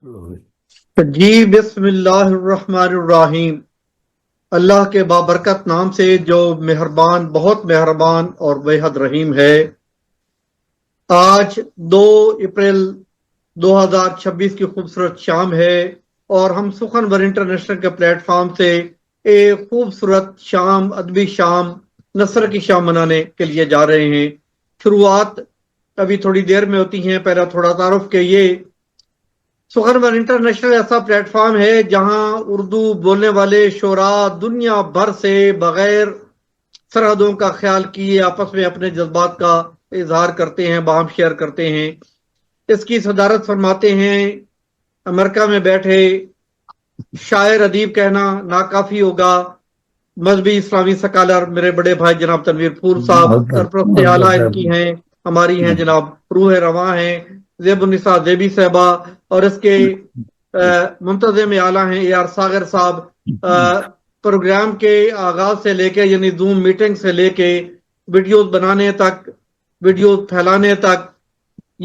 جی بسم اللہ الرحمن الرحیم۔ اللہ کے بابرکت نام سے جو مہربان، بہت مہربان اور بے حد رحیم ہے۔ آج 2 اپریل 2026 کی خوبصورت شام ہے اور ہم سخن ور انٹرنیشنل کے پلیٹ فارم سے ایک خوبصورت شام، ادبی شام، نثر کی شام منانے کے لیے جا رہے ہیں۔ شروعات ابھی تھوڑی دیر میں ہوتی ہیں۔ پہلا تھوڑا تعارف کہ یہ سخن ور انٹرنیشنل ایسا پلیٹ فارم ہے جہاں اردو بولنے والے شعراء دنیا بھر سے بغیر سرحدوں کا خیال کیے آپس میں اپنے جذبات کا اظہار کرتے ہیں، باہم شیئر کرتے ہیں۔ اس کی صدارت فرماتے ہیں امریکہ میں بیٹھے شاعر ادیب، کہنا ناکافی ہوگا، مذہبی اسلامی سکالر میرے بڑے بھائی جناب تنویر پھول صاحب، سرپرست اعلیٰ ان کی ہیں، ہماری ہیں جناب روح رواں ہیں زیب النساء زیبی صاحبہ، اور اس کے منتظم اعلیٰ ہیں اے آر ساغر صاحب۔ پروگرام کے آغاز سے لے کے، یعنی زوم میٹنگ سے لے کے ویڈیوز بنانے تک، ویڈیوز پھیلانے تک،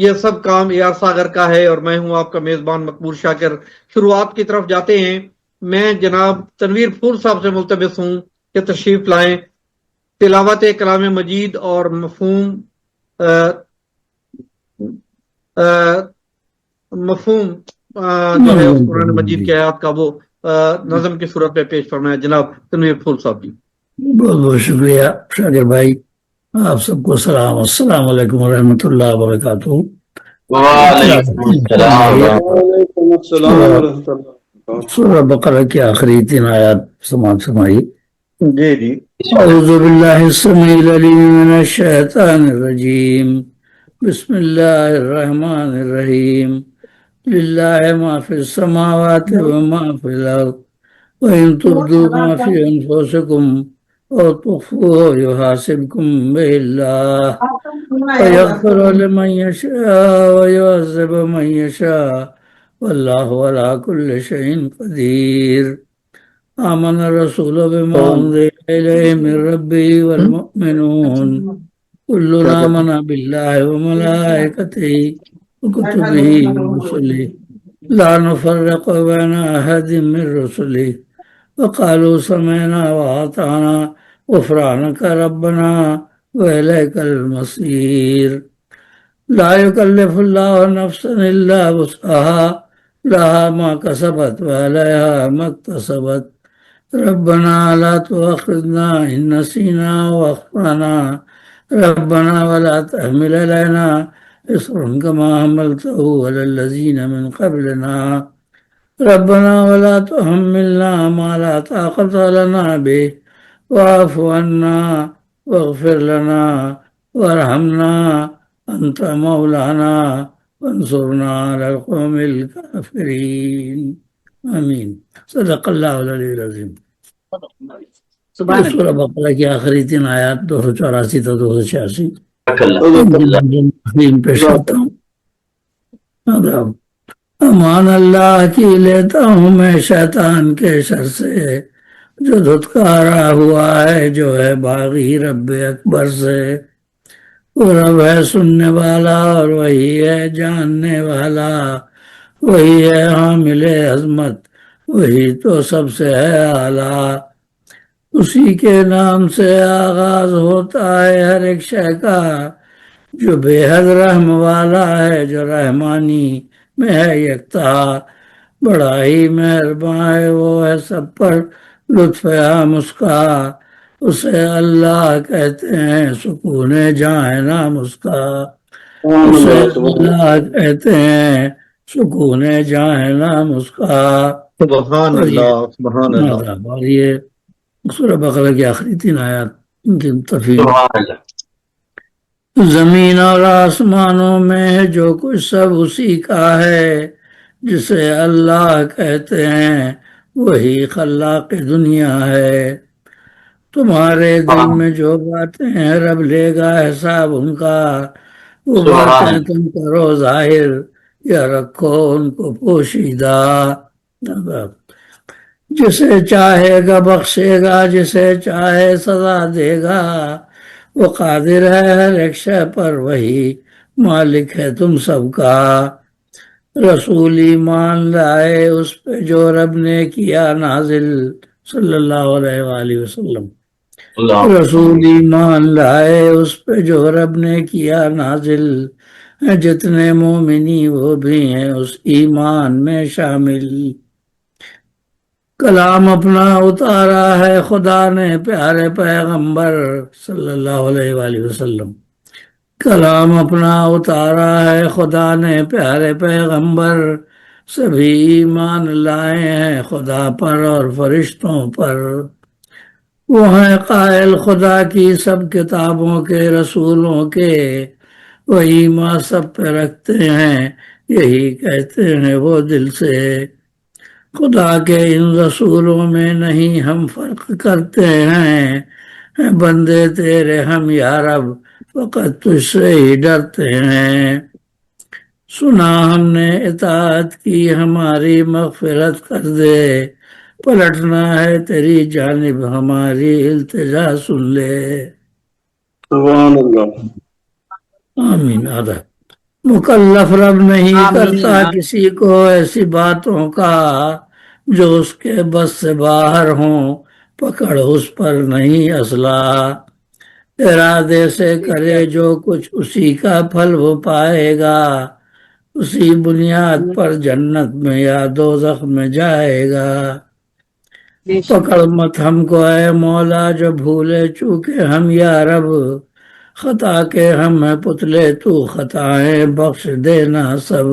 یہ سب کام اے آر ساغر کا ہے، اور میں ہوں آپ کا میزبان مقبول شاکر۔ شروعات کی طرف جاتے ہیں۔ میں جناب تنویر پھول صاحب سے ملتمس ہوں کہ تشریف لائیں، تلاوت کلام مجید اور مفہوم جو ہے اس قرآن مجید کی آیات کا وہ نظم کی صورت میں پیش فرمایا۔ جناب تنویر پھول صاحب جی۔ بہت بہت شکریہ شاکر بھائی، آپ سب کو سلام، السلام علیکم ورحمۃ اللہ وبرکاتہ۔ وعلیکم السلام ورحمۃ اللہ۔ سورہ بقرہ کی آخری 3 آیات سماعت فرمائی۔ جی جی۔ اعوذ باللہ السمیع العلیم من الشیطان الرجیم، بسم اللہ الرحمن الرحیم۔ للہ ما فی السماوات وما فی الارض وَإِن تُبْدُوا مَا فِي أَنفُسِكُمْ أَوْ تُخْفُوهُ يُحَاسِبْكُم بِهِ اللَّهُ فَيَغْفِرُ لِمَن يَشَاءُ وَيُعَذِّبُ مَن يَشَاءُ وَاللَّهُ عَلَى كُلِّ شَيْءٍ قَدِيرٌ۔ آمَنَ الرَّسُولُ بِمَا أُنزِلَ إِلَيْهِ مِن رَّبِّهِ وَالْمُؤْمِنُونَ كُلٌّ آمَنَ بِاللَّهِ وَمَلَائِكَتِهِ وَكُتُبِهِ وَرُسُلِهِ لا نفرق بين أحد من رسله وقالوا سمعنا وأطعنا غفرانك ربنا وإليك المصير۔ لا يكلف الله نفسا إلا وسعها، لها ما كسبت وعليها ما اكتسبت، ربنا لا تؤاخذنا إن نسينا وأخطأنا، ربنا ولا تحمل علينا إصرا كما حملته على الذين من قبلنا، ربنا ولا تحملنا ما لا طاقة لنا به، واعف عنا واغفر لنا وارحمنا أنت مولانا وانصرنا على القوم الكافرين، آمین۔ صدق اللہ العلی العظیم۔ سورہ بقرہ کی آخری 3 آیات 284 تا 286 پیش کرتا ہوں۔ امان اللہ کی لیتا ہوں میں شیطان کے شر سے، جو دھتکارا ہوا ہے جو ہے باغی رب اکبر سے۔ وہ رب ہے سننے والا اور وہی ہے جاننے والا، وہی ہے حامل عظمت، وہی تو سب سے ہے اعلیٰ۔ اسی کے نام سے آغاز ہوتا ہے ہر ایک شے کا، جو بے حد رحم والا ہے، جو رحمانی میں ہے یکتا۔ بڑا ہی مہربان ہے، وہ ہے سب پر لطف عام اس کا، اسے اللہ کہتے ہیں سکون جہاں نام اس کا، اسے اللہ کہتے ہیں سکون جہاں نام اس کا۔ سبحان اللہ، سبحان اللہ۔ اور یہ سورہ بقرہ کی آخری 3 آیات ان کی تفسیر۔ زمین اور آسمانوں میں جو کچھ سب اسی کا ہے، جسے اللہ کہتے ہیں وہی خلاق دنیا ہے۔ تمہارے دل میں جو باتیں ہیں رب لے گا حساب ان کا، وہ باتیں تم کرو ظاہر یا رکھو ان کو پوشیدہ۔ جسے چاہے گا بخشے گا، جسے چاہے سزا دے گا، وہ قادر ہے ہر ایک شے پر، وہی مالک ہے تم سب کا۔ رسول ایمان لائے اس پہ جو رب نے کیا نازل صلی اللہ علیہ وآلہ وسلم. رسول ایمان لائے اس پہ جو رب نے کیا نازل، جتنے مومنی وہ بھی ہیں اس ایمان میں شامل. کلام اپنا اتارا ہے خدا نے پیارے پیغمبر صلی اللہ علیہ وآلہ وسلم. کلام اپنا اتارا ہے خدا نے پیارے پیغمبر، سبھی ایمان لائے ہیں خدا پر اور فرشتوں پر. وہ ہیں قائل خدا کی سب کتابوں کے رسولوں کے، وہ ایمان سب پہ رکھتے ہیں یہی کہتے ہیں وہ دل سے. خدا کے ان رسولوں میں نہیں ہم فرق کرتے ہیں، بندے تیرے ہم یا رب فقط تجھ سے ہی ڈرتے ہیں. سنا ہم نے اطاعت کی ہماری مغفرت کر دے، پلٹنا ہے تیری جانب ہماری التجا سن لے. سبحان اللہ. آمین. آدھا مکلف رب نہیں کرتا کسی کو ایسی باتوں کا جو اس کے بس سے باہر ہوں، پکڑ اس پر نہیں اسلحہ. ارادے سے کرے جو کچھ اسی کا پھل وہ پائے گا، اسی بنیاد پر جنت میں یا دوزخ میں جائے گا. پکڑ مت ہم کو اے مولا جو بھولے چوکے ہم یا رب، خطا کے ہم ہیں پتلے تو خطائیں بخش دینا سب.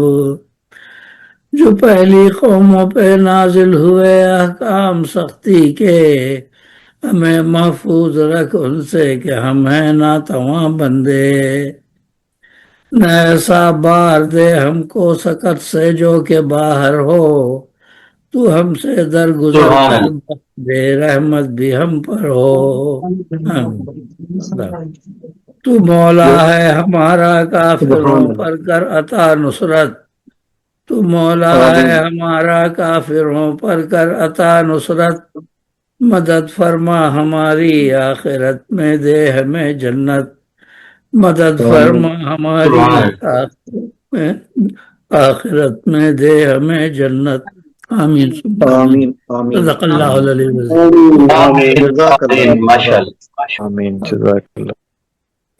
جو پہلی قوموں پہ نازل ہوئے احکام سختی کے، ہمیں محفوظ رکھ ان سے کہ ہم ہیں ناتواں بندے. نہ ایسا بار دے ہم کو سکت سے جو کہ باہر ہو، تو ہم سے درگزر کر دے رحمت بھی ہم پر ہو. تو مولا ہے ہمارا کافروں پر کر عطا نصرت، تو مولا ہے ہمارا کافروں پر کر عطا نصرت. مدد فرما ہماری آخرت میں دے ہمیں جنت، مدد فرما ہماری آخرت میں دے ہمیں جنت. آمین. آمین آمین. صدق اللہ العلی آمین. جزاک اللہ.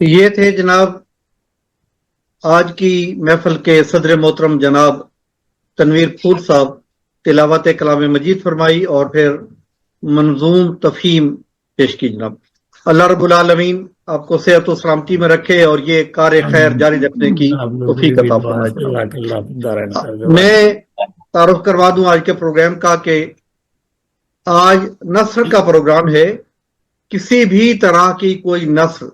یہ تھے جناب آج کی محفل کے صدر محترم جناب تنویر پھول صاحب. تلاوت کلام مجید فرمائی اور پھر منظوم تفہیم پیش کی. جناب اللہ رب العالمین آپ کو صحت و سلامتی میں رکھے اور یہ کار خیر جاری رکھنے کی توفیق عطا فرمائے. میں تعارف کروا دوں آج کے پروگرام کا کہ آج نثر کا پروگرام ہے. کسی بھی طرح کی کوئی نثر،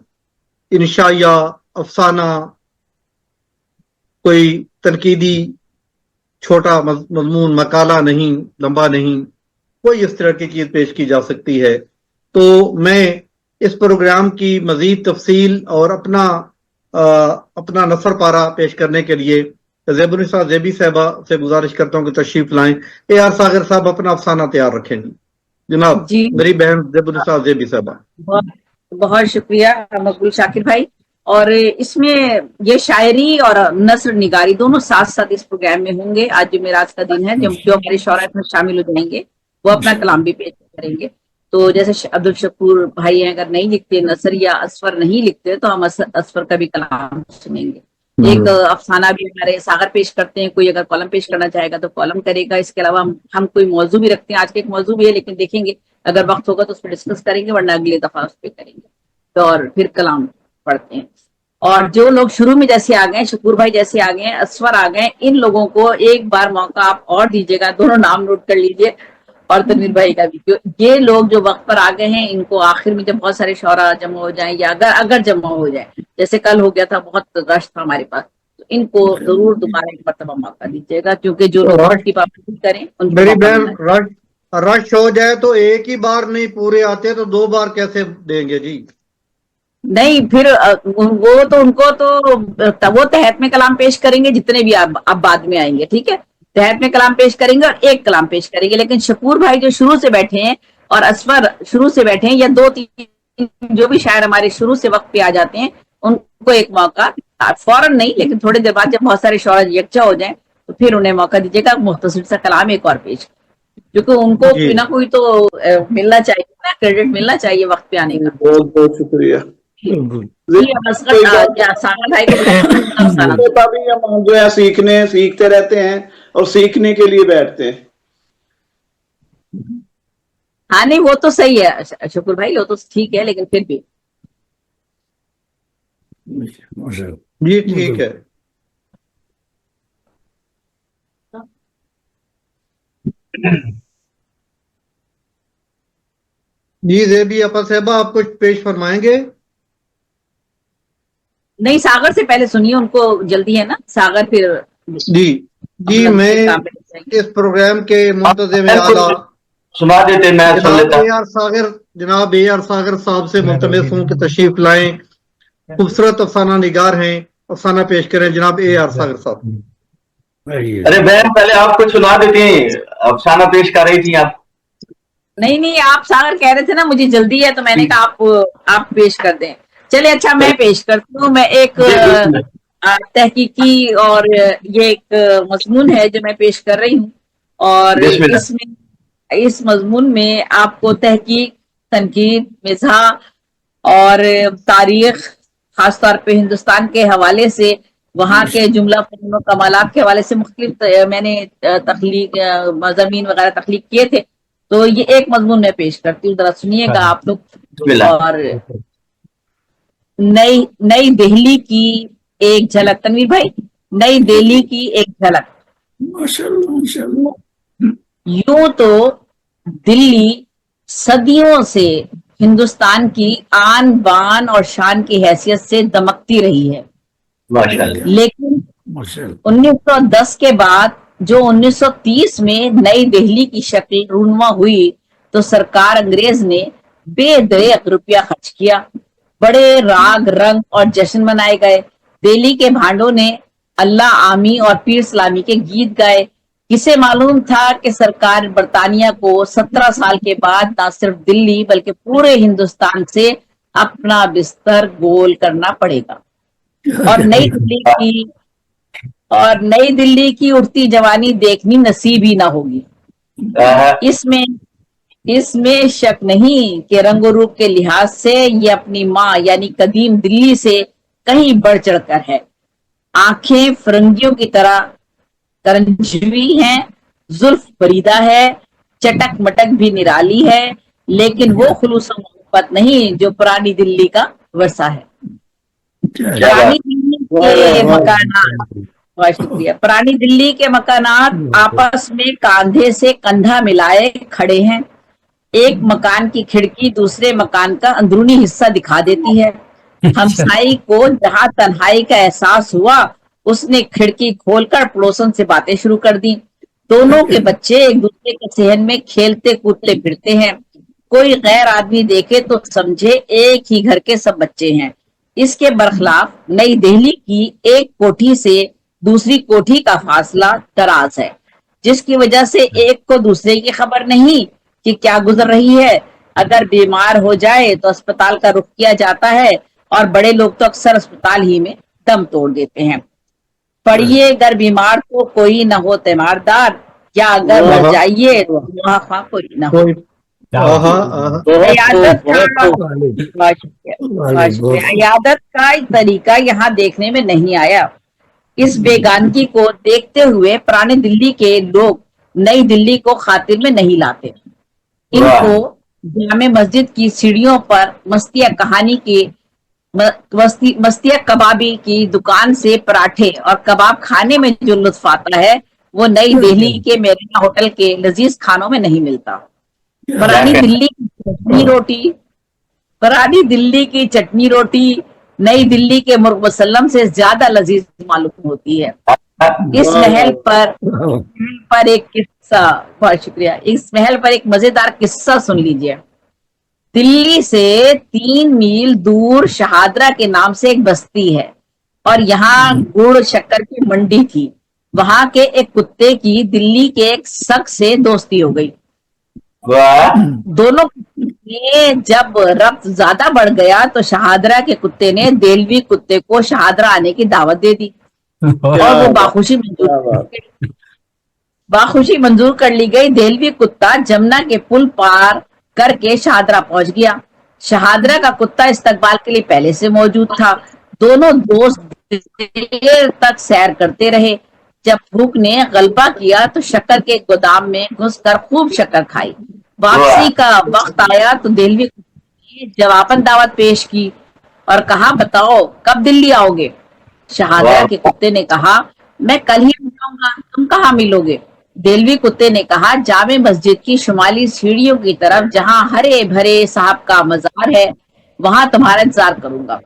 انشائیہ، افسانہ، کوئی تنقیدی چھوٹا مضمون، مقالہ نہیں، لمبا نہیں، کوئی اس طرح کی چیز پیش کی جا سکتی ہے. تو میں اس پروگرام کی مزید تفصیل اور اپنا نثر پارا پیش کرنے کے لیے زیب النساء زیبی صاحبہ سے گزارش کرتا ہوں کہ تشریف لائیں. اے آر ساغر صاحب اپنا افسانہ تیار رکھیں گی. جناب جی میری بہن زیب النساء زیبی صاحبہ. بہت شکریہ مقبول شاکر بھائی. اور اس میں یہ شاعری اور نثر نگاری دونوں ساتھ ساتھ اس پروگرام میں ہوں گے. آج جمعرات کا دن ہے، جو ہمارے شعراء میں شامل ہو جائیں گے وہ اپنا کلام بھی پیش کریں گے. تو جیسے عبد الشکور بھائی ہیں، اگر نہیں لکھتے نثر یا اسفر نہیں لکھتے تو ہم اسفر کا بھی کلام سنیں گے. ایک افسانہ بھی ہمارے ساغر پیش کرتے ہیں، کوئی اگر کالم پیش کرنا چاہے گا تو کالم کرے گا. اس کے علاوہ ہم کوئی موضوع بھی رکھتے ہیں. آج کا ایک موضوع بھی ہے لیکن دیکھیں گے اگر وقت ہوگا تو اس پہ ڈسکس کریں گے، ورنہ اگلی دفعہ اس پہ کریں گے. تو اور پھر کلام پڑھتے ہیں. اور جو لوگ شروع میں جیسے آ گئے، شکور بھائی جیسے آ گئے، اسفر آ گئے، ان لوگوں کو ایک بار موقع آپ اور دیجیے گا. دونوں نام نوٹ کر لیجیے اور تنویر بھائی کا بھی. یہ لوگ جو وقت پر آ گئے ہیں ان کو آخر میں جب بہت سارے شعراء جمع ہو جائیں یا اگر جمع ہو جائیں، جیسے کل ہو گیا تھا، بہت رش تھا ہمارے پاس، تو ان کو ضرور دوبارہ ایک مرتبہ موقع دیجیے گا، کیونکہ جو لوگ وقت کی پابندی کریں ان کو میری موقع بہن ملنا ہے. رش ہو جائے تو ایک ہی بار نہیں پورے آتے تو 2 بار کیسے دیں گے جی؟ نہیں پھر وہ تو ان کو تو وہ تحت میں کلام پیش کریں گے، جتنے بھی اب بعد میں آئیں گے، ٹھیک ہے. تحت میں کلام پیش کریں گے اور ایک کلام پیش کریں گے. لیکن شکور بھائی جو شروع سے بیٹھے ہیں اور اسفر شروع سے بیٹھے ہیں، یا 2-3 جو بھی شاعر ہمارے شروع سے وقت پہ آ جاتے ہیں، ان کو ایک موقع فوراً نہیں لیکن تھوڑی دیر بعد جب بہت سارے شعراء یکجا ہو جائیں तो फिर उन्हें मौका दीजिएगा, मुख्तसर सा कलाम एक और पेश, क्योंकि उनको जी। बिना कोई तो मिलना चाहिए ना, क्रेडिट मिलना चाहिए वक्त पे आने का। बहुत बहुत शुक्रिया। बिल्कुल। जी, अब सागर भाई को बुलाना। अभी हम जो है सीखते रहते हैं और सीखने के लिए बैठते हैं। हाँ नहीं, वो तो सही है शुक्र भाई, वो तो ठीक है, लेकिन फिर भी माशाअल्लाह। जी ठीक है। जी ज़ेबी अपा साहबा, आप कुछ पेश फरमाएंगे? नहीं, सागर से पहले सुनिए, उनको जल्दी है ना, सागर फिर जी जी, अपना मैं काम पे जाएंगे। इस प्रोग्राम के मुंतज़िम आला सुना देते, मैं सुन लेता। जनाब ए आर सागर साहब से मुल्तमस हूं कि तशरीफ लाएं। खूबसूरत अफसाना निगार हैं, अफसाना पेश करें जनाब ए आर सागर साहब। अरे बहन, पहले आप कुछ सुना देती, अफसाना पेश कर रही थी आप। नहीं, आप सागर कह रहे थे ना मुझे जल्दी है, तो मैंने कहा आप पेश कर दें। चलिए अच्छा, मैं पेश करती हूँ। मैं एक तहकीकी और ये एक मजमून है जो मैं पेश कर रही हूँ, और इस मजमून में आपको तहकीक, तनकीद, मिज़ाह और तारीख, खासतौर पे हिंदुस्तान के हवाले से, वहाँ के जुमला फनून और कमालात के हवाले से मुख्तलिफ मैंने तख्लीक मज़ामीन वगैरह तख्लीक किए थे। तो ये एक मजमून मैं पेश करती हूँ, जरा सुनिएगा आप लोग। और नई दिल्ली की एक झलक, तनवीर भाई, नई दिल्ली की एक झलक। यूं तो दिल्ली सदियों से हिंदुस्तान की आन बान और शान की हैसियत से दमकती रही है, लेकिन 1910 के बाद जो 1930 में नई दिल्ली की शक्ल रूनुमा हुई, तो सरकार अंग्रेज ने बेदरेक रुपया खर्च किया। बड़े राग रंग और जश्न मनाए गए। दिल्ली के भांडों ने अल्लाह आमी और पीर सलामी के गीत गाए। किसे मालूम था कि सरकार बरतानिया को 17 साल के बाद न सिर्फ दिल्ली बल्कि पूरे हिंदुस्तान से अपना बिस्तर गोल करना पड़ेगा, और नई दिल्ली की उठती जवानी देखनी नसीब ही ना होगी। इसमें शक नहीं कि रंगो रूप के लिहाज से ये अपनी माँ यानी कदीम दिल्ली से कहीं बढ़ चढ़कर है। आंखें फरंगियों की तरह करंजवी हैं, जुल्फ बरीदा है, चटक मटक भी निराली है, लेकिन वो खुलूस मोहब्बत नहीं जो पुरानी दिल्ली का वर्षा है। पुरानी दिल्ली के मकानात, बहुत शुक्रिया, पुरानी दिल्ली के मकानात आपस में कंधे से कंधा मिलाए खड़े हैं। एक मकान की खिड़की दूसरे मकान का अंदरूनी हिस्सा दिखा देती है। हमसाई को जहां तन्हाई का एहसास हुआ, उसने खिड़की खोलकर पड़ोसन से बातें शुरू कर दी। दोनों के बच्चे एक दूसरे के सहन में खेलते कूदते फिरते हैं। कोई गैर आदमी देखे तो समझे एक ही घर के सब बच्चे हैं। इसके बरखिलाफ नई दिल्ली की एक कोठी से दूसरी कोठी का फासला दराज है, जिसकी वजह से एक को दूसरे की खबर नहीं कि क्या गुजर रही है। अगर बीमार हो जाए तो अस्पताल का रुख किया जाता है, और बड़े लोग तो अक्सर अस्पताल ही में दम तोड़ देते हैं। पढ़िए अगर बीमार तो कोई न हो तीमारदार, या अगर मर जाइए तो वहाँ कोई न हो। इयादत का तरीका यहाँ देखने में नहीं आया। इस बेगानगी को देखते हुए पुरानी दिल्ली के लोग नई दिल्ली को खातिर में नहीं लाते। इनको जामे मस्जिद की सीढ़ियों पर मस्तिया कबाबी की दुकान से पराठे और कबाब खाने में जो लुत्फ आता है, वो नई दिल्ली के मेरिना होटल के लजीज खानों में नहीं मिलता। पुरानी दिल्ली की चटनी रोटी नई दिल्ली के मुर्ग मुसल्लम से ज्यादा लजीज मालूम होती है। इस महल पर एक किस्सा, बहुत शुक्रिया, इस महल पर एक मजेदार किस्सा सुन लीजिए। दिल्ली से 3 मील दूर शहादरा के नाम से एक बस्ती है, और यहाँ गुड़ शक्कर की मंडी थी। वहां के एक कुत्ते की दिल्ली के एक शख्स से दोस्ती हो गई। दोनों के जब रब्त ज्यादा बढ़ गया, तो शहादरा के कुत्ते ने देलवी कुत्ते को शहादरा आने की दावत दे दी। और वो बाखुशी मंजूर कर ली गई। देहलवी कुत्ता जमुना के पुल पार करके शहादरा पहुंच गया। शहादरा का कुत्ता इस्तकबाल के लिए पहले से मौजूद था। दोनों दोस्त देर तक सैर करते रहे। जब भूख ने गलबा किया तो शक्कर के गोदाम में घुसकर खूब शक्कर खाई। वापसी का वक्त आया तो देहलवी कुत्ते ने जवाबन दावत पेश की और कहा, बताओ कब दिल्ली आओगे? शहादरा के कुत्ते ने कहा, मैं कल ही मिलूंगा, तुम कहाँ मिलोगे? देहलवी कुत्ते ने कहा, जामे मस्जिद की शुमाली सीढ़ियों की तरफ जहाँ हरे भरे साहब का मजार है, वहां तुम्हारा इंतजार करूंगा।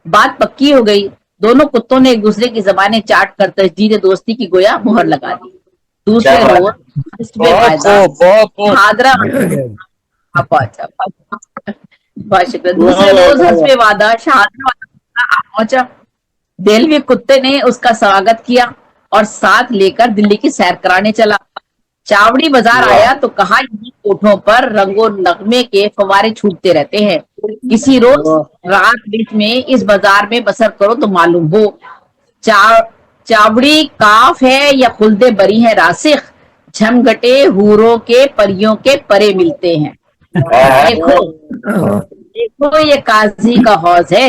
बात पक्की हो गई। दोनों कुत्तों ने एक दूसरे की जबानें चाट कर तजदीद दोस्ती की गोया मुहर लगा दी। दूसरे रोज शहादरा दूसरे रोज हस्बे वादा शहादरा पहुंचा। देहलवी कुत्ते ने उसका स्वागत किया और साथ लेकर दिल्ली की सैर कराने चला। चावड़ी बाजार आया तो कहा, यही कोठों पर रंगो नगमे के फवारे छूटते रहते हैं। किसी रोज रात बीच में इस बाजार में बसर करो तो मालूम हो। चावड़ी काफ है या खुल्दे बरी है रासिख, झमघटे हूरों के परियों के परे मिलते हैं। देखो ये काजी का हौज है,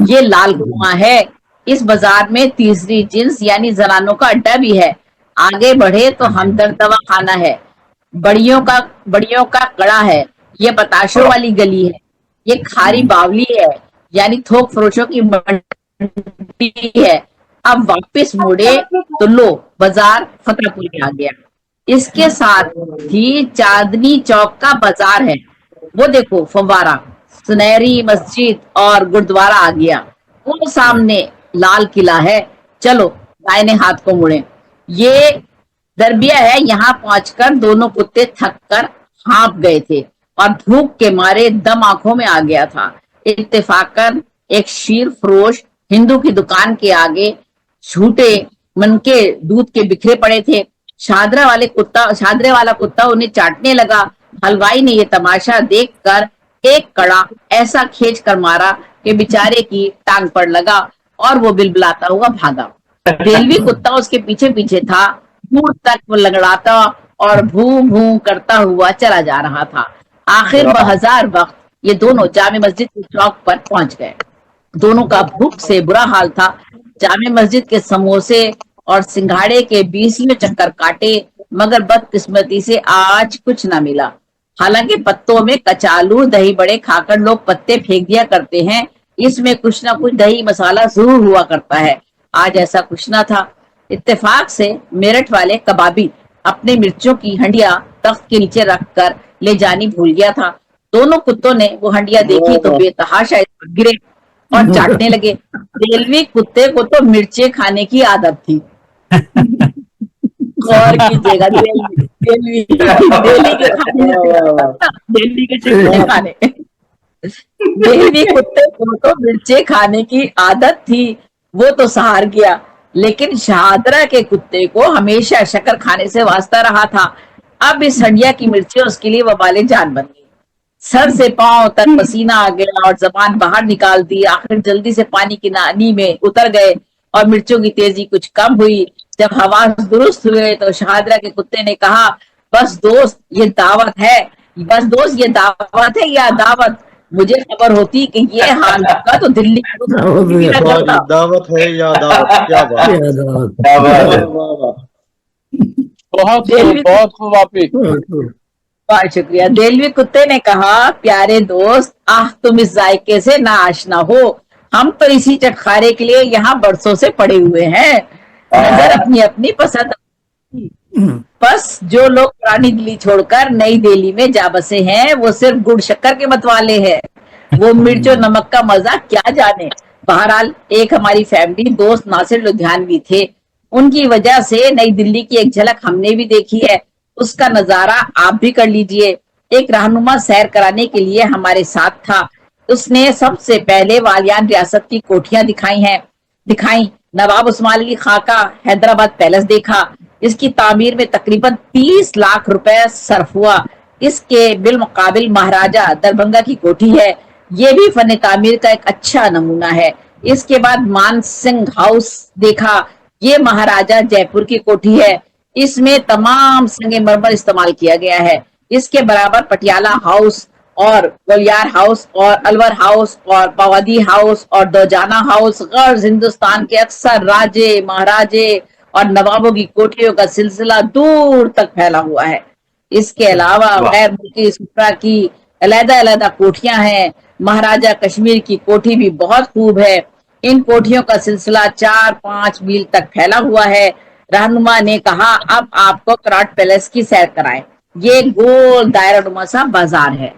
ये लाल कुआं है। इस बाजार में तीसरी जिन्स यानी जनानों का अड्डा भी है। आगे बढ़े तो हमदर्द दवा खाना है, बड़ियों का कड़ा है, ये बताशों वाली गली है, ये खारी बावली है यानी थोक फरोशों की मंडी है। अब वापस मुड़े तो लो बाजार फतेहपुर में आ गया। इसके साथ ही चांदनी चौक का बाजार है, वो देखो फव्वारा, सुनहरी मस्जिद और गुरुद्वारा आ गया। वो सामने लाल किला है, चलो दाहिने हाथ को मुड़े। ये दरबिया है। यहाँ पहुंचकर दोनों कुत्ते थक कर हाँप गए थे और भूख के मारे दम आंखों में आ गया था। इत्तेफाकन एक शीर फरोश हिंदू की दुकान के आगे झूठे मन के दूध के बिखरे पड़े थे। शहादरे वाला कुत्ता उन्हें चाटने लगा। हलवाई ने ये तमाशा देखकर एक कड़ा ऐसा खींच कर मारा कि बेचारे की टांग पर लगा और वो बिलबिलाता हुआ भागा। देहलवी कुत्ता उसके पीछे पीछे था। दूर तक वो लगड़ाता और भू भू करता हुआ चला जा रहा था। आखिर बहजार वक्त ये दोनों जामे मस्जिद के चौक पर पहुंच गए। दोनों का भूख से बुरा हाल था। जामे मस्जिद के समोसे और सिंघाड़े के 20 चक्कर काटे, मगर बदकिस्मती से आज कुछ ना मिला। हालांकि पत्तों में कचालू दही बड़े खाकर लोग पत्ते फेंक दिया करते हैं, इसमें कुछ ना कुछ दही मसाला जरूर हुआ करता है। आज ऐसा कुछ ना था। इत्तेफाक से मेरठ वाले कबाबी अपने मिर्चों की हंडिया तख्त के नीचे रखकर ले जानी भूल गया था। दोनों कुत्तों ने वो हंडिया देखी तो बेतहाशा गिरे और चाटने लगे। देहलवी कुत्ते को तो मिर्चे खाने की आदत थी। गौर कीजिएगा, दिल्ली के चिकने खाने, दिल्ली कुत्ते को तो मिर्चे खाने की आदत थी, वो तो सहार गया। लेकिन शहादरा के कुत्ते को हमेशा शक्कर खाने से वास्ता रहा था। अब इस हंडिया की मिर्ची उसके लिए वबाले जान बन गई। सर से पांव तक पसीना आ गया और जबान बाहर निकाल दी। आखिर जल्दी से पानी की नानी में उतर गए और मिर्चों की तेजी कुछ कम हुई। जब हवास दुरुस्त हुए तो शहादरा के कुत्ते ने कहा, बस दोस्त ये दावत है या दावत? मुझे खबर होती कि ये हाल होगा तो दिल्ली दावत है या दावत? क्या बात। बहुत खूब आपकी। बहुत शुक्रिया। देहलवी कुत्ते ने कहा, प्यारे दोस्त, तुम इस जायके से ना आशना हो। हम तो इसी चटखारे के लिए यहाँ बरसों से पड़े हुए हैं। नजर अपनी अपनी पसंद। बस जो लोग पुरानी दिल्ली छोड़कर नई दिल्ली में जा बसे हैं, वो सिर्फ गुड़ शक्कर के मतवाले हैं। वो मिर्च और नमक का मजा क्या जाने। बहरहाल एक हमारी फैमिली दोस्त नासिर लुधियानवी थे। उनकी वजह से नई दिल्ली की एक झलक हमने भी देखी है, उसका नजारा आप भी कर लीजिए। एक रहनुमा सैर कराने के लिए हमारे साथ था। उसने सबसे पहले वालियान रियासत की कोठियां दिखाई। नवाब उस्मान अली खां का हैदराबाद पैलेस देखा। इसकी तामीर में तकरीबन 30 लाख रुपए सर्फ हुआ। इसके बिलमुकाबिल महाराजा दरभंगा की कोठी है, ये भी फन तामीर का एक अच्छा नमूना है। इसके बाद मान सिंह हाउस देखा, یہ مہاراجا جے پور کی کوٹھی ہے, اس میں تمام سنگ مرمر استعمال کیا گیا ہے. اس کے برابر پٹیالہ ہاؤس اور گولیار ہاؤس اور الور ہاؤس اور پاودی ہاؤس اور دوجانہ ہاؤس غرض ہندوستان کے اکثر راجے مہاراجے اور نوابوں کی کوٹھیوں کا سلسلہ دور تک پھیلا ہوا ہے. اس کے علاوہ غیر ملکی سفرا کی علیحدہ علیحدہ کوٹھیاں ہیں. مہاراجہ کشمیر کی کوٹھی بھی بہت خوب ہے. ان کوٹھیوں کا سلسلہ 4-5 میل تک پھیلا ہوا ہے. رہنما نے کہا اب آپ کو کراٹ پیلیس کی سیر کرائیں. یہ گول دائرہ نما سا بازار ہے,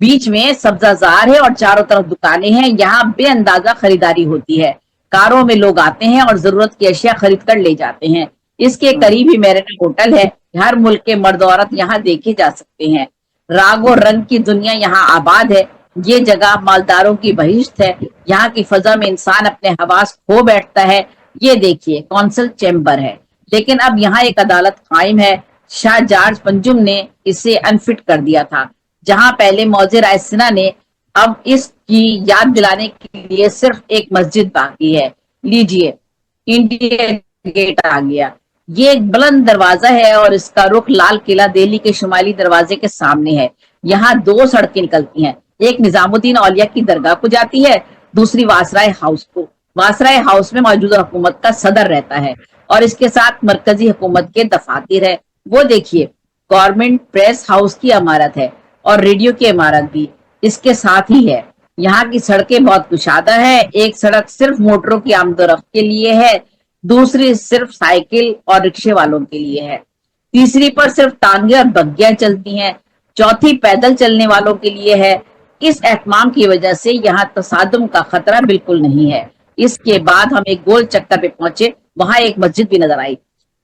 بیچ میں سبزہ زار ہے اور چاروں طرف دکانیں ہیں. یہاں بے اندازہ خریداری ہوتی ہے. کاروں میں لوگ آتے ہیں اور ضرورت کی اشیاء خرید کر لے جاتے ہیں. اس کے قریب ہی میرینا ہوٹل ہے. ہر ملک کے مرد عورت یہاں دیکھے جا سکتے ہیں. راگ و رنگ کی دنیا یہاں آباد ہے. یہ جگہ مالداروں کی بہشت ہے. یہاں کی فضا میں انسان اپنے حواس کھو بیٹھتا ہے. یہ دیکھیے کونسل چیمبر ہے, لیکن اب یہاں ایک عدالت قائم ہے. شاہ جارج پنجم نے اسے انفٹ کر دیا تھا. جہاں پہلے موزے رائے سنہا نے, اب اس کی یاد دلانے کے لیے صرف ایک مسجد باقی ہے. لیجئے انڈیا گیٹ آ گیا. یہ ایک بلند دروازہ ہے اور اس کا رخ لال قلعہ دہلی کے شمالی دروازے کے سامنے ہے. یہاں 2 سڑکیں نکلتی ہیں, ایک نظام الدین اولیاء کی درگاہ کو جاتی ہے, دوسری واسرائے ہاؤس کو. واسرائے ہاؤس میں موجودہ حکومت کا صدر رہتا ہے اور اس کے ساتھ مرکزی حکومت کے دفاتر ہے. وہ دیکھیے گورنمنٹ پریس ہاؤس کی عمارت ہے اور ریڈیو کی عمارت بھی اس کے ساتھ ہی ہے. یہاں کی سڑکیں بہت کشادہ ہے. ایک سڑک صرف موٹروں کی آمد و رفت کے لیے ہے, دوسری صرف سائیکل اور رکشے والوں کے لیے ہے, تیسری پر صرف ٹانگیں اور بگیاں چلتی ہیں, چوتھی پیدل چلنے والوں کے لیے ہے. اس اہتمام کی وجہ سے یہاں تصادم کا خطرہ بالکل نہیں ہے. اس کے بعد ہم ایک گول چکر پہ پہنچے, وہاں ایک مسجد بھی نظر آئی.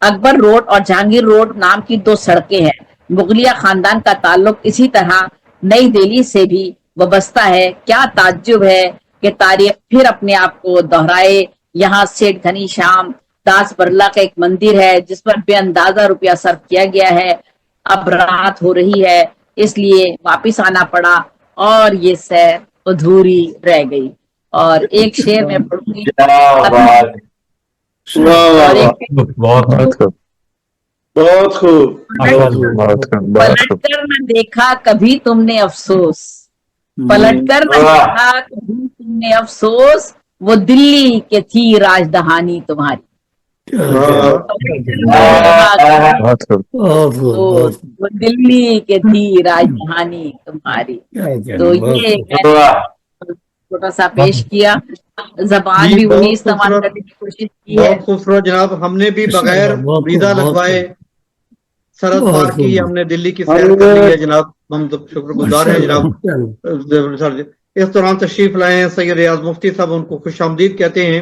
اکبر روڈ اور جہانگیر روڈ نام کی 2 سڑکیں ہیں. مغلیہ خاندان کا تعلق اسی طرح نئی دہلی سے بھی وابستہ ہے. کیا تعجب ہے کہ تاریخ پھر اپنے آپ کو دہرائے. یہاں سیٹھ گھنی شام داس برلا کا ایک مندر ہے جس پر بے اندازہ روپیہ صرف کیا گیا ہے. اب رات ہو رہی ہے اس لیے واپس آنا پڑا اور یہ سیر ادھوری رہ گئی. اور ایک شعر میں پڑھوں گی. کیا بات ہے. اور ایک بہت خوب بہت خوب. بہت خوب بہت پلٹ خوب. کر نہ دیکھا کبھی تم نے افسوس, پلٹ کر نہ دیکھا کبھی تم نے افسوس, وہ دلی کے تھی راجدہانی تمہاری. بہت خوب. وہ دلی کے تھی راجدہانی تمہاری. تو یہ چھوٹا سا پیش کیا. زبان بھی وہی استعمال کرنے کی کوشش کی ہے. بہت خوبصورت جناب. ہم نے بھی بغیر ویزا لگوائے سرحد پار کی, ہم نے دلی کی سیر کر لی ہے جناب. ہم تو شکر گزار ہیں جناب. اس دوران تشریف لائے ہیں سید ریاض مفتی صاحب, ان کو خوش آمدید کہتے ہیں.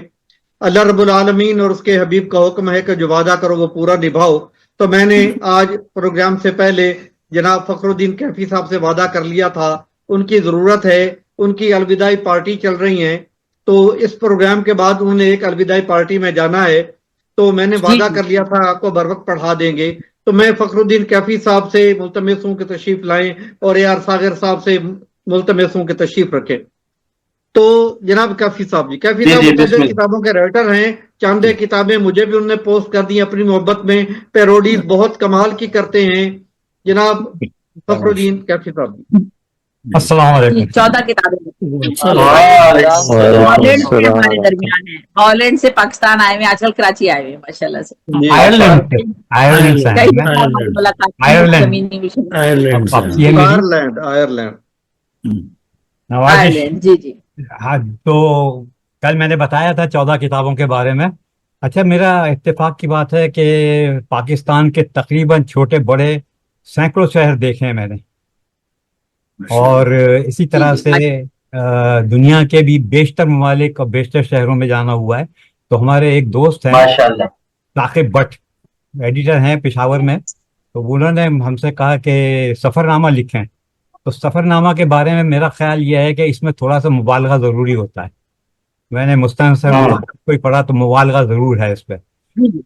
اللہ رب العالمین اور اس کے حبیب کا حکم ہے کہ جو وعدہ کرو وہ پورا نبھاؤ. تو میں نے آج پروگرام سے پہلے جناب فخر الدین کیفی صاحب سے وعدہ کر لیا تھا. ان کی ضرورت ہے, ان کی الوداعی پارٹی چل رہی ہیں, تو اس پروگرام کے بعد انہوں نے ایک الوداعی پارٹی میں جانا ہے, تو میں نے وعدہ کر لیا تھا آپ کو بر وقت پڑھا دیں گے. تو میں فخر الدین کیفی صاحب سے ملتمس ہوں کہ تشریف لائیں اور اے آر صاغر صاحب سے ملتمس ہوں کہ تشریف رکھیں. تو جناب کیفی صاحب کیفی صاحب متعدد کتابوں کے رائٹر ہیں. چاندے کتابیں مجھے بھی انہوں نے پوسٹ کر دی اپنی محبت میں. پیروڈیز بہت کمال کی کرتے ہیں جناب فخر الدین کیفی صاحب. السلام علیکم. 14 کتابیں وعلیکم ہالینڈ سے السلام. ہمارے درمیان ہے. ہالینڈ سے پاکستان آئے ہوئے, آج کل کراچی آئے ہوئے ماشاء اللہ سے. آئرلینڈ سے کئی ہیں. ہماری ملاقات آئرلینڈ. زمینی مشن. آئرلینڈ سے. یہ میری آئرلینڈ آئرلینڈ نوازش. آئرلینڈ, جی جی. ہاں, تو کل میں نے بتایا تھا 14 کتابوں کے بارے میں. اچھا, میرا اتفاق کی بات ہے کہ پاکستان کے تقریباً چھوٹے بڑے سینکڑوں شہر دیکھے ہیں میں نے, اور اسی طرح سے دنیا کے بھی بیشتر ممالک اور بیشتر شہروں میں جانا ہوا ہے. تو ہمارے ایک دوست ہیں ثاقب بٹ, ایڈیٹر ہیں پشاور میں, تو انہوں نے ہم سے کہا کہ سفر نامہ لکھیں. تو سفر نامہ کے بارے میں میرا خیال یہ ہے کہ اس میں تھوڑا سا مبالغہ ضروری ہوتا ہے. میں نے مستنصر کوئی پڑھا تو مبالغہ ضرور ہے اس پہ.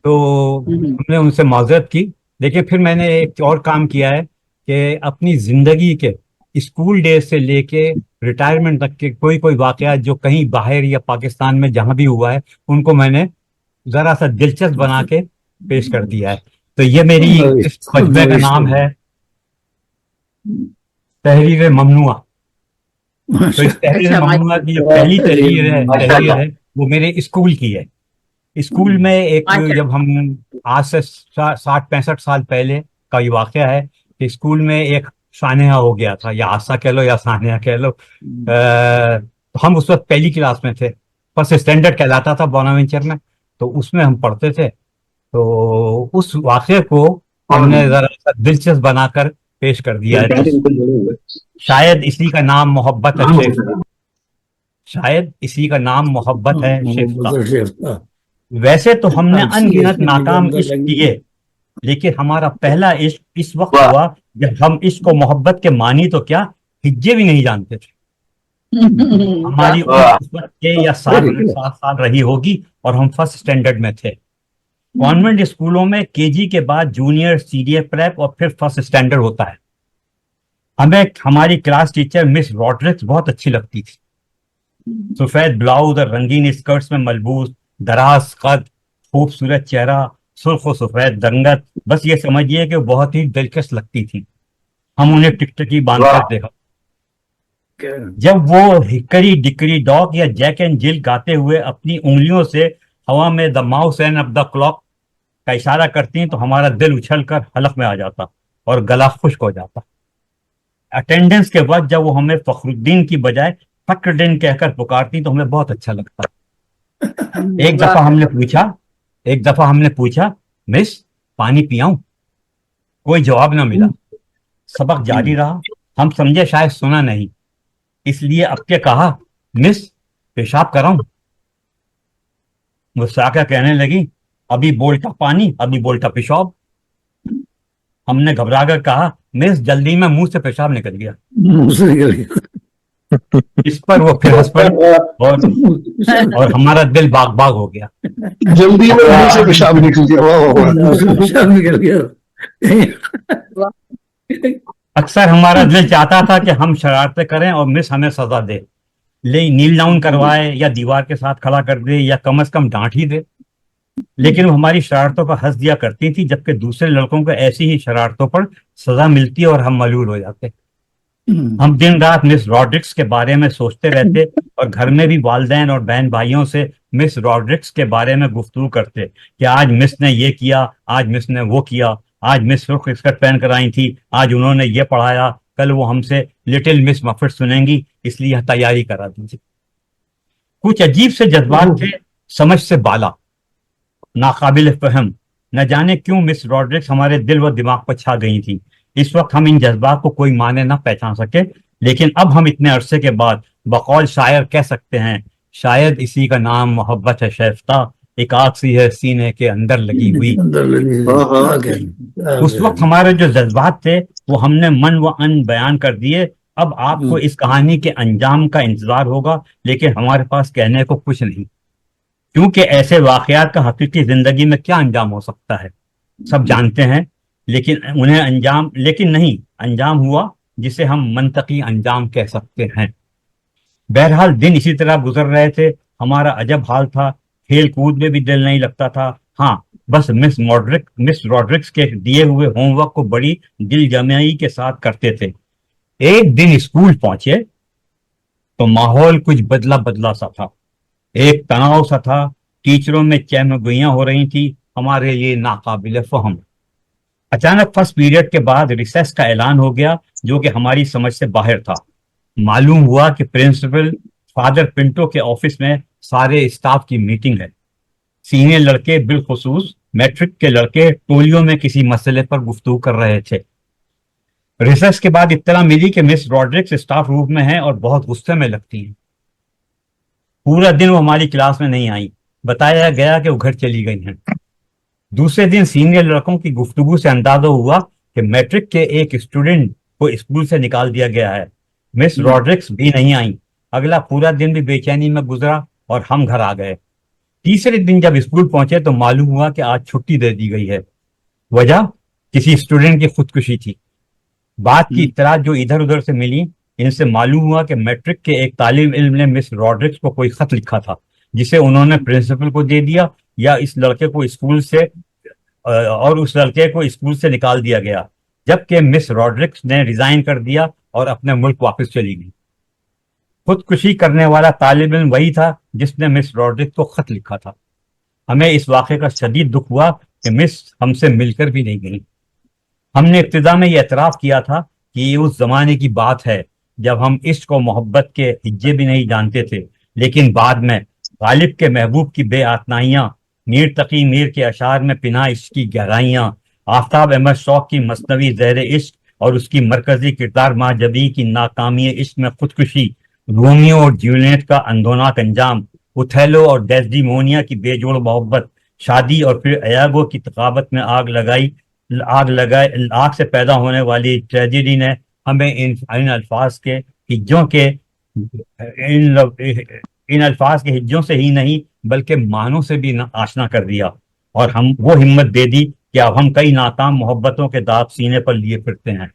تو ہم نے ان سے معذرت کی, لیکن پھر میں نے ایک اور کام کیا ہے کہ اپنی زندگی کے اسکول ڈیز سے لے کے ریٹائرمنٹ تک کے کوئی واقعات جو کہیں باہر یا پاکستان میں جہاں بھی ہوا ہے ان کو میں نے ذرا سا دلچسپ بنا کے پیش کر دیا ہے. تو یہ میری اس خطبے کا نام ہے تحریر ممنوع. تو اس تحریر ممنوع کی جو پہلی تحریر ہے وہ میرے اسکول کی ہے. اسکول میں ایک جب ہم آج سے 60-65 سال پہلے کا یہ واقعہ ہے کہ اسکول میں ایک سانحہ ہو گیا تھا, یا حادثہ کہہ لو یا سانحہ کہہ لو. ہم اس وقت پہلی کلاس میں تھے, فرسٹ اسٹینڈرڈ کہلاتا تھا بوناوینچر میں, تو اس میں ہم پڑھتے تھے. تو اس واقعے کو ہم نے ذرا سا دلچسپ بنا کر پیش کر دیا ہے. شاید اسی کا نام محبت ہے شیفتہ, شاید اسی کا نام محبت ہے شیفتہ. ویسے تو ہم نے ان گنت ناکام عشق کیے, لیکن ہمارا پہلا عشق اس وقت ہوا جب ہم عشق و محبت کے معنی تو کیا ہجے بھی نہیں جانتے تھے. ہماری عمر اس وقت 6 یا 7 سال رہی ہوگی اور ہم فرسٹ اسٹینڈرڈ میں تھے. کانوینٹ اسکولوں میں KG کے بعد جونیئر, سینئر پریپ اور پھر فرسٹ اسٹینڈرڈ ہوتا ہے. ہمیں ہماری کلاس ٹیچر مس راڈرکس بہت اچھی لگتی تھی. سفید بلاؤز اور رنگین اسکرٹس میں ملبوس, دراز قد, خوبصورت چہرہ, سرخ و سفید رنگت, بس یہ سمجھیے کہ وہ بہت ہی دلکش لگتی تھی. ہم انہیں ٹکٹکی باندھ کر دیکھا. جب وہ ہکری ڈکری ڈاگ یا جیک اینڈ جل گاتے ہوئے اپنی انگلیوں سے ہوا میں the mouse and of the clock کا اشارہ کرتی تو ہمارا دل اچھل کر حلق میں آ جاتا اور گلا خشک ہو جاتا. اٹینڈنس کے وقت جب وہ ہمیں فخر الدین کی بجائے فخر الدین کہہ کر پکارتی تو ہمیں بہت اچھا لگتا. ایک دفعہ ہم نے پوچھا مس پانی پیاؤں؟ کوئی جواب نہ ملا. سبق جاری رہا. ہم سمجھے شاید سنا نہیں, اس لیے اب کے کہا مس پیشاب کراؤں؟ مساکہ کہنے لگی ابھی بولتا پانی ابھی بولتا پیشاب. ہم نے گھبرا کر کہا مس جلدی میں منہ سے پیشاب نکل گیا. اس پر وہ پھر ہنس پڑی اور ہمارا دل باغ باغ ہو گیا. جلدی میں منہ سے پیشاب نکل گیا. اکثر ہمارا دل چاہتا تھا کہ ہم شرارتیں کریں اور مس ہمیں سزا دے, نیل ڈاؤن کروائے یا دیوار کے ساتھ کھڑا کر دے یا کم از کم ڈانٹ ہی دے. لیکن وہ ہماری شرارتوں پر ہنس دیا کرتی تھی, جبکہ دوسرے لڑکوں کو ایسی ہی شرارتوں پر سزا ملتی اور ہم ملول ہو جاتے. ہم دن رات مس راڈرکس کے بارے میں سوچتے رہتے اور گھر میں بھی والدین اور بہن بھائیوں سے مس راڈرکس کے بارے میں گفتگو کرتے کہ آج مس نے یہ کیا, آج مس نے وہ کیا, آج مس سرخ اسکرٹ پہن کر آئی تھی, آج انہوں نے یہ پڑھایا, کل وہ ہم سے لٹل مس مفٹ سنیں گی, اس لیے تیاری کرا دیجیے. کچھ عجیب سے جذبات تھے, سمجھ سے بالا, ناقابل فہم. نہ جانے کیوں مس راڈرکس ہمارے دل و دماغ پر چھا گئی تھی. اس وقت ہم ان جذبات کو کوئی معنی نہ پہچان سکے, لیکن اب ہم اتنے عرصے کے بعد بقول شاعر کہہ سکتے ہیں شاید اسی کا نام محبت ہے شیفتہ, ایک آگ سی ہے سینے کے اندر لگی ہوئی. اس وقت ہمارے جو جذبات تھے وہ ہم نے من و ان بیان کر دیے. اب آپ کو اس کہانی کے انجام کا انتظار ہوگا, لیکن ہمارے پاس کہنے کو کچھ نہیں, کیونکہ ایسے واقعات کا حقیقی زندگی میں کیا انجام ہو سکتا ہے سب جانتے ہیں, لیکن نہیں انجام ہوا جسے ہم منطقی انجام کہہ سکتے ہیں. بہرحال دن اسی طرح گزر رہے تھے. ہمارا عجب حال تھا, کھیل کود میں بھی دل نہیں لگتا تھا. ہاں بس مس راڈرکس کے دیے ہوئے ہوم ورک کو بڑی دل جمعی کے ساتھ کرتے تھے. ایک دن اسکول پہنچے تو ماحول کچھ بدلا سا تھا, ایک تناؤ سا تھا. ٹیچروں میں چہمگوئیاں ہو رہی تھی, ہمارے لیے ناقابل فہم. اچانک فرسٹ پیریڈ کے بعد ریسیس کا اعلان ہو گیا, جو کہ ہماری سمجھ سے باہر تھا. معلوم ہوا کہ پرنسپل فادر پنٹو کے آفس میں سارے اسٹاف کی میٹنگ ہے. سینئر لڑکے بالخصوص میٹرک کے لڑکے ٹولیوں میں کسی مسئلے پر گفتگو کر رہے تھے. ریسیس کے بعد اطلاع ملی کہ مس راڈرکس اسٹاف روم میں ہیں اور بہت غصے میں لگتی ہیں. پورا دن وہ ہماری کلاس میں نہیں آئی. بتایا گیا کہ وہ گھر چلی گئی ہیں. دوسرے دن سینئر لڑکوں کی گفتگو سے اندازہ ہوا کہ میٹرک کے ایک اسٹوڈنٹ کو اسکول سے نکال دیا گیا ہے. مس راڈرکس بھی نہیں آئیں. اگلا پورا دن بھی بے چینی میں گزرا اور ہم گھر آ گئے. تیسرے دن جب اسکول پہنچے تو معلوم ہوا کہ آج چھٹی دے دی گئی ہے. وجہ کسی اسٹوڈنٹ کی خودکشی تھی. بات کی اطلاع جو ادھر ادھر سے ملی, ان سے معلوم ہوا کہ میٹرک کے ایک طالب علم نے مس راڈرکس کو کوئی خط لکھا تھا जिसे उन्होंने प्रिंसिपल को दे दिया, या इस लड़के को स्कूल से और उस लड़के को स्कूल से निकाल दिया गया, जबकि मिस रॉड्रिक्स ने रिजाइन कर दिया और अपने मुल्क वापस चली गई। खुदकुशी करने वाला तालिब इल्म वही था जिसने मिस रॉड्रिक्स को खत लिखा था। हमें इस वाक़े का शदीद दुख हुआ कि मिस हमसे मिलकर भी नहीं गई। हमने इब्तिदा में ये एतराफ़ किया था कि ये उस ज़माने की बात है जब हम इश्क और मोहब्बत के हिज्जे भी नहीं जानते थे, लेकिन बाद में गालिब के महबूब की बेआतनाइयाँ, मीर तकी मीर के अशार में पिना इश्क की गहराइयाँ, आफ्ताब अहमद शौक की मसनवी ज़हर इश्क और उसकी मरकजी किरदार माँ जबी की नाकामी इश्क में खुदकुशी, रोमियो और जूलियट का अंधोनाक अंजाम, ओथेलो और डेस्डिमोनिया की बेजोड़ मोहब्बत, शादी और फिर अयागो की तकाबत में आग से पैदा होने वाली ट्रेजेडी ने हमें इन अल्फाज के हिज्जों के इन अल्फाज के हिज्जों से ही नहीं बल्कि मानों से भी आशना कर दिया, और हम वो हिम्मत दे दी कि अब हम कई नाकाम मोहब्बतों के दाग सीने पर लिए फिरते हैं,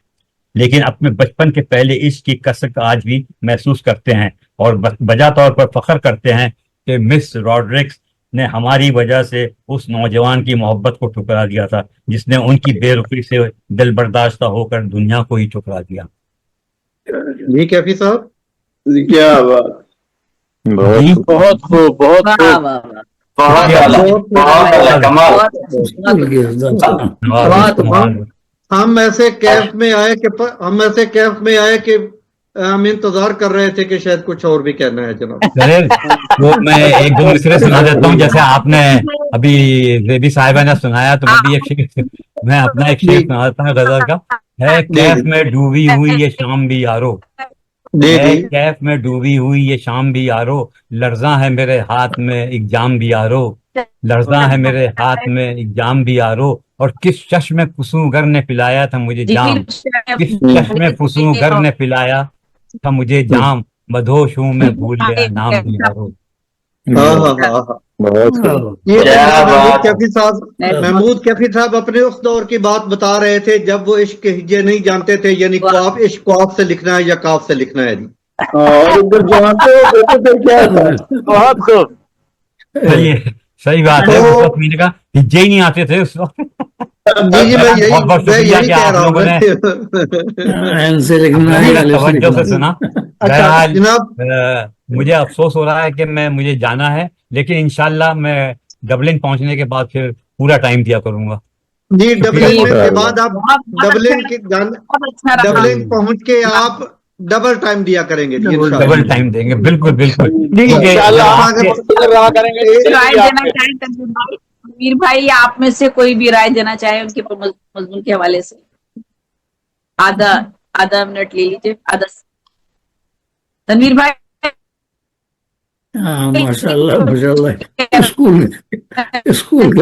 लेकिन अपने बचपन के पहले इश्क की कसक आज भी महसूस करते हैं और बजा तौर पर फख्र करते हैं कि मिस रॉड्रिक्स ने हमारी वजह से उस नौजवान की मोहब्बत को ठुकरा दिया था जिसने उनकी बेरुखी से दिल बर्दाश्ता होकर दुनिया को ही ठुकरा दिया। जी कैफी साहब, क्या बात, बहुत खूब, बहुत वाह खूब, वाह वाह, बहुत आला, बहुत आला, कमाल। हम ऐसे कैफ में आए कि हम इंतजार कर रहे थे कि शायद कुछ और भी कहना है जनाब। अरे वो मैं एक दो मिसरे सुना देता हूँ, जैसे आपने अभी बेबी साहिबा ने सुनाया, तो मैं भी मैं अपना एक शेर सुना देता हूँ गजल का। है कैफ में डूबी हुई ये शाम भी यारो, है कैफ में डूबी हुई ये शाम भी यारो, लर्जा है मेरे हाथ में एक जाम भी यारो, लर्जा है मेरे हाथ में एक जाम भी यारो, और किस चश्मे फुसूगर ने पिलाया था मुझे जाम, किस चश्मे फुसूगर ने पिलाया था मुझे जाम, मधोश हूं मैं भूल गया नाम भी यारो। ये महमूद कैफी साहब अपने उस दौर की बात बता रहे थे जब वो इश्क के हिज्जे नहीं जानते थे, यानी ख्वाब इश्क ख्वाब से लिखना है या काफ से लिखना है जी। बहुत खूब, सही बात है, उस वक्त मैंने कहा हिज्जे ही नहीं आते थे उस वक्त। जी मैं यही कह रहा हूँ से सुना। मुझे अफसोस हो रहा है कि मुझे जाना है, लेकिन इंशाल्लाह मैं डबलिन पहुंचने के बाद फिर पूरा टाइम दिया करूंगा जी। डबलिन के बाद आप डबलिन पहुंच के आप डबल टाइम दिया करेंगे, डबल टाइम देंगे, बिल्कुल बिल्कुल। मीर भाई, आप में से कोई भी राय देना चाहे उनके मजमून के हवाले से, आधा मिनट ले लीजिए, आधा। तनवीर भाई। माशाल्लाह माशाल्लाह। स्कूल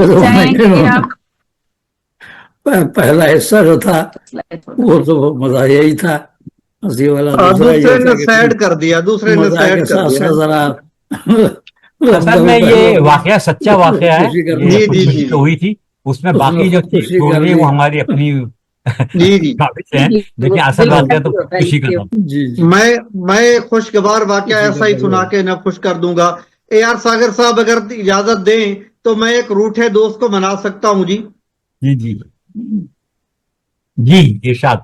का पहला हिस्सा जो था वो तो मजा यही था, हंसी वाला। दूसरे ने सैड कर दिया, जरा असल में ये वाकया सच्चा वाकया है, ये हुई थी, उसमें बाकी जो स्टोरी है वो हमारी अपनी है, लेकिन असल वाकया तो खुशी का था। मैं खुशगवार वाकया ऐसा ही सुना के न खुश कर दूंगा। यार सागर साहब अगर इजाजत दें तो मैं एक रूठे दोस्त को मना सकता हूँ जी। जी जी जी, इरशाद।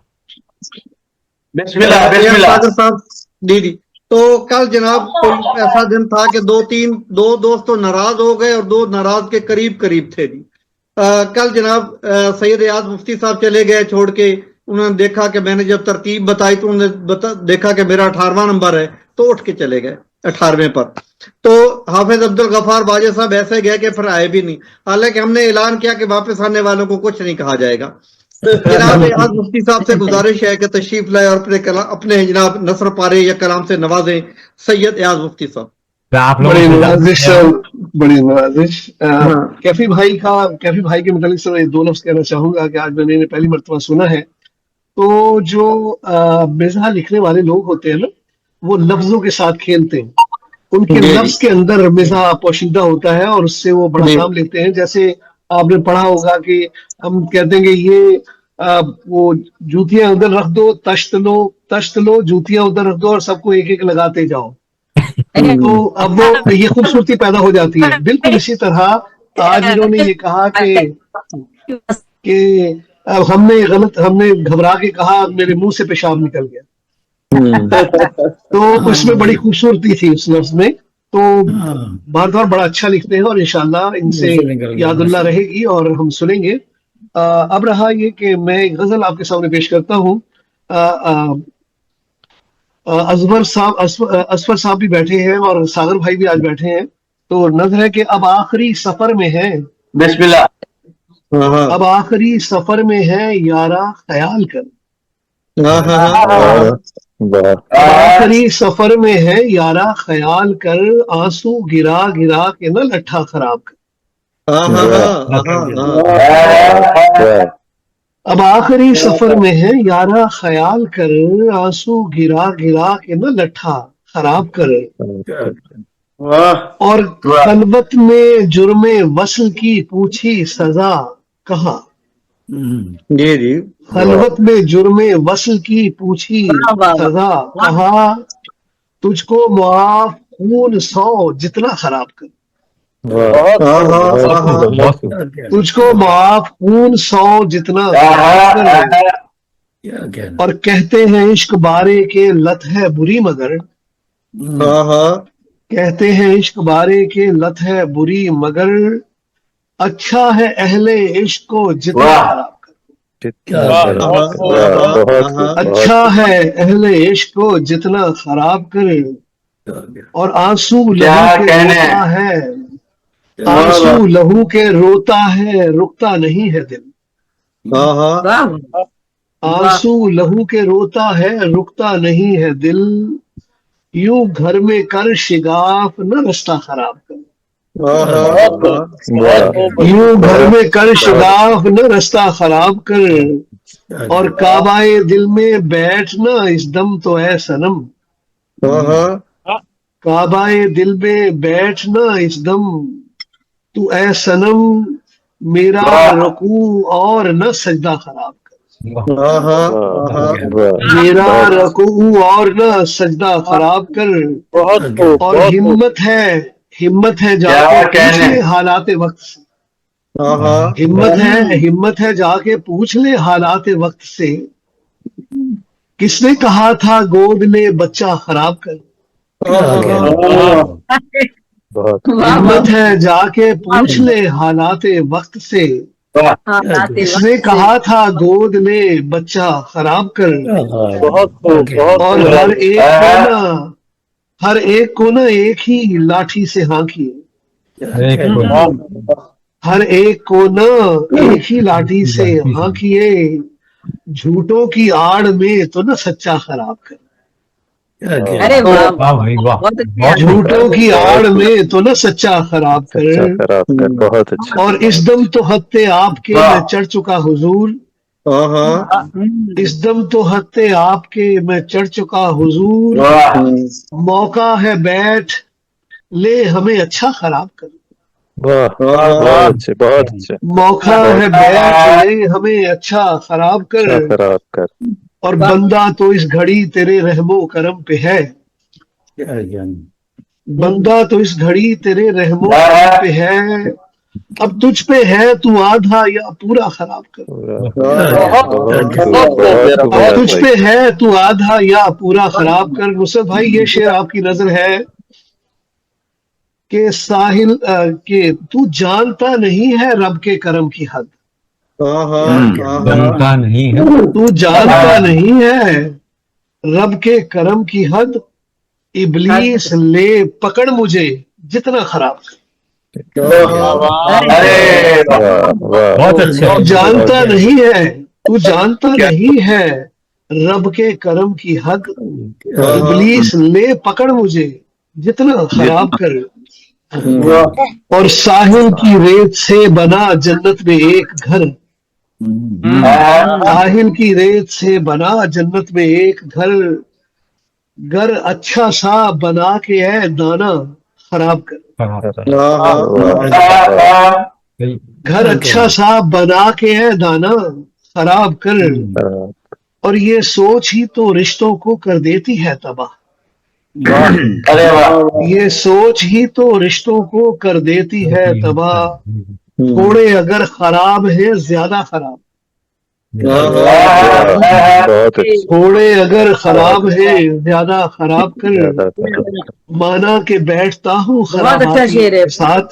सागर साहब जी। तो कल जनाब कोई ऐसा दिन था कि दो दोस्त तो नाराज हो गए और दो नाराज के करीब थे जी। कल जनाब सैयद याद मुफ्ती साहब चले गए छोड़ के। उन्होंने देखा कि मैंने जब तरतीब बताई तो उन्होंने देखा कि मेरा 18वां नंबर है, तो उठ के चले गए 18वें पर। तो हाफिज अब्दुल गफार बाजे साहब ऐसे गए कि फिर आए भी नहीं, हालांकि हमने ऐलान किया कि वापस आने वालों को कुछ नहीं कहा जाएगा। जनाब याद मुफ्ती साहब से गुजारिश है कि तशरीफ लाए और अपने जनाब नसर पारे या कलाम से नवाजें सैयद याद मुफ्ती साहब। बड़ी नवाजिश। कैफी भाई के मतलब सर दो लफ्ज कहना चाहूंगा कि आज मैंने पहली मर्तबा सुना है। तो जो मिज़ाह लिखने वाले लोग होते हैं ना, वो लफ्जों के साथ खेलते हैं, उनके लफ्ज के अंदर मिज़ाह पोशीदा होता है और उससे वो बड़ा काम लेते हैं। जैसे आपने पढ़ा होगा कि हम कहते हैं कि ये वो जूतियां उधर रख दो, तश्त लो जूतियां उधर रख दो और सबको एक एक लगाते जाओ। تو اب وہ یہ خوبصورتی پیدا ہو جاتی ہے. بالکل اسی طرح آج انہوں نے یہ کہا کہ ہم نے گھبرا کے کہا میرے منہ سے پیشاب نکل گیا. تو اس میں بڑی خوبصورتی تھی اس لفظ میں. تو بار بڑا اچھا لکھتے ہیں اور انشاءاللہ ان سے یاد اللہ رہے گی اور ہم سنیں گے. اب رہا یہ کہ میں ایک غزل آپ کے سامنے پیش کرتا ہوں. اسفر صاحب بھی بیٹھے ہیں اور ساگر بھائی بھی آج بیٹھے ہیں. تو نظر ہے کہ اب آخری سفر میں ہے. بسم اللہ. اب آخری سفر میں ہے یارا خیال کر. اب آخری سفر میں ہے یارا خیال کر. آنسو گرا گرا کے نہ لٹھا خراب کر. اب آخری سفر میں ہے یارا خیال کر. آنسو گرا گرا کے نہ لٹھا خراب کر. اور خلوت میں جرم وصل کی پوچھی سزا کہاں. جی خلوت میں جرم وصل کی پوچھی سزا کہا. تجھ کو معاف خون 100 جتنا خراب کر. تجھ کو معاف خون 100 جتنا خراب کر. اور کہتے ہیں عشق بارے کے لت ہے بری مگر. کہتے ہیں عشق بارے کے لت ہے بری مگر. اچھا ہے اہل عشق کو جتنا خراب کر. اچھا ہے اہل عشق کو جتنا خراب کر. اور آنسو لہو کے روتا ہے. آنسو لہو کے روتا ہے رکتا نہیں ہے دل. آنسو لہو کے روتا ہے رکتا نہیں ہے دل. یوں گھر میں کر شگاف نہ رستہ خراب کر. یوں گھر میں کر شگاف نہ رستہ خراب کر. اور کعبہ دل میں بیٹھنا اس دم تو اے صنم. کعبہ دل میں بیٹھنا اس دم تو اے صنم. میرا رکوع اور نہ سجدہ خراب کر. میرا رکوع اور نہ سجدہ خراب کر. اور ہمت ہے جا کے پوچھ لے حالات وقت سے. ہمت ہے جا کے پوچھ لے حالات وقت سے. کس نے کہا تھا گود لے بچہ خراب کر. ہمت ہے جا کے پوچھ لے حالات وقت سے. اس نے کہا تھا گود لے بچہ خراب کر. اور ہر ایک کو نا ایک ہی لاٹھی سے ہانکیے. ہر ایک کو نا ایک ہی لاٹھی سے ہانکیے. جھوٹوں کی آڑ میں تو نہ سچا خراب کر. جھوٹوں کی آڑ میں تو نہ سچا خراب کر. اور اس دم تو حد آپ کے میں چڑھ چکا حضور. اس دم تو حد آپ کے میں چڑھ چکا حضور. موقع ہے بیٹھ لے ہمیں اچھا خراب کر. موقع ہے بیٹھ لے ہمیں اچھا خراب کر. اور بندہ تو اس گھڑی تیرے رحم و کرم پہ ہے. بندہ تو اس گھڑی تیرے رحم و کرم پہ ہے. اب تجھ پہ ہے تو آدھا یا پورا خراب کر. اب تجھ پہ ہے تو آدھا یا پورا خراب کر. نصرت بھائی یہ شعر آپ کی نظر ہے کہ ساحل کہ تو جانتا نہیں ہے رب کے کرم کی حد. تو جانتا نہیں ہے رب کے کرم کی حد. ابلیس لے پکڑ مجھے جتنا خراب کر. تو جانتا نہیں ہے تو جانتا نہیں ہے رب کے کرم کی حد. ابلیس لے پکڑ مجھے جتنا خراب کر. اور ساحل کی ریت سے بنا جنت میں ایک گھر. ساحل کی ریت سے بنا جنت میں ایک گھر. گھر اچھا سا بنا کے ہے دانا خراب کر. گھر اچھا سا بنا کے ہے دانا خراب کر. اور یہ سوچ ہی تو رشتوں کو کر دیتی ہے تباہ. अरे वाह ये सोच ही तो रिश्तों को कर देती है तबाह, थोड़े अगर खराब है ज्यादा खराब, बहुत थोड़े अगर खराब है ज्यादा खराब कर, अच्छा। माना के बैठता हूँ बहुत अच्छा शेर है। खराबातियों के साथ,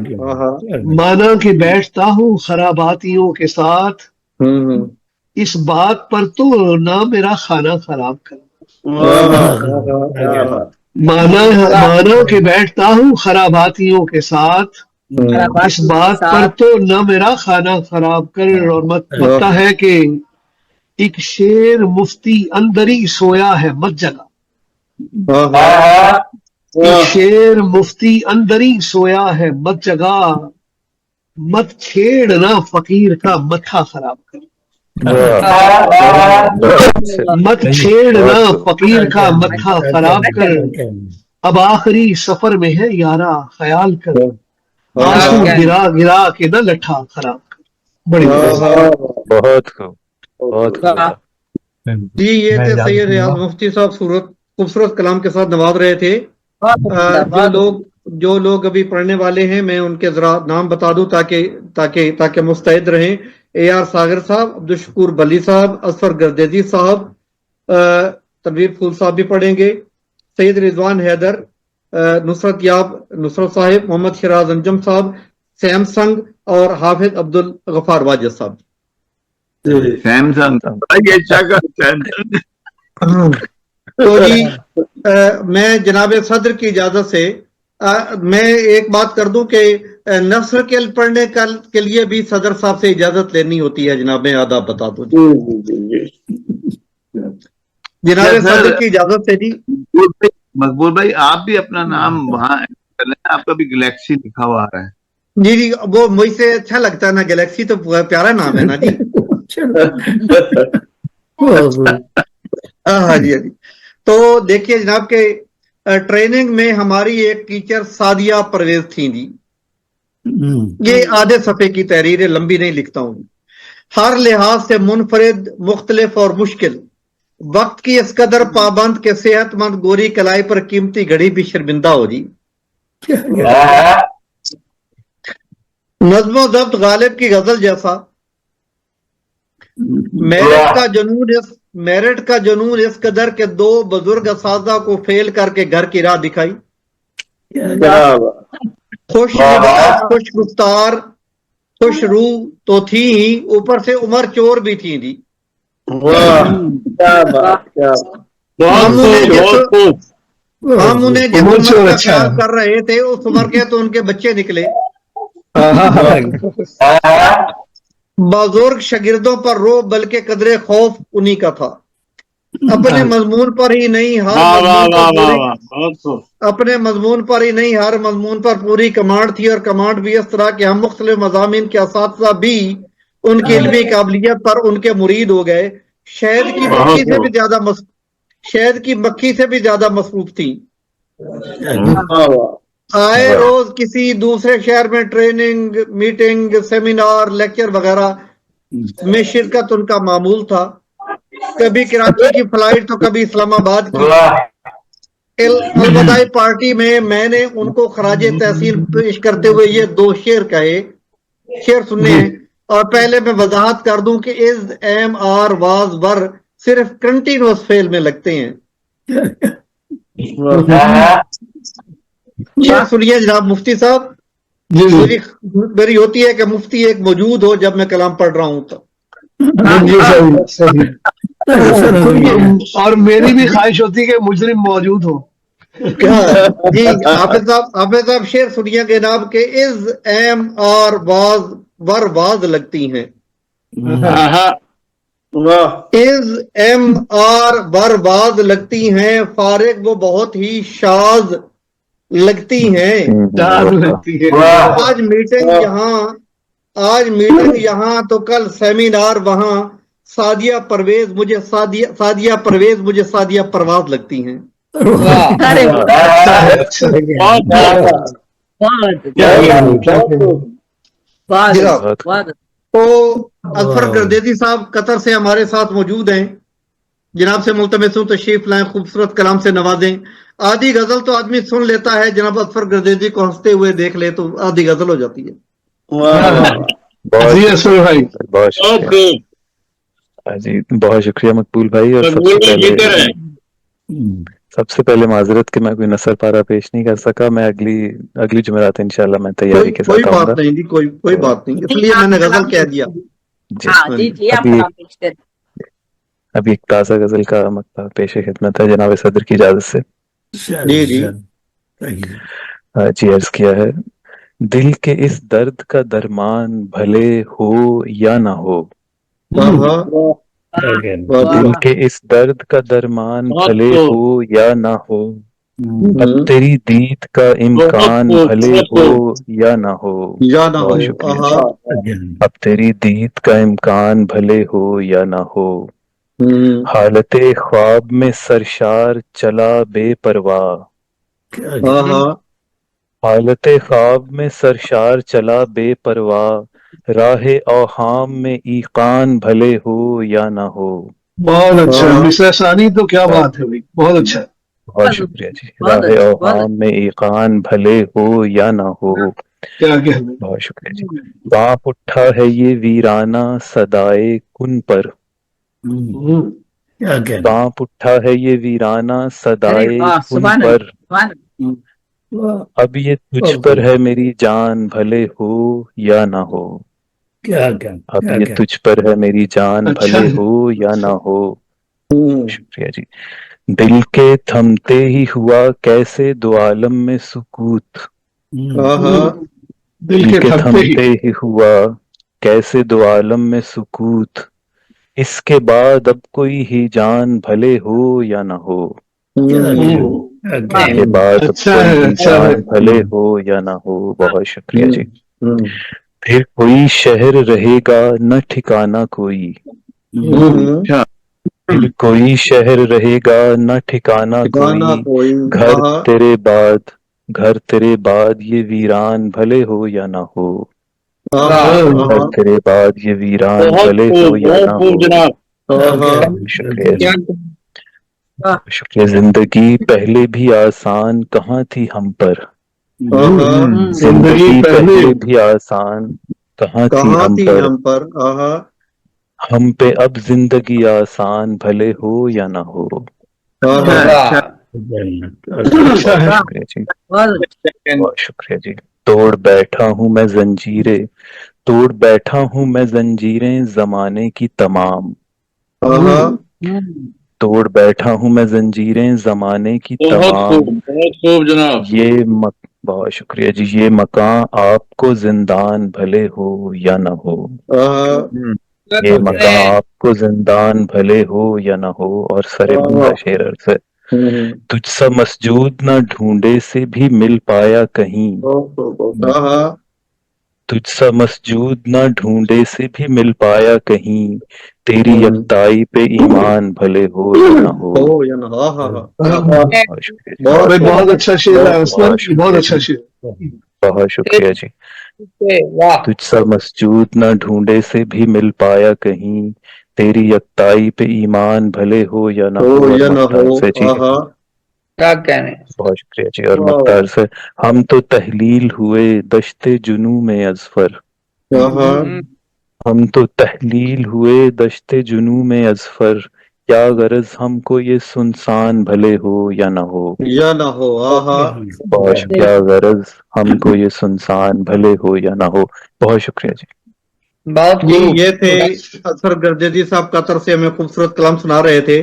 क्या माना के बैठता हूँ खराबातियों के साथ, इस बात पर तो ना मेरा खाना खराब कर, माना के बैठता हूँ खराबातियों के साथ, इस बात पर तो न मेरा खाना खराब कर। और लगता है कि एक शेर मुफ्ती अंदर ही सोया है मत जगा, एक शेर मुफ्ती अंदर ही सोया है मत जगा, मत छेड़ना फकीर का मत्था खराब कर, मत छेड़ना फकीर का मत्था खराब कर, अब आखिरी सफर में है यारा ख्याल कर, आंसू गिरा गिरा के न लठा खराब कर। बड़ी बहुत खूब, बहुत खूब। जी, ये थे सैयद रियाज मुफ्ती साहब, खूबसूरत कलाम के साथ नवाज रहे थे। जो लोग अभी पढ़ने वाले हैं, मैं उनके जरा नाम बता दूं ताकि ताकि ताकि मुस्तैद रहें। AR सागर साहब, अब्दुल शकूर बली साहब, असफर गर्देजी साहब, तनवीर फूल साहब भी पढ़ेंगे, सैयद रिजवान हैदर, नुसरत साहिब, मोहम्मद शिराज अंजम साहब, सैमसंग और हाफिज अब्दुल गफार वाजिद साहब। तो जी मैं जनाब सदर की इजाजत से मैं एक बात कर दूं कि नस्र के पढ़ने के लिए भी सदर साहब से इजाजत लेनी होती है जनाब, मैं आदाब बता दूं जनाब सदर की इजाजत से जी। मकबूल भाई, आप भी अपना नाम वहाँ कर लें, आपका भी गैलेक्सी लिखा हुआ आ रहा है। जी जी, वो मुझसे अच्छा लगता है ना, गैलेक्सी तो प्यारा नाम है ना जी। हाँ जी, हाँ जी। तो देखिए जनाब के ट्रेनिंग में हमारी एक टीचर सादिया परवेज थी जी। ये आधे सफे की तहरीर है, लंबी नहीं लिखता हूँ। हर लिहाज से मुनफरिद, मुख्तलिफ और मुश्किल, वक्त की इस कदर पाबंद के सेहतमंद गोरी कलाई पर कीमती घड़ी भी शर्मिंदा हो जी। नज़्मो ज़ब्त गालिब की गजल जैसा, मेरिट का जुनून इस कदर के दो बुजुर्ग असादा को फेल करके घर की राह दिखाई। खुश लिबास, खुश गुफ्तार, खुश रूह तो थी ही, ऊपर से उमर चोर भी थी जी। हम उन्हें जिस उम्र का प्यार कर रहे थे उस उम्र के तो उनके बच्चे निकले। बुजुर्ग शागिर्दों पर रो बल्कि कदरे खौफ उन्हीं का था। अपने मजमून पर ही नहीं हर मजमून पर पूरी कमांड थी, और कमांड भी इस तरह के हम मुख्तलिफ मज़ामीन के असातिज़ा भी उनकी इल्मी काबिलियत पर उनके मुरीद हो गए। शहद की मक्खी से भी ज्यादा मसरूफ थी। आए रोज किसी दूसरे शहर में ट्रेनिंग, मीटिंग, सेमिनार, लेक्चर वगैरह में शिरकत उनका मामूल था। कभी कराची की फ्लाइट तो कभी इस्लामाबाद की। अलविदाई पार्टी में मैंने उनको खराजे तहसील पेश करते हुए ये दो शेर कहे, शेर सुनने हैं। और पहले मैं वजाहत कर दूं कि इज, एम, आर, वाज, वर सिर्फ कंटिन्यूअस फेल में लगते हैं। शेर सुनिए जनाब मुफ्ती साहब। मेरी होती है कि मुफ्ती एक मौजूद हो जब मैं कलाम पढ़ रहा हूं तो। और मेरी भी ख्वाहिश होती है कि मुजरिम मौजूद हो। जी हाफिज साहब शेर सुनिए जनाब के is, am, are, was, were, was लगती हैं। Is, am, are, were, was लगती हैं, फारिग वो बहुत ही शाज लगती हैं। आज मीटिंग यहाँ तो कल सेमिनार वहां। सादिया परवेज मुझे सादिया परवाज लगती हैं। तो असफर गर्देजी साहब कतर से हमारे साथ मौजूद हैं। जनाब से मुल्तमस हूं तशरीफ लाएं, खूबसूरत कलाम से नवाजें। आधी गजल तो आदमी सुन लेता है, जनाब अजफर गर्देजी को हंसते हुए देख ले तो आधी गजल हो जाती है। बहुत जी असफर भाई, बहुत शुक्रिया जी, बहुत शुक्रिया मकबूल भाई। और सबसे पहले माजरत कि मैं कोई नसर पारा पेश नहीं कर सका। मैं अगली जुमेरात इंशाल्लाह मैं तैयारी के कोई साथ आऊंगा। बात नहीं जी, कोई बात नहीं, इसलिए मैंने गजल कह दिया। जी हाँ जी जी, आप अभी कलाम पेश करें। अभी एक ताज़ा गजल का मकता पेश खिदमत है जनाब सदर की इजाजत से। जी जी जी अर्ज किया है, दिल के इस दर्द का दरमान भले हो या ना हो, हाँ हाँ, दिल के इस दर्द का दरमान भले हो या ना हो, अब तेरी दीद का इम्कान भले हो या ना हो। या ना हो, बहुत शुक्रिया आहा, अब तेरी दीद का इम्कान भले हो या ना हो, हालते ख्वाब में सरशार चला बेपरवाह, आहा, हालते ख्वाब में सरशार चला बेपरवाह, राहे औहाम में ईकान भले हो या ना हो। बहुत अच्छा हाँ। मिस्टर सानी, तो क्या बात है भाई, बहुत अच्छा। बहुत शुक्रिया जी। बहुत राहे अच्छा, बहुत औहाम में ईकान भले हो या ना हो। क्या कहना। बहुत शुक्रिया जी। बाप उठा है ये वीराना सदाए कुन पर, बाप उठा है ये वीराना अरे सदाए वाह, कुन सुभान पर, अल्लाह, सुभान अल्लाह। अब ये तुझ पर है मेरी जान भले हो या ना हो, अब ये तुझ पर है मेरी जान अच्छा भले है। हो या ना हो। शुक्रिया जी। दिल के थमते ही हुआ कैसे दो आलम में सुकूत, आहा, दिल के थमते ही, थमते ही हुआ कैसे दो आलम में सुकूत, इसके बाद अब कोई ही जान भले हो या ना हो, इसके बाद अब अच्छा कोई है, ही अच्छा है। जान भले हो या ना हो। बहुत शुक्रिया जी। फिर कोई शहर रहेगा न ठिकाना कोई, अच्छा, फिर कोई शहर रहेगा न ठिकाना गाना कोई, कोई, घर आहा, तेरे बाद, घर तेरे बाद ये वीरान भले हो या ना हो, आहा, घर आहा, तेरे बाद ये वीरान भले हो या ना हो। आहा, शुक्रिया जी, वाह, शुक्रिया। जिंदगी पहले भी आसान कहाँ थी हम पर, आहा, जिंदगी पहले भी आसान कहाँ थी कहाँ हम थी पर, हम पर, आहा, हम पे अब जिंदगी आसान भले हो या ना हो। आहा, अच्छा है। शुक्रिया जी, बहुत अच्छा। बहुत शुक्रिया जी। तोड़ बैठा हूँ मैं जंजीरें, तोड़ बैठा हूँ मैं जंजीरें जमाने की तमाम, आहा, तोड़ बैठा हूँ मैं जंजीरें जमाने की तमाम, बहुत खूब जनाब। बहुत शुक्रिया जी। ये मकान आपको जिंदान भले हो या ना हो, आहा, ये मकान आपको जिंदान भले हो या ना हो। और सरे बंदा शेर अर्ज है, तुझसा मस्जूद ना ढूंढे से भी मिल पाया कहीं, आहा, तुझसा मस्जूद ना ढूंढे से भी मिल पाया कहीं, तेरी यकताई पे ईमान भले हो या ना हो। हो या ना, आहा, बहुत शुक्रिया जी, बहुत भाई बहुत अच्छा शेर है उसमें, बहुत शुक्रिया बहुत अच्छा जी, शेर। बहुत शुक्रिया जी। तुझसा मस्जूद न ढूंढे से भी मिल पाया कहीं, तेरी यकताई पे ईमान भले हो या ना हो। हो और या ना मक्तार हो, से जी, आहा, बहुत शुक्रिया जी। और मक्तार से, हम तो तहलील हुए दश्ते जुनू में अजफर, आहा, हम तो तहलील हुए दश्ते जुनू में अजफर, क्या गरज हमको ये सुनसान भले हो या ना हो, या ना हो, आहा, बहुत क्या गरज हमको ये सुनसान भले हो या ना हो। बहुत शुक्रिया जी। जी ये थे असफर गर्देजी साहब कतर से हमें खूबसूरत कलाम सुना रहे थे।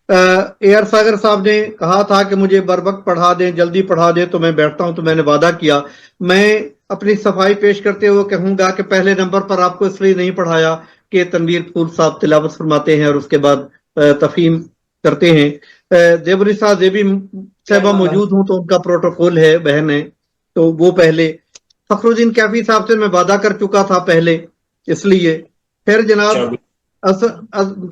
ए आर सागर साहब ने कहा था कि मुझे बर वक्त पढ़ा दें, जल्दी पढ़ा दें, तो मैं बैठता हूं, तो मैंने वादा किया। मैं अपनी सफाई पेश करते हुए कहूंगा कि पहले नंबर पर आपको इसलिए नहीं पढ़ाया कि तनवीर फूल साहब तिलावत फरमाते हैं और उसके बाद तफहीम करते हैं। जेबरी साहब जेबी साहबा मौजूद हूं तो उनका प्रोटोकॉल है, बहन है, तो वो पहले। फखरुद्दीन कैफी साहब से मैं वादा कर चुका था पहले, इसलिए फिर जनाब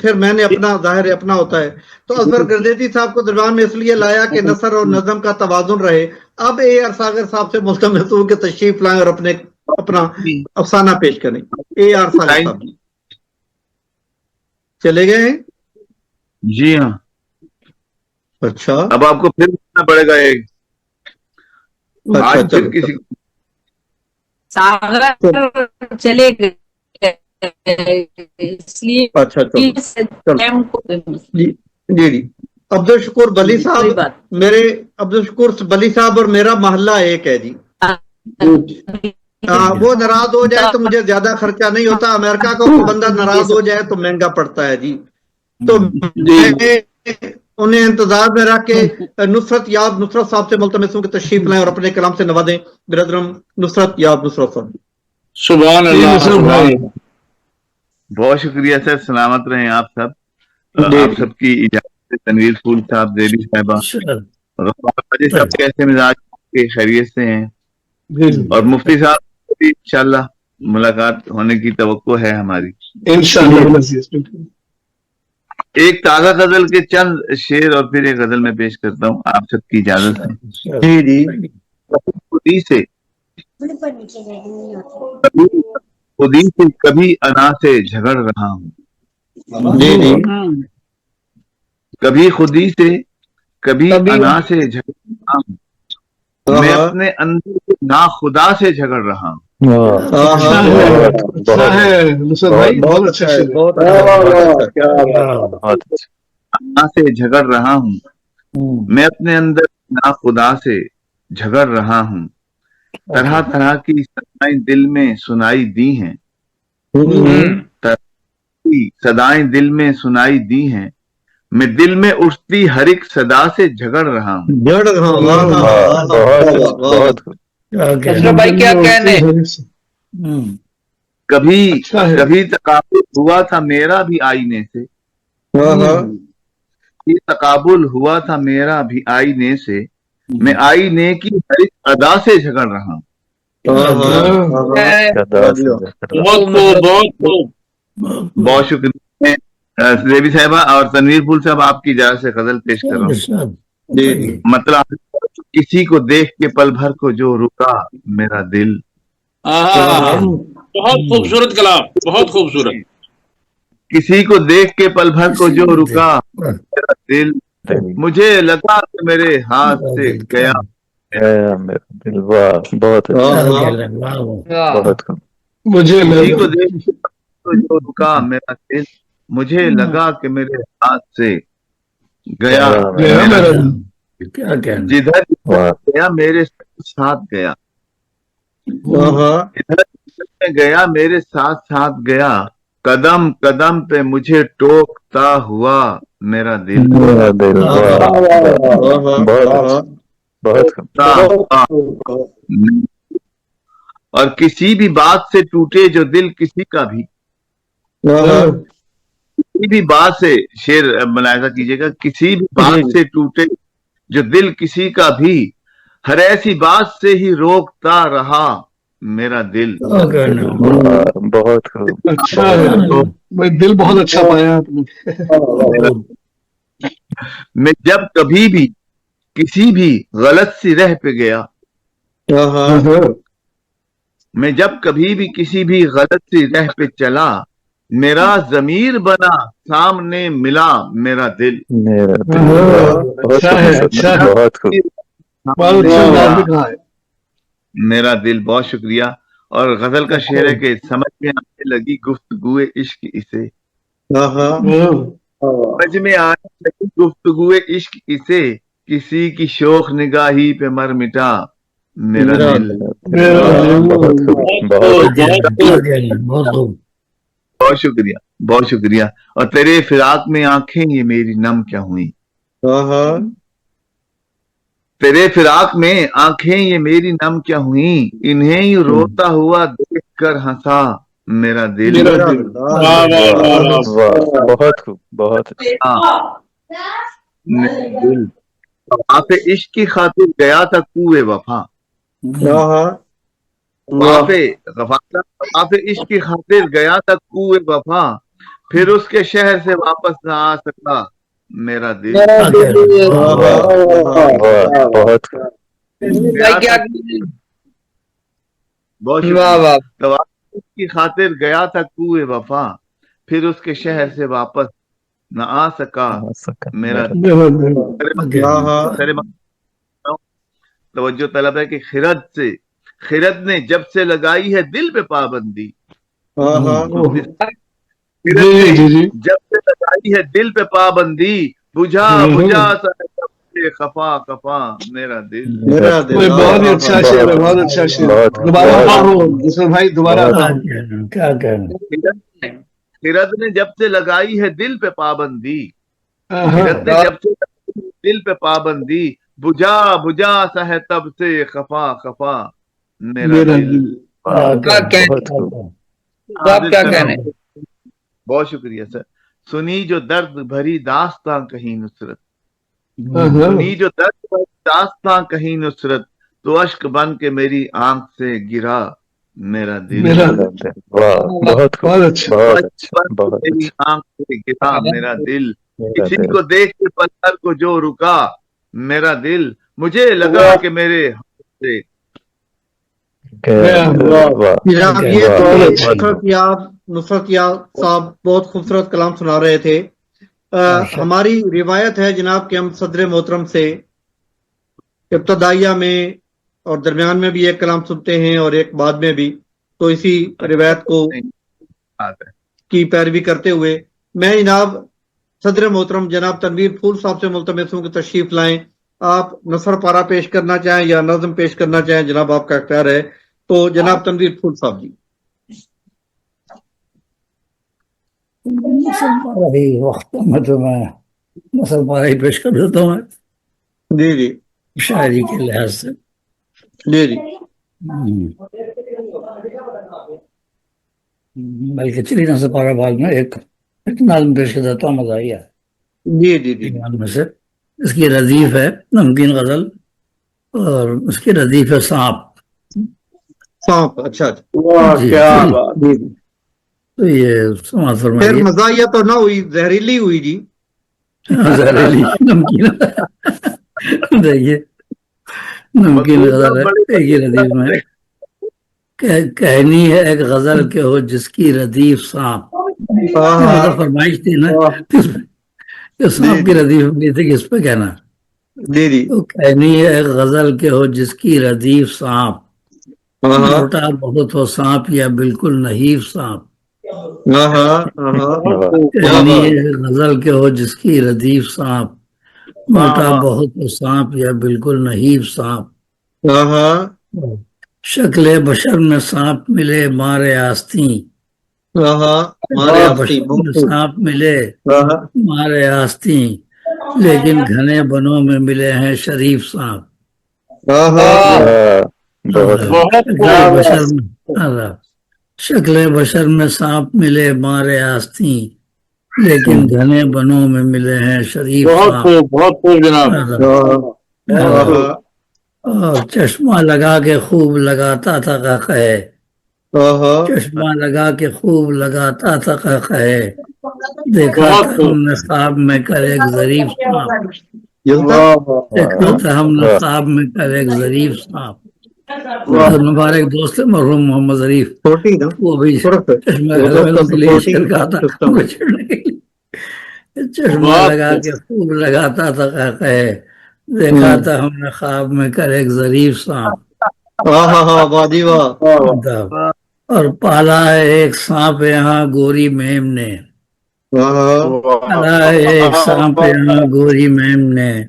फिर मैंने अपना, जाहिर है अपना होता है, तो अजहर गर्देती साहब को दरबार में इसलिए लाया कि नसर और नज़म का तवाजुन रहे। अब ए आर सागर साहब से मुल्तमस हूं कि तशरीफ लाएं और अपना अफसाना पेश करें। ए आर सागर साहब चले गए हैं। जी हाँ, अच्छा अब आपको फिर करना पड़ेगा एक, अच्छा आज फिर चलो किसी चलो। सागर चले गए इसलिए अच्छा चलो चलो स्वयं को जी जी जी। अब्दुल शकूर बली कोई साहब, बात मेरे अब्दुल शकूर बली साहब और मेरा मोहल्ला एक है जी। वो नाराज हो जाए तो मुझे ज्यादा खर्चा नहीं होता, अमेरिका का कोई बंदा नाराज हो जाए तो महंगा पड़ता है जी। तो मैं उन्हें इंतजार में रख के नुसरत याब नुसरत साहब से मुल्तमस हूं कि तशरीफ लाएं और अपने कलाम से नवाजें। ब्रदरम नुसरत याब नुसरत साहब। सुभान अल्लाह, सुभान अल्लाह। बहुत शुक्रिया सर, सलामत रहें आप सब। जी आप जी सबकी इजाजत से तनवीर फूल साहब, देवी साहिबा, गफ्फार साहब कैसे मिजाज के, खैरियत से हैं? और मुफ्ती साहब को भी इंशाल्लाह मुलाकात होने की तवक्को है हमारी इंशाल्लाह। एक ताजा गजल के चंद शेर और फिर एक गजल में पेश करता हूँ आप सबकी इजाजत से। जी जी खुदी से कभी खुदी से कभी अना से झगड़ रहा हूँ, जी जी कभी खुदी से कभी अना से झगड़ रहा हूँ, मैं अपने अंदर से ना खुदा से झगड़ रहा हूँ। अच्छा है नुसरत भाई, बहुत अच्छा शेर है। बहुत अच्छा। अना से झगड़ रहा हूँ, मैं अपने अंदर ना खुदा से झगड़ रहा हूँ। तरह तरह की सदाएं दिल में सुनाई दी हैं, तरह की सदाएं दिल में सुनाई दी हैं, मैं दिल में उठती हर एक सदा से झगड़ रहा हूँ। जड़ रहा हूँ। वाह वाह वाह वाह वाह वाह। अशरफ भाई क्या कहने? कभी अच्छा है। कभी तकाबुल हुआ था मेरा भी आईने से, वाह वाह ये तकाबुल हुआ था मेरा भी आईने से, मैं आईने की हर एक अदा से झगड़ रहा हूँ। बहुत खूब, बहुत खूब। बहुत शुक्रिया। देवी साहिबा और तनवीर फूल साहब, आपकी इजाजत से गजल पेश कर रहा हूँ। मतलब किसी को देख के पल भर को जो रुका मेरा दिल, बहुत खूबसूरत कलाम, बहुत खूबसूरत। किसी को देख के पल भर को जो रुका मेरा दिल, मुझे लगा कि मेरे हाथ से गया मेरा दिल। वाह, बहुत बहुत मुझे किसी को देख के पल भर को जो रुका मेरा दिल, मुझे लगा कि मेरे हाथ से गया मेरा दिल। जिधर गया मेरे साथ गया, इधर में गया मेरे साथ साथ गया, कदम कदम पे मुझे टोकता हुआ मेरा दिल। और किसी भी बात से टूटे जो दिल किसी का भी, किसी भी बात से, शेर मुलाहिजा कीजिएगा, किसी भी बात से टूटे जो दिल किसी का भी, हर ऐसी बात से ही रोकता रहा मेरा दिल। बहुत अच्छा है भाई, दिल बहुत अच्छा पाया आपने। मैं जब कभी भी किसी भी गलत सी राह पे गया, मैं जब कभी भी किसी भी गलत सी राह पे चला, मेरा ज़मीर बना सामने मिला मेरा दिल। अच्छा है, अच्छा है, बहुत अच्छा है मेरा दिल। बहुत शुक्रिया। और गजल का शेर है कि समझ में आने लगी गुफ्तगुए इश्क इसे, समझ में आने लगी गुफ्तगुए इश्क इसे, किसी की शोख निगाही पे मर मिटा मेरा दिल। बहुत शुक्रिया, बहुत शुक्रिया। और तेरे फिराक में आंखें ये मेरी नम क्या हुई, तेरे फिराक में आंखें ये मेरी नम क्या हुई, इन्हें ही रोता हुआ देख कर हंसा मेरा दिल। बहुत खूब, बहुत दिल वफा पे इश्क की खातिर गया था कुए वफा, वफा पे इश्क की खातिर गया था कुए वफा, फिर उसके शहर से वापस ना आ सका मेरा दिल। बहुत की खातिर गया था कुए वफा, फिर उसके शहर से वापस न आ सका मेरा तवज्जो तलब है कि खिरद ने जब से लगाई है दिल पे पाबंदी, जब से लगाई है दिल पे पाबंदी, बुझा बुझा खफा खफा मेरा दिल। बहुत ही अच्छा शेर है, बहुत अच्छा शेर। दोबारा भाई दोबारा क्या कहना। खिरद ने जब से लगाई है दिल पे पाबंदी, खिरद ने जब से लगाई है दिल पे पाबंदी, बुझा बुझा सा है तब से खफा खफा मेरा दिल। आप क्या कहने। बहुत शुक्रिया सर। सुनी जो दर्द भरी दास्तां कहीं नुसरत, सुनी जो दर्द भरी दास्तां कहीं नुसरत, तो अश्क बन के मेरी आंख से गिरा मेरा दिल। बहुत अच्छा, मेरी आंख से गिरा मेरा दिल, किसी को देख के पत्थर को जो रुका मेरा दिल, मुझे लगा कि मेरे हाथ से। ये तो नुसरत यार साहब बहुत खूबसूरत कलाम सुना रहे थे। हमारी रिवायत है जनाब कि हम सदर मोहतरम से इब्तदाइया में और दरमियान में भी एक कलाम सुनते हैं और एक बाद में भी, तो इसी रिवायत को की पैरवी करते हुए मैं जनाब सदर मोहतरम जनाब तनवीर फूल साहब से मुल्तमस हूं कि तशरीफ लाएं। आप नसर पारा पेश करना चाहें या नज़म पेश करना चाहें, जनाब आपका इख्तियार है। तो जनाब तनवीर फूल साहब जी। वक्त में तो मैं नसर पारा ही पेश कर देता हूँ जी जी, शायरी के लिहाज से। जी जी, बल्कि चली नसर पारा बाद में एक नाज़म पेश कर देता हूँ, मजा आया जी जी जी। में से इसकी रदीफ है नमकीन गजल और उसकी रदीफ है सांप। सांप, अच्छा क्या बात। तो ये समाज फरमाइए। मजाया तो ना हुई, जहरीली हुई जी। जहरीली नमकीन। देखिए नमकीन गजल है एक ही रदीफ में। कहनी है एक गजल के हो जिसकी रदीफ सांप। मतलब फरमाइश थी ना, सांप की रदीफ नहीं थी, किस पे कहना। तो कहनी है एक गजल के हो जिसकी रदीफ सांप, मोटा बहुत हो सांप या बिल्कुल नहीफ सांप। कहनी है गजल के हो जिसकी रदीफ सांप, मोटा बहुत हो सांप या बिल्कुल नहीफ सांप। शक्ले बशर में सांप मिले मारे आस्ती, बशर में सांप मिले मारे आस्ती, लेकिन घने बनों में मिले हैं शरीफ सांप। शक्ले बशर में सांप मिले मारे आस्ती, लेकिन घने बनों में मिले हैं शरीफ सांप। बहुत खूब जनाब। और चश्मा लगा के खूब लगाता था का कहे, चश्मा लगा के खूब लगाता था का कहे, देखा था हमने ख्वाब में कर एक जरीफ सांप, देखा था हमने ख्वाब में कर एक जरीफ सांप। मुबारक दोस्त है मरहूम मोहम्मद जरीफ, वो भी चश्मा लगा के खूब लगाता था का कहे, देखा था हमने ख्वाब में कर एक जरीफ सांप। और पाला है एक सांप यहाँ गोरी मेम ने, पाला है एक सांप यहाँ गोरी मेम ने,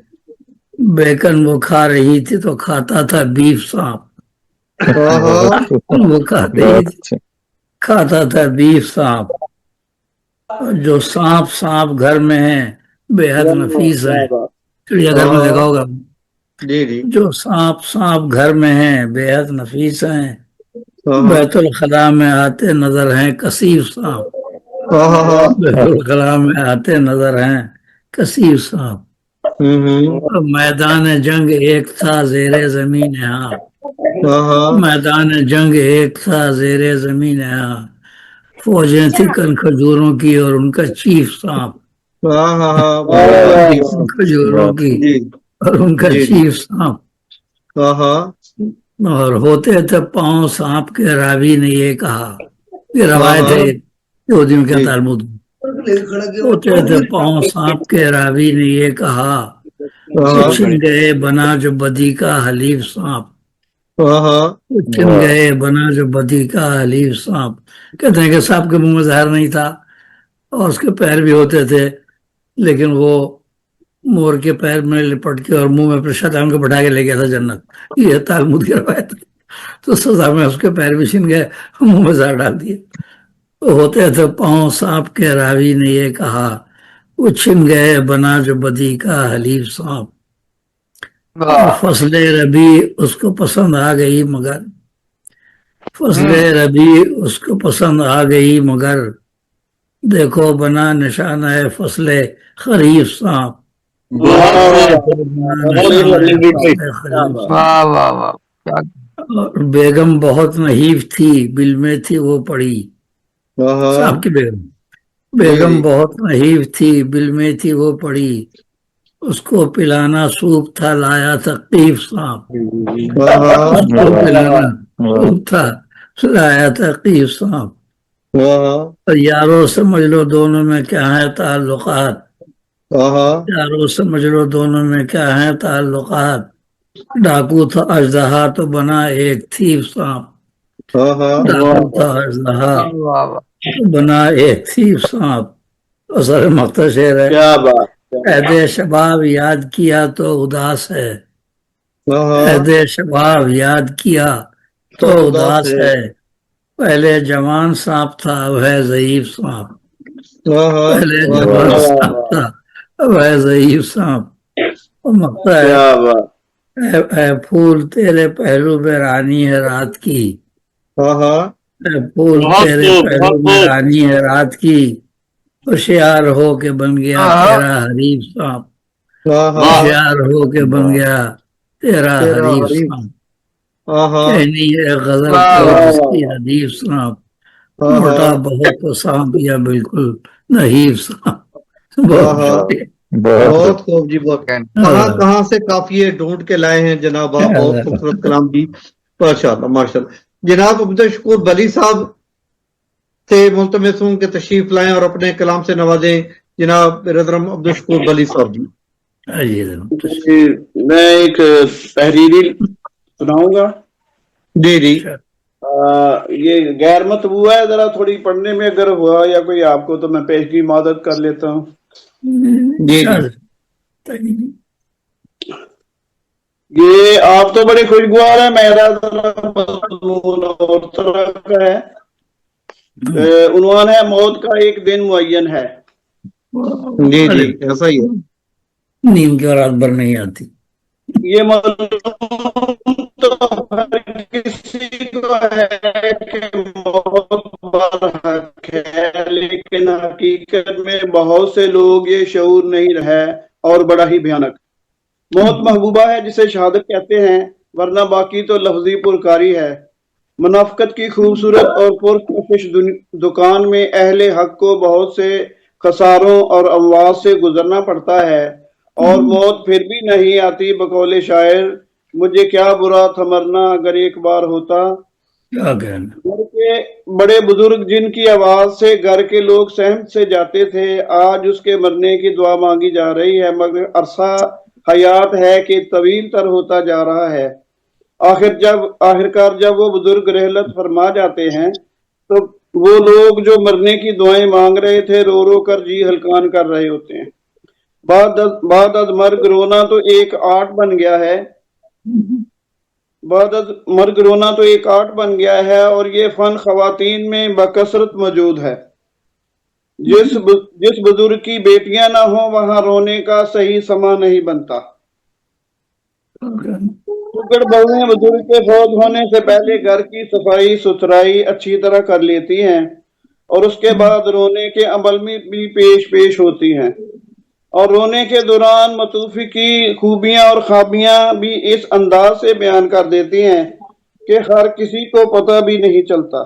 बेकन वो खा रही थी तो खाता था बीफ सांप। वो खा रही थी खाता था बीफ सांप। जो सांप सांप घर में है बेहद नफीस है, चिड़ियाघर में देखा होगा। जो सांप सांप घर में है बेहद नफीस हैं, बैतुल खला में आते नजर हैं कसीर सांप, बैतुल खला में आते नजर हैं कसीर सांप। मैदान जंग एक था जेरे जमीन यहाँ, मैदान जंग एक था जेरे जमीन यहाँ, फौजें थी कन खजूरों की और उनका चीफ सांप, खजूरों की और उनका चीफ सांप। और होते थे पांव सांप के, रावी ने ये कहा, ये रवायत है यहूदियों के तालमुद। ہوتے تھے پاؤں سانپ کے راوی نے یہ کہا چھن گئے بنا جو بدی کا حلیف سانپ چھن گئے بنا جو بدی کا حلیف سانپ. کہتے ہیں کہ سانپ کے منہ میں زہر نہیں تھا اور اس کے پیر بھی ہوتے تھے لیکن وہ مور کے پیر میں لپٹ کے اور منہ میں اپنے شیطان کو بٹھا کے لے گیا تھا جنت. یہ تالمود کی روایت ہے. تو سزا میں اس کے پیر بھی چھن گئے منہ میں زہر ڈال دیے. ہوتے تھے پاؤں سانپ کے راوی نے یہ کہا وہ چھن گئے بنا جو بدی کا حلیف سانپ. فصل ربی اس کو پسند آ گئی مگر فصل ربی اس کو پسند آ گئی مگر دیکھو بنا نشانہ ہے فصل خریف سانپ. بیگم بہت نحیف تھی بل میں تھی وہ پڑی. صاحب کی بیگم بہت نحیف تھی بل میں تھی وہ پڑی. اس کو پلانا سوپ تھا لایا تقیف سانپ. اس کو پلانا سوپ تھا لایا تقیف سانپ. اور یارو سمجھ لو دونوں میں کیا ہے تعلقات. یارو سمجھ لو دونوں میں کیا ہے تعلقات. ڈاکو تھا اژدہا تو بنا ایک تھیف سانپ. ڈاکو تھا اژدہا تو بنا ایک تھیف سانپ. اثر مختصر ہے. عہد شباب یاد کیا تو اداس ہے. عہد شباب یاد کیا تو اداس ہے. پہلے جوان سانپ تھا اب ہے ضعیف سانپ. پہلے جوان سانپ تھا اب ہے ضعیف سانپ. مکتا ہے اے پھول تیرے پہلو میں رانی ہے رات کی. اے پھول تیرے پہلو میں رانی ہے رات کی. ہوشیار ہو کے بن گیا تیرا حریف سانپ. ہوشیار ہو کے بن گیا تیرا حریف سانپ. کہنی ہے غزل کو جس کی حدیث سانپ. موٹا بہت سانپ یا بالکل نحیف سانپ. بہت خوب جی. بہت کہاں سے قافیے ڈھونڈ کے لائے ہیں جناب آپ. بہت خوبصورت کلام جی. ماشاءاللہ ماشاءاللہ. جناب عبدالشکور بلی صاحب سے ملتمس ہوں کہ تشریف لائیں اور اپنے کلام سے نوازیں. جناب برادرم عبدالشکور بلی صاحب جی. میں ایک تحریری سناؤں گا. جی جی. یہ غیر مطبوع ہے. ذرا تھوڑی پڑھنے میں اگر ہوا یا کوئی آپ کو تو میں پیشگی مدد کر لیتا ہوں. یہ آپ تو بڑے خوشگوار ہیں. میرا مضمون اور طرح کا ہے. عنوان ہے موت کا ایک دن معین ہے. جی جی ایسا ہی ہے. نیند کی رات بھر نہیں آتی. یہ معلوم تو ہر کسی کو ہے کہ موت برحق ہے لیکن حقیقت میں بہت سے لوگ یہ شعور نہیں رہے اور بڑا ہی بھیانک. موت محبوبہ ہے جسے شہادت کہتے ہیں ورنہ باقی تو لفظی پرکاری ہے. منافقت کی خوبصورت اور پرکشش دکان میں اہل حق کو بہت سے خساروں اور اموات سے گزرنا پڑتا ہے اور موت پھر بھی نہیں آتی. بقول شاعر مجھے کیا برا تھا مرنا اگر ایک بار ہوتا. گھر کے بڑے بزرگ جن کی آواز سے گھر کے لوگ سہمت سے جاتے تھے آج اس کے مرنے کی دعا مانگی جا رہی ہے مگر عرصہ حیات ہے کہ طویل تر ہوتا جا رہا ہے. آخرکار جب وہ بزرگ رحلت فرما جاتے ہیں تو وہ لوگ جو مرنے کی دعائیں مانگ رہے تھے رو رو کر جی ہلکان کر رہے ہوتے ہیں. بعد از مرگ رونا تو ایک آرٹ بن گیا ہے. بعد از مرگ رونا تو ایک آرٹ بن گیا ہے اور یہ فن خواتین میں بکثرت موجود ہے. جس بزرگ کی بیٹیاں نہ ہوں وہاں رونے کا صحیح سما نہیں بنتا. بہویں بزرگ کے فوت ہونے سے پہلے گھر کی صفائی ستھرائی اچھی طرح کر لیتی ہیں اور اس کے بعد رونے کے عمل میں بھی پیش ہوتی ہیں اور رونے کے دوران مطوفی کی خوبیاں اور خابیاں بھی اس انداز سے بیان کر دیتی ہیں کہ ہر کسی کو پتہ بھی نہیں چلتا.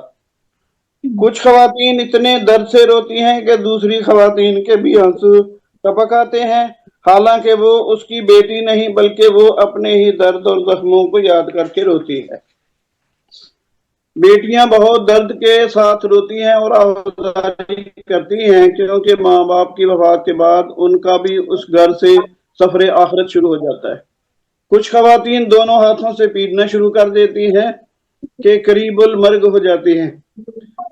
کچھ خواتین اتنے درد سے روتی ہیں کہ دوسری خواتین کے بھی آنسو ٹپک آتے ہیں حالانکہ وہ اس کی بیٹی نہیں بلکہ وہ اپنے ہی درد اور زخموں کو یاد کر کے روتی ہے. बेटियां बहुत दर्द के साथ रोती हैं और आवाज़ारी करती हैं, क्योंकि माँ बाप की वफात के बाद उनका भी उस घर से सफर आखिरत शुरू हो जाता है। कुछ खवातीन दोनों हाथों से पीटना शुरू कर देती हैं कि करीबुल मर्ग हो जाती हैं।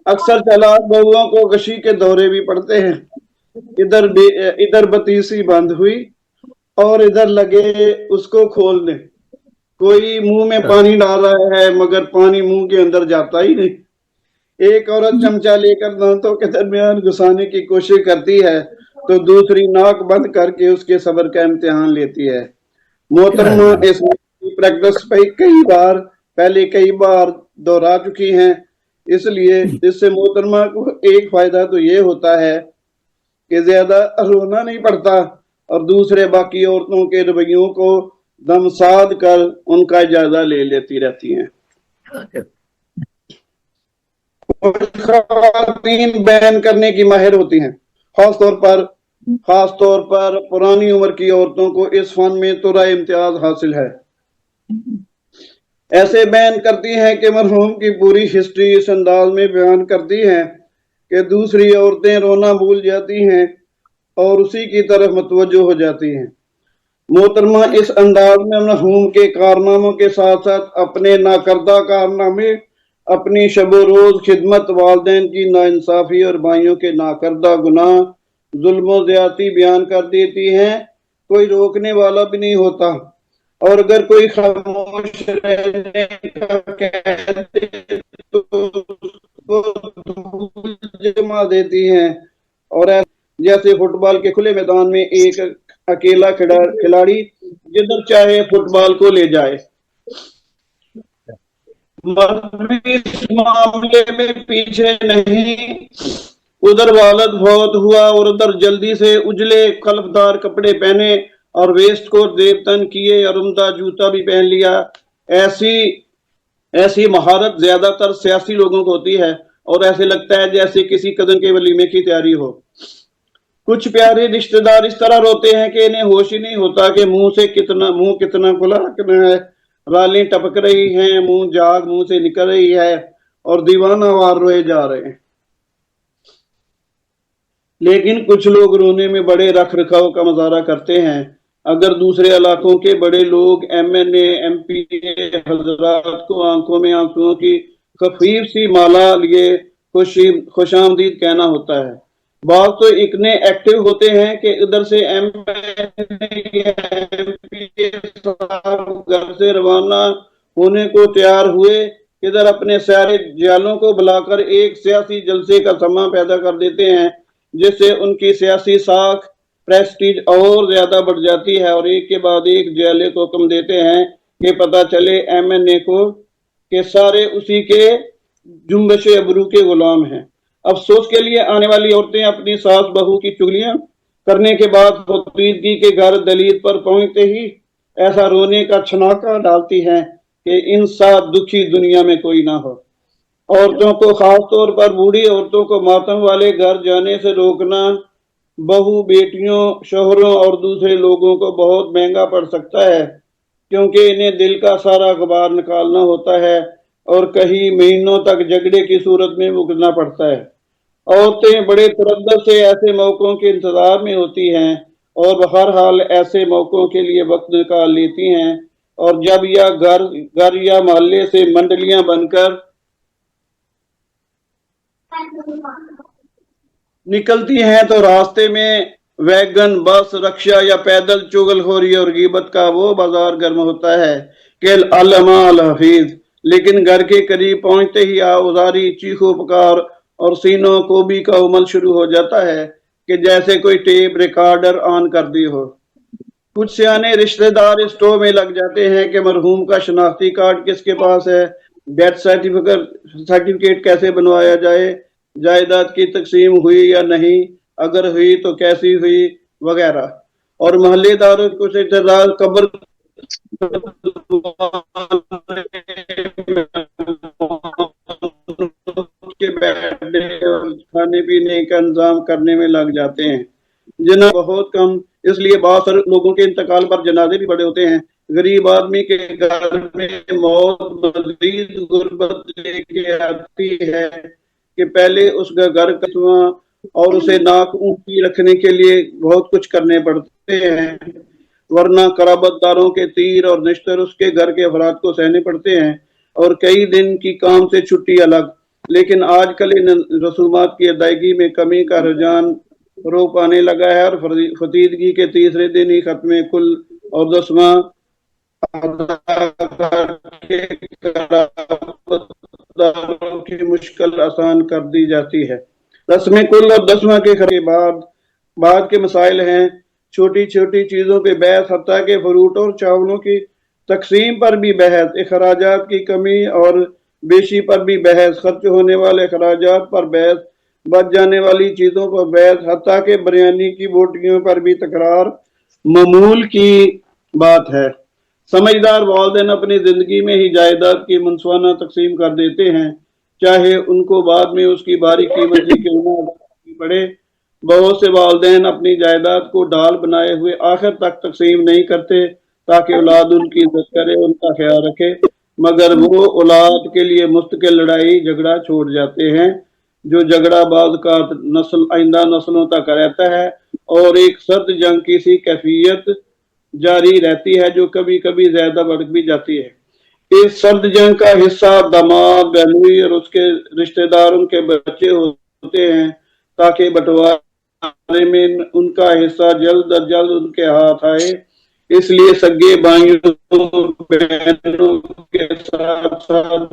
अक्सर चालाक बहुओं को गशी के दौरे भी पड़ते हैं। इधर बतीसी बंद हुई और इधर लगे उसको खोलने। कोई मुंह में पानी डाल रहा है मगर पानी मुंह के अंदर जाता ही नहीं। एक औरत चमचा लेकर दांतों के दरमियान घुसाने की कोशिश करती है तो दूसरी नाक बंद करके उसके सब्र का इम्तिहान लेती है। मोहतरमा इस प्रैक्टिस पे कई बार दोहरा चुकी हैं, इसलिए इससे मोहतरमा को एक फायदा तो ये होता है कि ज्यादा रोना नहीं पड़ता और दूसरे बाकी औरतों के रवैयों को दमसाद कर उनका जायजा ले लेती रहती हैं। खवातीन बयान करने की माहिर होती हैं, खास तौर पर पुरानी उम्र की औरतों को इस फन में तुरा इम्तियाज हासिल है। ऐसे बयान करती हैं कि मरहूम की पूरी हिस्ट्री इस अंदाज में बयान करती हैं कि दूसरी औरतें रोना भूल जाती हैं और उसी की तरफ मुतवज्जो हो जाती हैं। मोहतरमा इस अंदाज में मरहूम के कारनामों के साथ साथ अपने नाकर्दा कारनामे, अपनी शबो रोज खिदमत, वालिदैन की नाइंसाफी और भाइयों के नाकर्दा गुनाह, जुल्म ज्यादती बयान कर देती हैं। कोई रोकने वाला भी नहीं होता और अगर कोई खामोश रहने का कह दे तो उसको धूल जमा देती हैं। और जैसे फुटबॉल के खुले मैदान में एक अकेला खिलाड़ी जिधर चाहे फुटबॉल को ले जाए। मर्द भी इस मामले में पीछे नहीं। उधर वालद बहुत हुआ और उधर जल्दी से उजले कल्फदार कपड़े पहने और वेस्ट कोट देवतन किए और उम्दा जूता भी पहन लिया। ऐसी महारत ज्यादातर सियासी लोगों को होती है और ऐसे लगता है जैसे किसी कदम के वलीमे की तैयारी हो। कुछ प्यारे रिश्तेदार इस तरह रोते हैं कि इन्हें होश ही नहीं होता कि मुंह कितना खुला रखना है। रालें टपक रही हैं, मुंह से निकल रही है और दीवाना वार रोए जा रहे हैं। लेकिन कुछ लोग रोने में बड़े रख रखाव का मुजाहरा करते हैं। अगर दूसरे इलाकों के बड़े लोग MNA MP हजरात को आंखों में आंसुओं की खफीफ सी माला लिए खुशामदीद कहना होता है। बात तो इतने एक्टिव होते हैं कि इधर से घर से रवाना होने को तैयार हुए, इधर अपने सारे जालों को बुलाकर एक सियासी जलसे का समा पैदा कर देते हैं, जिससे उनकी सियासी साख प्रेस्टीज और ज्यादा बढ़ जाती है और एक के बाद एक जाले को हुक्म देते हैं कि पता चले MNA को कि सारे उसी के जुम्बश अबरू के गुलाम हैं। अफसोस के लिए आने वाली औरतें अपनी सास बहू की चुगलियां करने के बाद फकीरगी के घर दलील पर पहुंचते ही ऐसा रोने का छनाका डालती हैं कि इन साथ दुखी दुनिया में कोई ना हो। औरतों को, खास तौर पर बूढ़ी औरतों को मातम वाले घर जाने से रोकना बहू, बेटियों, शोहरों और दूसरे लोगों को बहुत महंगा पड़ सकता है, क्योंकि इन्हें दिल का सारा गुबार निकालना होता है और कई महीनों तक झगड़े की सूरत में मुकरना पड़ता है। औरतें बड़े तरद्दुद से ऐसे मौकों के इंतजार में होती हैं और बहरहाल ऐसे मौकों के लिए वक्त निकाल लेती हैं और जब या घर या मोहल्ले से मंडलियां बनकर निकलती हैं तो रास्ते में वैगन, बस, रक्षा या पैदल चुगलखोरी और गीबत का वो बाजार गर्म होता है कि अल्लामा अल हफीज। लेकिन घर के करीब पहुंचते ही आवाज़ारी, चीखो पुकार और सीनों कोबी का उमल शुरू हो जाता है कि जैसे कोई टेप रिकॉर्डर ऑन कर दी हो। कुछ सियाने रिश्तेदार स्टोव में लग जाते हैं कि मरहूम का शनाख्ती कार्ड किसके पास है, डेथ सर्टिफिकेट कैसे बनवाया जाए, जायदाद की तकसीम हुई या नहीं, अगर हुई तो कैसी हुई, वगैरह। और मोहल्लेदारों को रिश्तेदार कब्र के बैठने और खाने पीने का इंतजाम करने में लग जाते हैं। जना बहुत कम, इसलिए बहुत सारे लोगों के इंतकाल पर जनाजे भी बड़े होते हैं। गरीब आदमी के घर में मौत मजीद गुर्बत लेके आती है कि पहले उसका घर कटवा और उसे नाक ऊंची रखने के लिए बहुत कुछ करने पड़ते हैं, वरना कराबतदारों के तीर और निश्तर उसके घर के अफराद को सहने पड़ते हैं और कई दिन की काम से छुट्टी अलग। लेकिन आजकल इन रसूमात की अदायगी में कमी का रुझान रोक आने लगा है और फतीदगी के तीसरे दिन ही खत्म कुल और 10वां की मुश्किल आसान कर दी जाती है। रस्म कुल और 10वां के बाद के मसाइल हैं छोटी छोटी चीजों पे बहस, हत्ता के फ्रूट और चावलों की तकसीम पर भी बहस, अखराजात की कमी और बेशी पर भी बहस, खर्च होने वाले अखराजात पर बहस, बच जाने वाली चीजों पर बहस, हत्ता के बिरयानी की बोटियों पर भी तकरार मामूल की बात है। समझदार वालिदैन अपनी जिंदगी में ही जायदाद की मुनसवाना तकसीम कर देते हैं, चाहे उनको बाद में उसकी भारी कीमत ही क्यों ना अदा पड़े। बहुत से वालिदैन अपनी जायदाद को ढाल बनाए हुए आखिर तक तकसीम नहीं करते ताकि औलाद उनकी इज्जत करे, उनका ख्याल रखे, मगर वो औलाद के लिए मुस्तकिल लड़ाई झगड़ा छोड़ जाते हैं, जो झगड़ा बाज़ का नस्ल आइंदा नस्लों तक रहता है और एक सर्द जंग की सी कैफियत जारी रहती है जो कभी कभी ज्यादा बढ़ भी जाती है। इस सर्द जंग का हिस्सा दामाद, बहनोई और उसके रिश्तेदार, उनके बच्चे होते हैं ताकि बंटवारे में उनका हिस्सा जल्द अज जल्द उनके हाथ आए। इसलिए सगे भाइयों बहनों के साथ साथ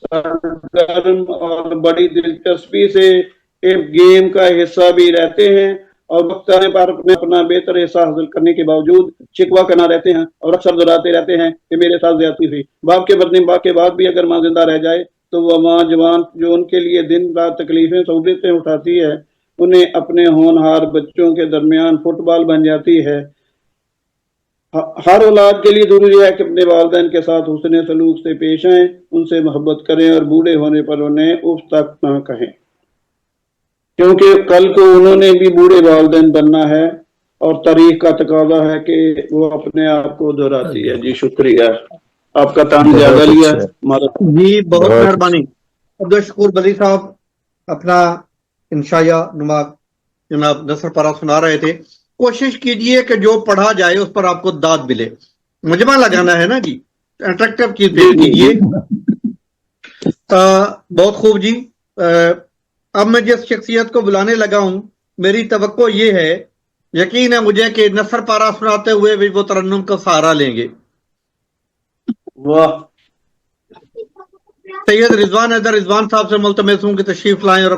सरगर्म और बड़ी दिलचस्पी से एक गेम का हिस्सा भी रहते हैं और वक्त आने पर अपना बेहतर हिस्सा हासिल करने के बावजूद शिकवा करना रहते हैं और अक्सर दोहराते रहते हैं कि मेरे साथ ज्यादती हुई। बाप के बदले बाप के बाद भी अगर माँ जिंदा रह जाए तो वह माँ जवान जो उनके लिए दिन रात तकलीफें सहूलियतें उठाती है, उन्हें अपने होनहार बच्चों के दरमियान फुटबॉल बन जाती है। हर औलाद के लिए जरूरी है कि अपने वालिदैन के साथ हुस्न सलूक से पेश आएं, उनसे मोहब्बत करें और बूढ़े होने पर उन्हें उफ तक ना कहें, क्योंकि कल को उन्होंने भी बूढ़े वालिदैन बनना है और तारीख का तकाजा है कि वो अपने आप को दोहराती है। जी शुक्रिया, आपका टाइम ज्यादा लिया जी, बहुत मेहरबानी। अब्दुल शकूर बली साहब अपना इंशाया नुमा जनाब नसर पारा सुना रहे थे। कोशिश कीजिए कि जो पढ़ा जाए उस पर आपको दाद मिले, मजमा लगाना है ना जी, अट्रैक्टिव चीज पेश कीजिए। बहुत खूब जी। अब मैं जिस शख्सियत को बुलाने लगा हूं, मेरी तवक्को ये है, यकीन है मुझे कि नसर पारा सुनाते हुए भी वो तरन्नुम का सहारा लेंगे। वाह। सैयद रिजवान हैदर रिजवान साहब से मुल्तमस हूं कि तशरीफ लाएं और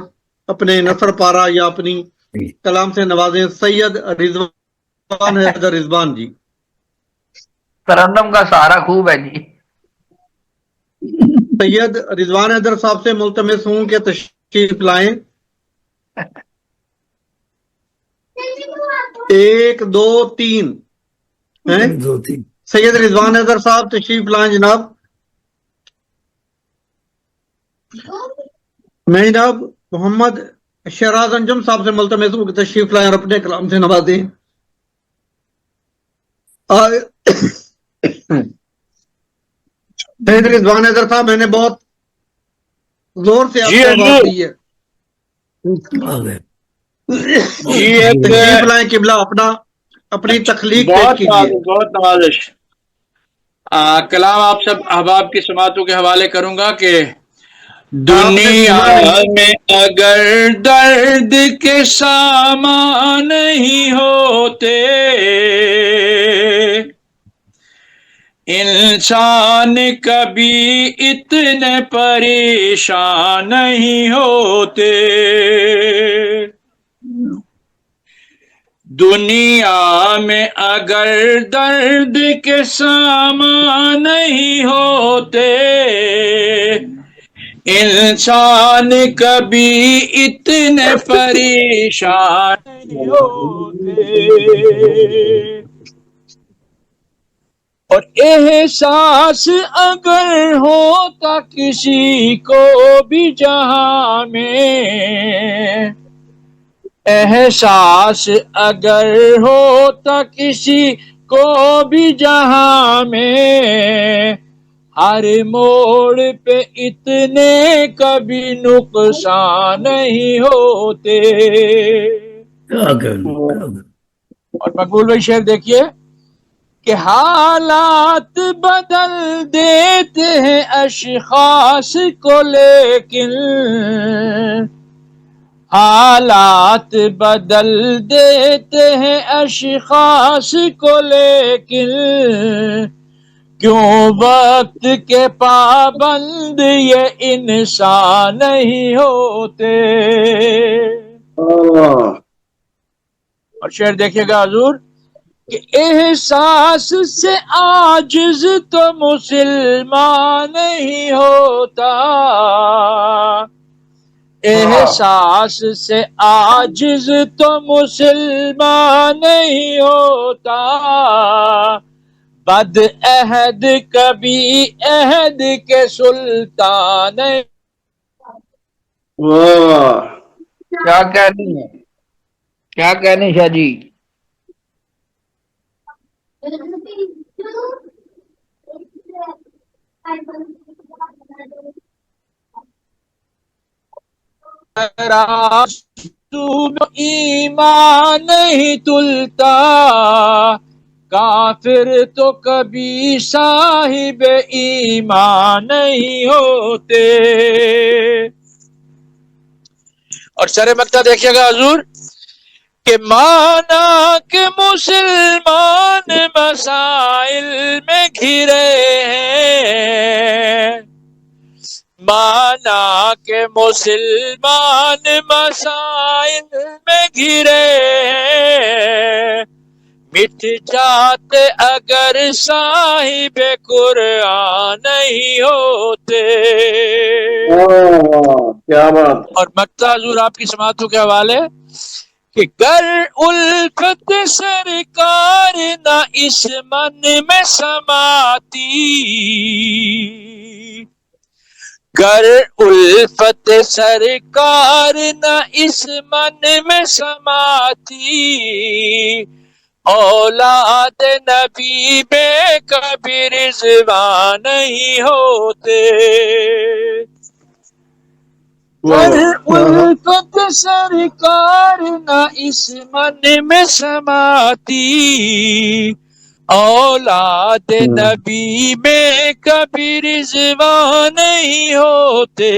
अपने नसर पारा या अपनी कलाम से नवाजें। सैयद रिजवान हैदर रिजवान जी। तरन्नुम का सहारा खूब है जी। सैयद रिजवान हैदर साहब से मुल्तमस हूं कि तशरीफ लाएं। 1 2 3 हैं। 2 3 सैयद रिजवान हैदर साहब तशरीफ लाएं जनाब। मैं जनाब मोहम्मद शहराज अंजुम साहब से मुल्तमस हूं कि तशरीफ लाएं और अपने कलाम से नवाजें। सैयद रिजवान हैदर साहब, मैंने बहुत जोर से आपको बात की है जी। तशरीफ लाएं किबला, अपनी तखलीक पेश कीजिए। बहुत नवाजिश। कलाम आप सब अहबाब की समातों के हवाले करूंगा कि दुनिया में अगर दर्द के सामान नहीं होते, इंसान कभी इतने परेशान नहीं होते। दुनिया में अगर दर्द के सामान नहीं होते, इंसान कभी इतने परेशान नहीं होते। और एहसास अगर होता किसी को भी जहां में, احساس اگر ہوتا کسی کو بھی جہاں میں، ہر موڑ پہ اتنے کبھی نقصان نہیں ہوتے. کیا کہنا. اور مقبول بھائی شعر دیکھیے کہ حالات بدل دیتے ہیں اشخاص کو، لیکن حالات بدل دیتے ہیں اشخاص کو، لیکن کیوں وقت کے پابند یہ انسان نہیں ہوتے. اور شعر دیکھیے گا حضور کہ احساس سے عاجز تو مسلمان نہیں ہوتا، احساس سے عاجز تو مسلمان نہیں ہوتا، بد عہد کبھی عہد کے سلطان. کیا کہنی ہے، کیا کہنی شاہ جی. ایمان نہیں تلتا، کافر تو کبھی صاحب ایمان نہیں ہوتے. اور شرح مکتا دیکھیے گا حضور کہ مانا کہ مسلمان مسائل میں گھرے ہیں، مانا کہ مسلمان مسائل میں گھرے ہیں، مٹ جاتے اگر صاحب قرآن نہیں ہوتے. کیا بات. اور مکتا حضور آپ کی سماعتوں کے حوالے کہ گر الفت سرکار نہ اس من میں سماتی، گر الفت سرکار نہ اس من میں سماتی، اولاد نبی بے کبھی رضوان نہیں ہوتے. گر الفت سرکار نہ اس من میں سماتی، اولاد نبی میں کبھی رضوان نہیں ہوتے.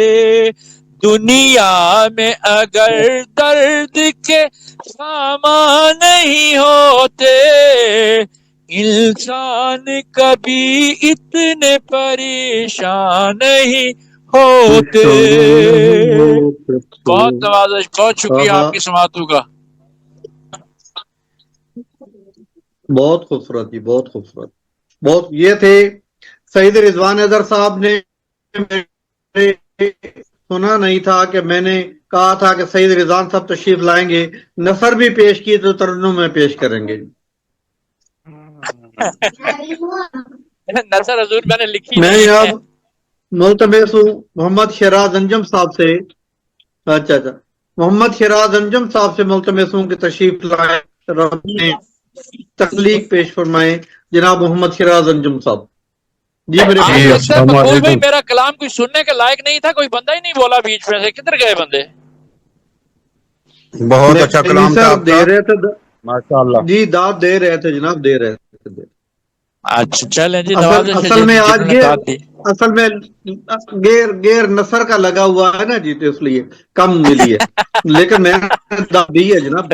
دنیا میں اگر درد کے سامان نہیں ہوتے، انسان کبھی اتنے پریشان نہیں ہوتے. بہت نوازش، بہت شکریہ آپ کی سماعتوں کا. بہت خوبصورت جی، بہت خوبصورت. بہت یہ تھے سعید رضوان حیدر صاحب نے سنا نہیں تھا کہ میں نے کہا تھا کہ سعید رضوان صاحب تشریف لائیں گے، نثر بھی پیش کی تو ترنم میں پیش کریں گے. نثر حضور میں نے لکھی میں نہیں ہے. اب ملتمس ہوں محمد شیراز انجم صاحب سے، اچھا محمد شیراز انجم صاحب سے ملتمس ہوں کہ تشریف لائیں، تخلیق پیش فرمائیں جناب محمد شیراز انجم صاحب. جی میرے مقبول بھائی میرا کلام کوئی سننے کے لائق نہیں تھا، کوئی بندہ ہی نہیں بولا بیچ میں سے، کدھر گئے بندے؟ بہت اچھا کلام تھا آپ دے کا، رہے تھے ماشاءاللہ. جی، داد دے رہے تھے جناب، دے رہے تھے. اچھا چلیں جی، اصل میں آج اصل میں گیر نثر کا لگا ہوا ہے نا جی، تو اس لیے کم ملی ہے، لیکن میں نے داد دی ہے جناب،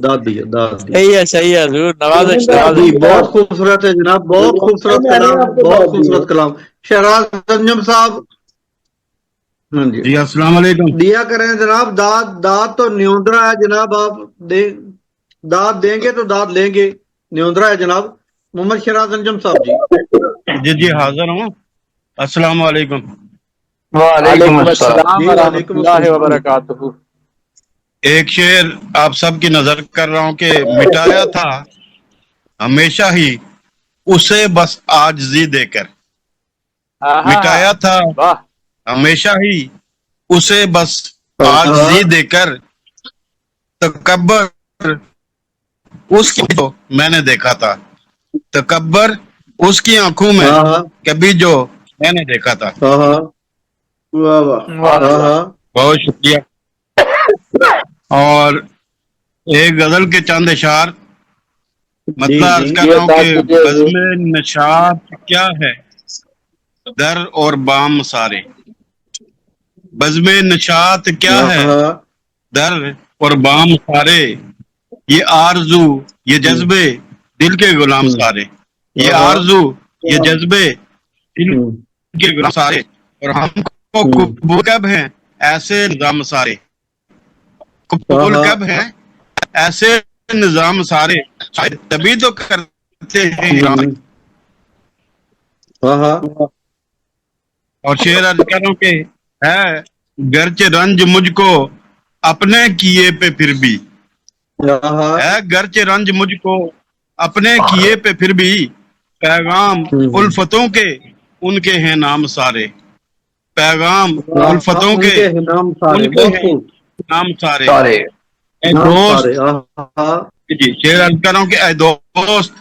داد دی ہے. صحیح ہے حضور، نوازش جی بہت خوبصورت ہے جناب، بہت خوبصورت کلام، بہت خوبصورت کلام. شہراز انجم صاحب ہاں جی السلام علیکم. دیا کریں جناب. داد تو نیوندرا ہے جناب، آپ داد دیں گے تو داد لیں گے، نیوندرا ہے جناب. محمد شیراز انجم صاحب جی حاضر ہوں. السلام علیکم. وعلیکم السلام ورحمۃ اللہ وبرکاتہ. ایک شعر آپ سب کی نظر کر رہا ہوں کہ مٹایا تھا ہمیشہ ہی اسے بس عاجزی دے کر، مٹایا تھا ہمیشہ ہی اسے بس عاجزی دے کر، तकब्बर उसकी जो मैंने देखा था, तकब्बर उसकी आंखों में कभी जो मैंने देखा था। वाह वाह। बहुत शुक्रिया। और एक गजल के चंद इशार मतलब अर्ज कर रहा हूँ कि बज़्म नशात क्या है, दर और बाम सारे। बज़्म नशात क्या है, दर और बाम सारे, ये आरजू ये जज्बे दिल के गुलाम सारे, ये आरजू ये जज्बे दिल के गुलाम सारे, और हमको कबूल कब है ऐसे निजाम सारे, कबूल कब है ऐसे निजाम सारे, शायद तभी तो करते हैं। और शेर अर्ज करो कि है गर्चे रंज मुझको अपने किए पे फिर भी, है गर्चे रंज मुझको अपने किए पे फिर भी, पैगाम उल्फतों के उनके हैं नाम सारे, पैगाम उल्फतों के उनके हैं नाम सारे। ऐ दोस्त जी, शेर अर्ज कर रहा हूँ कि ऐ दोस्त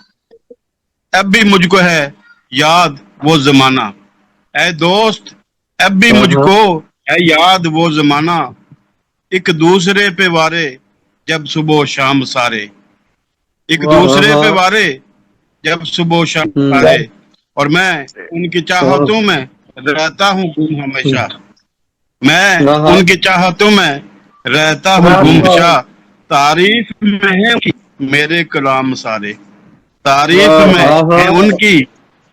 अब भी मुझको है याद वो जमाना, ऐ दोस्त अब भी मुझको है याद वो जमाना, एक दूसरे पे वारे जब सुबह शाम सारे, एक दूसरे पे वारे जब सुबह शाम सारे, और मैं उनकी चाहतों में रहता हूँ गुम हमेशा, मैं उनकी चाहतों में रहता हूँ गुम हमेशा, तारीफ में है मेरे कलाम सारे, तारीफ में है उनकी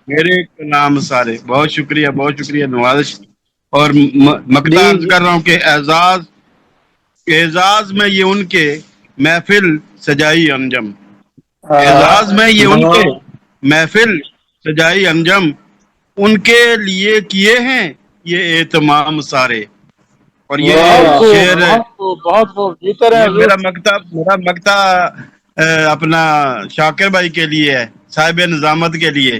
मेरे कलाम सारे। बहुत शुक्रिया नवाजिश। और मकता अर्ज कर रहा हूँ कि एजाज में ये उनके महफिल सजाई अंजम, एजाज में ये उनके महफिल सजाई अंजम, उनके लिए किए हैं ये एहतमाम सारे। और ये शेर मेरा मकता अपना शाकिर भाई के लिए है, साहिब निजामत के लिए,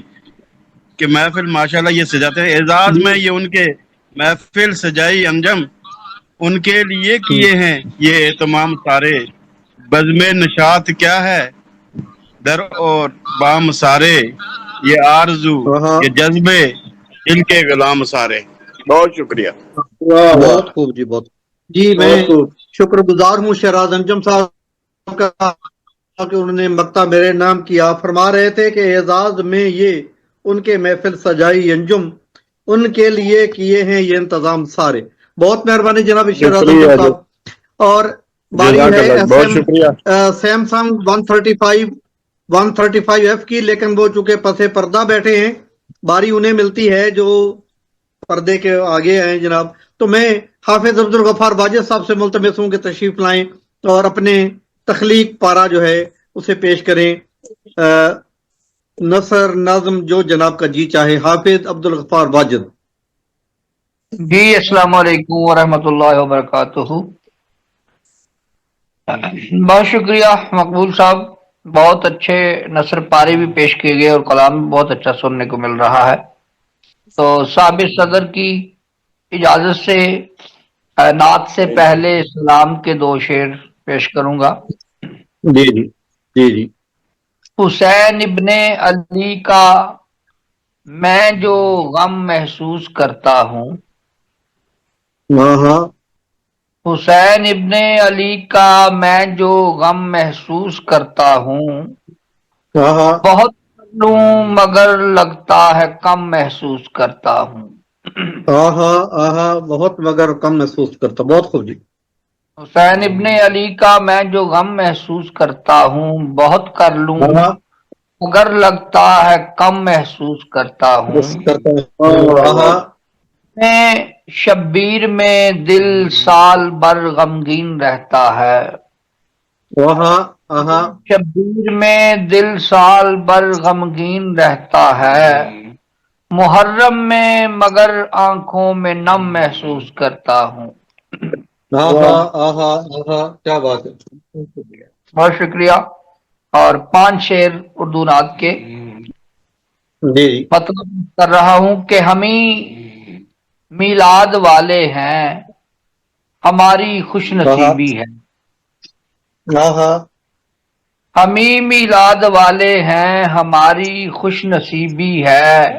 कि महफिल माशाल्लाह ये सजाते हैं। एजाज में ये उनके महफिल सजाई अंजम, उनके लिए किए हैं ये एहतमाम सारे, बज़्म नशात क्या है दर और बाम सारे, ये आरजू ये जज्बे दिल के गुलाम सारे। बहुत शुक्रिया। बहुत खूब जी, बहुत जी। मैं शुक्रगुजार हूँ शहराज अंजम साहब का कि उन्होंने मक्ता मेरे नाम किया। फरमा रहे थे कि एजाज में ये उनके महफिल सजाई अंजुम, उनके लिए किए हैं ये इंतजाम सारे। बहुत मेहरबानी जनाब शहराज अंजम साहब। और बारी है सैमसंग 135F की, लेकिन वो चूंकि पसे पर्दा बैठे हैं, बारी उन्हें मिलती है जो पर्दे के आगे हैं जनाब। तो मैं हाफिज अब्दुल गफ्फार वाजिद साहब से मुल्तमिस हूँ कि तशरीफ लाएं और अपने तख्लीक पारा जो है उसे पेश करें, नसर नाज़म जो जनाब का जी चाहे। हाफिज अब्दुल गफ्फार वाजिद जी। अस्सलाम वालेकुम वरहमतुल्लाहि वबरकातुहू। बहुत शुक्रिया मकबूल साहब, बहुत अच्छे नसर पारे भी पेश किए गए और कलाम भी बहुत अच्छा सुनने को मिल रहा है। तो साबिर सदर की इजाजत से नात से पहले सलाम के 2 शेर पेश करूंगा। जी जी जी जी। हुसैन इब्ने अली का मैं जो गम महसूस करता हूँ, हुसैन इब्ने अली का मैं जो गम महसूस करता हूँ, बहुत लूं मगर लगता है कम महसूस करता हूँ। बहुत मगर कम महसूस करता। बहुत खूब जी। हुसैन इब्ने अली का मैं जो गम महसूस करता हूँ, बहुत कर लूं मगर लगता है कम महसूस करता हूँ। मैं शब्बीर में दिल साल भर गमगीन रहता है, शब्बीर में दिल साल भर गमगीन रहता है, मुहर्रम में मगर आंखों में नम महसूस करता हूँ। क्या बात है। बहुत शुक्रिया। और 5 शेर उर्दू नात के मतलब कर रहा हूं कि हम ही मिलाद वाले हैं, हमारी खुशनसीबी है, हाँ हाँ हम ही मिलाद वाले हैं, हमारी खुश नसीबी है।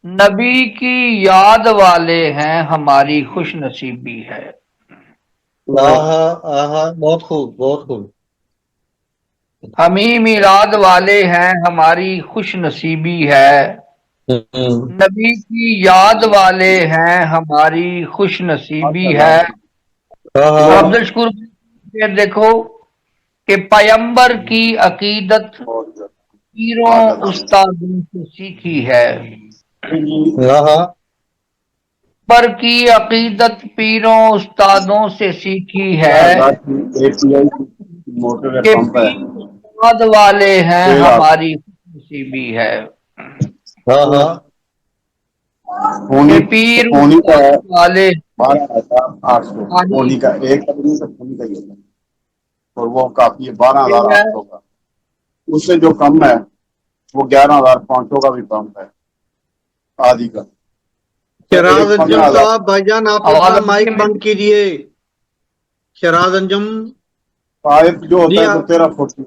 नबी की याद वाले हैं, हमारी खुश नसीबी है। बहुत खूब बहुत खूब। हम ही मिलाद वाले हैं, हमारी खुश नसीबी है। नबी की याद वाले हैं, हमारी खुश नसीबी है। अब्दुल शकूर फिर देखो कि पैगंबर की अकीदत पीरों उस्तादों से सीखी है। पर की अकीदत पीरों उस्तादों से सीखी है कि पीर उस्ताद वाले हैं, हमारी नसीबी है। कि पीर उस्ताद वाले 12,800 का एक आदमी का फोनी का ही होता है और वो काफी है 12,800 का। उससे जो कम है वो 11,500 का भी कम है आदि का। शराज अंजुम साहब भाईजान आप अपना माइक बंद कीजिए। शराज अंजुम पाइप जो होता है वो 13 फुट की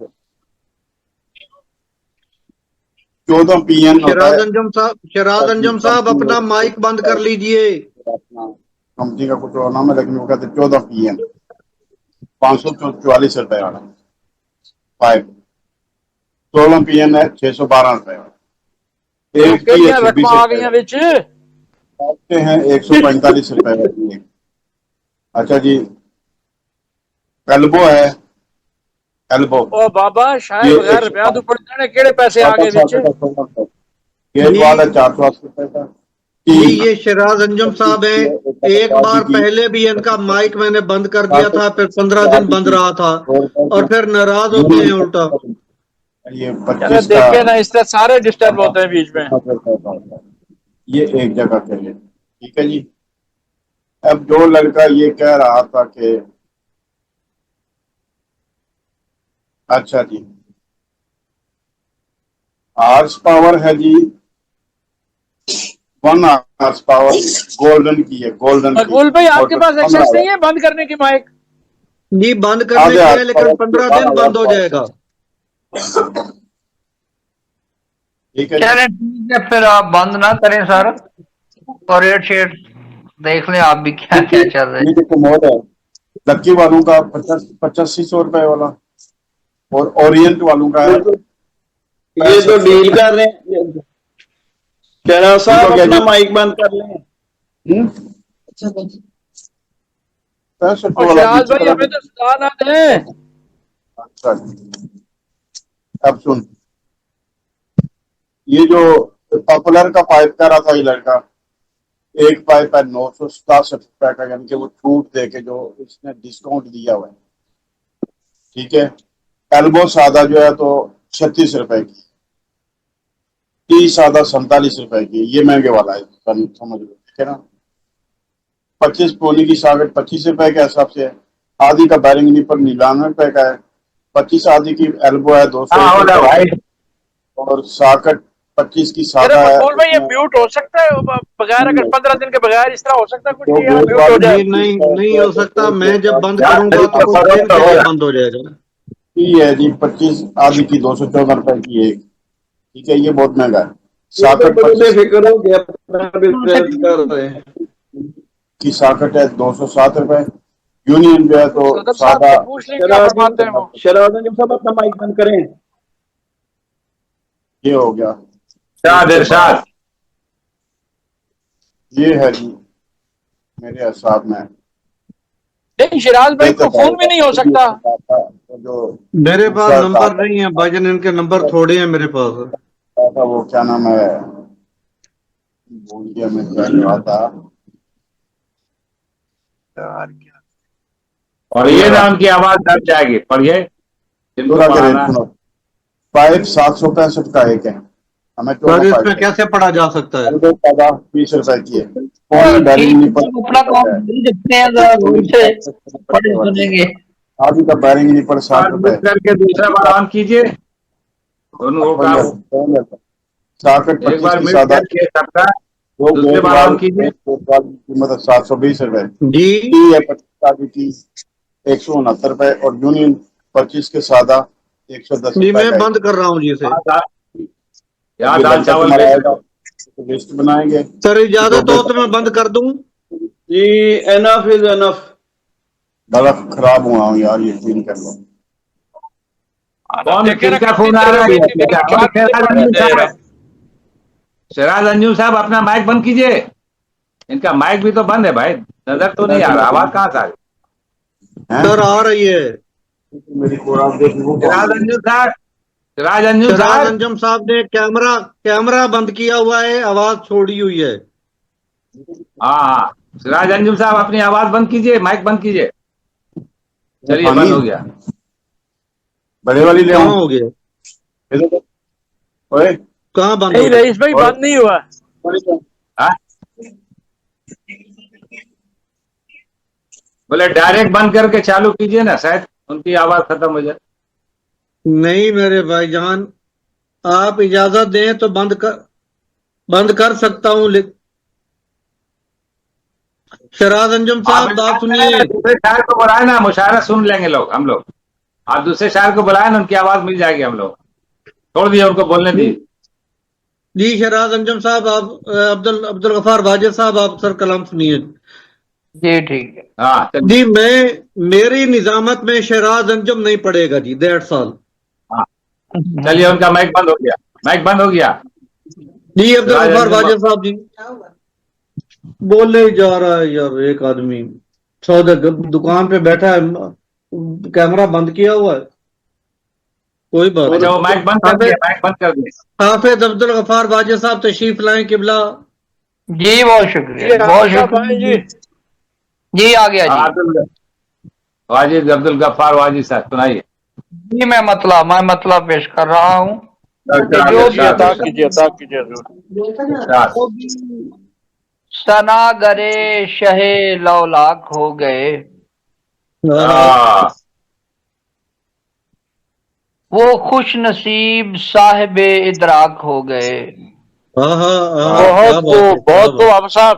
14 PN होता है। शराज अंजुम साहब अपना माइक बंद कर लीजिए। कंपनी का कुछ और नाम है लेकिन वो कहते 14 PN 544 रुपए वाला पाइप। 16 PN है 612 रुपए वाला। एक की 120 हैं 145 रुपए वाली। अच्छा जी एल्बो है एल्बो ओ बाबा शायद बगैर रुपया तो पड़ जाने केड़े पैसे आ गए विच ये वाला 480 रुपए का। ये शराज अंजुम साहब हैं। एक बार पहले भी इनका माइक मैंने बंद कर दिया था, फिर 15 दिन बंद रहा था और फिर नाराज होते हैं उल्टा। ये 25 देखे ना, इस तरह सारे डिस्टर्ब होते हैं बीच में। ये एक जगह के लिए ठीक है जी। अब जो लड़का ये कह रहा था कि अच्छा जी आर्स पावर है जी 1 आर्स पावर गोल्डन की है। गोल्डन मकबूल भाई आपके पास एक्सेस नहीं है बंद करने की माइक? जी बंद करने की है लेकिन 15 दिन बंद हो जाएगा। ठीक है चलें ठीक है, फिर आप बंद ना करें सर और रेट शेट देख लें आप भी क्या क्या चल रहा है। ये कमोड है लक्की वालों का 8500 रुपए वाला और ओरिएंट वालों का है। ये तो डील कर रहे हैं। शराब साहब अपना माइक बंद कर लें। शराज भाई हमें तो सुना ना दें। अच्छा अब सुन ये जो पॉपुलर का पाइप कर रहा था ये लड़का एक पाइप है 967 रुपए का यानी कि वो छूट दे के जो इसने डिस्काउंट दिया हुआ है ठीक है। एल्बो सादा जो है तो 36 रुपए की। टी सादा 47 रुपए की। ये महंगे वाला है समझ लो ठीक है ना। 25 पोनी की सागट 25 रुपए के हिसाब से है। आधी का बैरिंग निपर 99 रुपए का है। 25 आधी की एल्बो है 200 और साकट 25 की सादा है। भाई ये म्यूट हो सकता है बगैर अगर 15 दिन के बगैर इस तरह हो सकता है कुछ म्यूट हो जाए? नहीं हो सकता। मैं जब बंद करूंगा तो कुछ देर के लिए बंद हो जाएगा। ये है जी 25 आधी की 214 रुपए की एक ठीक है। ये बहुत महंगा है। साकट की साकट है 207 रुपए। यूनियन जो है तो सादा। शराब साहब अपना माइक बंद करें। ये हो गया ये है जी मेरे हिसाब में। नहीं शराज भाई को फोन भी नहीं हो सकता। जो मेरे पास नंबर नहीं है भाईजान, इनके नंबर थोड़े हैं मेरे पास। वो क्या नाम है भूल गया मैं क्या कहा था और ये नाम की आवाज दब जाएगी पढ़िए। पाइप 765 का एक है। हमें इसमें कैसे पढ़ा जा सकता है? 20 रुपए की है। आधी का बैरिंग नहीं पर 60 रुपए करके दूसरा बार ऑन कीजिए। साकट 25 की सादा दूसरे बार ऑन कीजिए। कीमत 720 रुपए जी है। 25 की 169 रुपए और यूनियन 25 के सादा 110 जी रुपए मैं का बंद कर रहा हूँ जी इसे। यहाँ दाल चावल लिस्ट बनाएंगे। सर इजाजत हो तो मैं बंद कर दूं? जी एनफ इज एनफ। बड़ा खराब हुआ हूँ यार, यकीन कर लो। कौन किसका फोन आ रहा है? सिराज अंजुम साहब अपना माइक बंद कीजिए, इनका माइक भी तो बंद है भाई, नजर तो नहीं आ रहा, आवाज कहाँ से आ रही? सर आ रही है। मेरी सिराज अंजुम साहब, सिराज अंजुम शहराज साहब, अंजुम साहब ने कैमरा बंद किया हुआ है, आवाज छोड़ी हुई है। हाँ सिराज अंजुम साहब अपनी आवाज बंद कीजिए, माइक बंद कीजिए। चलिए बंद हो गया। बड़े वाली ले कहाँ हो गया? ओए कहाँ बंद? नहीं रईस भाई बंद नहीं हुआ। बोले डायरेक्ट बंद करके चालू कीजिए ना, शायद उनकी आवाज खत्म हो जाए। नहीं मेरे भाईजान, आप इजाजत दें तो बंद कर सकता हूँ। शहराज अंजुम साहब बात सुनिए। दूसरे शायर को बुलाए ना, मुशायरा सुन लेंगे लोग, हम लोग। आप दूसरे शायर को बुलाए ना, उनकी आवाज मिल जाएगी, हम लोग छोड़ दिए, उनको बोलने दी। जी शहराज अंजुम साहब, आप अब्दुल गफार वाजिद साहब, आप सर कलाम सुनिए। जी ठीक है। हाँ जी मेरी निजामत में शहराज अंजुम नहीं पड़ेगा जी, दैट्स ऑल। चलिए उनका माइक बंद हो गया, माइक बंद हो गया। जी अब्दुल गफार वाजिद साहब जी बोले ही जा रहा है यार, एक आदमी दुकान पे बैठा है, कैमरा बंद किया हुआ है। कोई बात अच्छा वो माइक बंद कर दिया, माइक बंद कर दिया। हाफिज अब्दुल गफार वाजिद साहब तशरीफ लाएं किबला। जी बहुत शुक्रिया, बहुत शुक्रिया जी। आ गया जी वाजिद, अब्दुल गफ्फार वाजिद साहब सुनाइए जी। मैं मतलब पेश कर रहा हूँ। सना गरे शहे लौलाक हो गए, वो खुश नसीब साहिब इदराक हो गए। बहुत खूब आप साहब,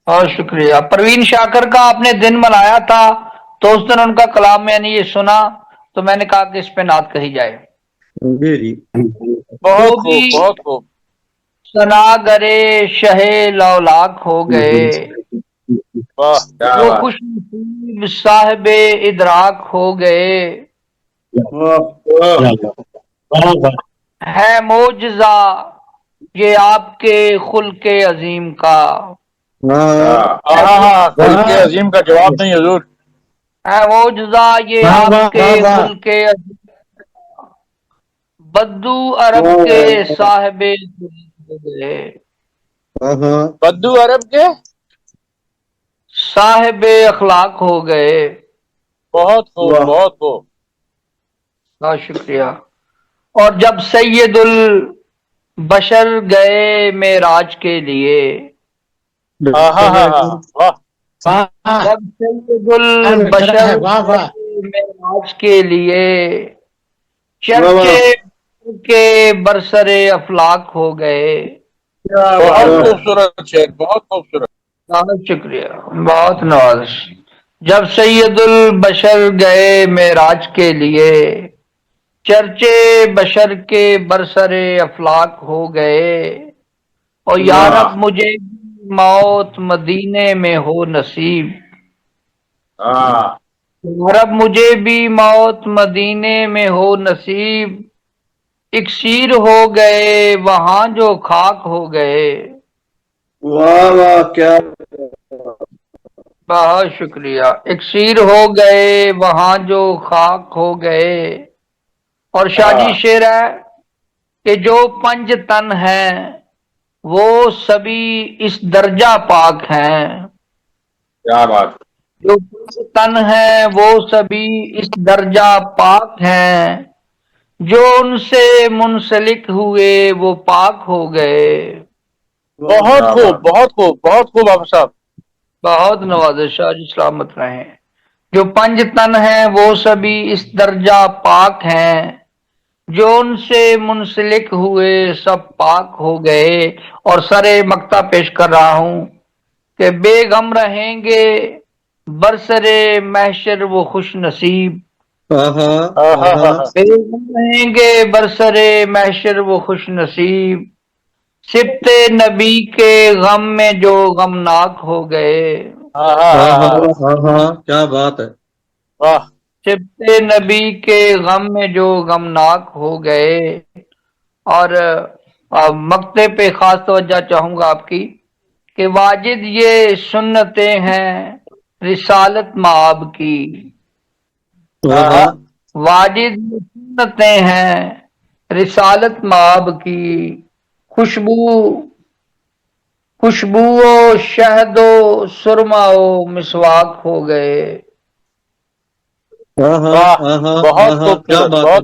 बहुत शुक्रिया। परवीन शाकर का आपने दिन मनाया था, तो उस दिन उनका कलाम मैंने ये सुना, तो मैंने कहा कि इस पे नात कही जाए। जी बहुत खूब, बहुत खूब। सना गरे शहे लौलाक हो गए, वो खुश नसीब साहिब इदराक हो गए। है मोजज़ा ये आपके खुल्के अजीम का। खुल्के अजीम का जवाब नहीं हुजूर। है मोजज़ा ये आपके खुल्के अजीम, बद्दू अरब के साहिबे बद्दू अरब के साहिबे अखलाक हो गए। बहुत खूब, बहुत खूब, बहुत शुक्रिया। और जब सैयदुल बशर गए मेराज के लिए, जब सैयदुल बशर मेराज के लिए, चर्चे के बरसरे अफलाक हो गए। बहुत खूबसूरत शेर, बहुत खूबसूरत। बहुत शुक्रिया, बहुत नवाज़िश। जब सैयदुल बशर गए मेराज के लिए, चर्चे बशर के बरसरे अफलाक हो गए। और या रब मुझे मौत मदीने में हो नसीब, या रब मुझे भी मौत मदीने में हो नसीब। इक्सीर हो गए वहां जो खाक हो गए। वाह वाह क्या, बहुत शुक्रिया। इक्सीर हो गए वहां जो खाक हो गए। और शाजी शेर है कि जो पंज तन हैं वो सभी इस दर्जा पाक हैं। क्या बात। जो पंज तन हैं वो सभी इस दर्जा पाक हैं। जो उनसे मुंसलिक हुए वो पाक हो गए। बहुत खूब, बहुत खूब, बहुत खूब आप साहब। बहुत नवाज़िश, शाजी सलामत रहे। जो पंज तन हैं वो सभी इस दर्जा पाक हैं। जो उनसे मुंसलिक हुए सब पाक हो गए। और सरे मक्ता पेश कर रहा हूं कि बेगम रहेंगे बरसरे महशर वो खुश नसीब। رہیں گے برسرے محشر وہ خوش نصیب، سبتے نبی کے غم میں جو غمناک ہو گئے۔ کیا بات ہے، سبتے نبی کے غم میں جو غمناک ہو گئے۔ اور مقطع پہ خاص توجہ چاہوں گا آپ کی کہ واجد یہ سنتیں ہیں رسالت مآب کی، واجد یہ سنتیں ہیں رسالت مآب کی، خوشبو و شہد و سرما و مسواک ہو گئے۔ بہت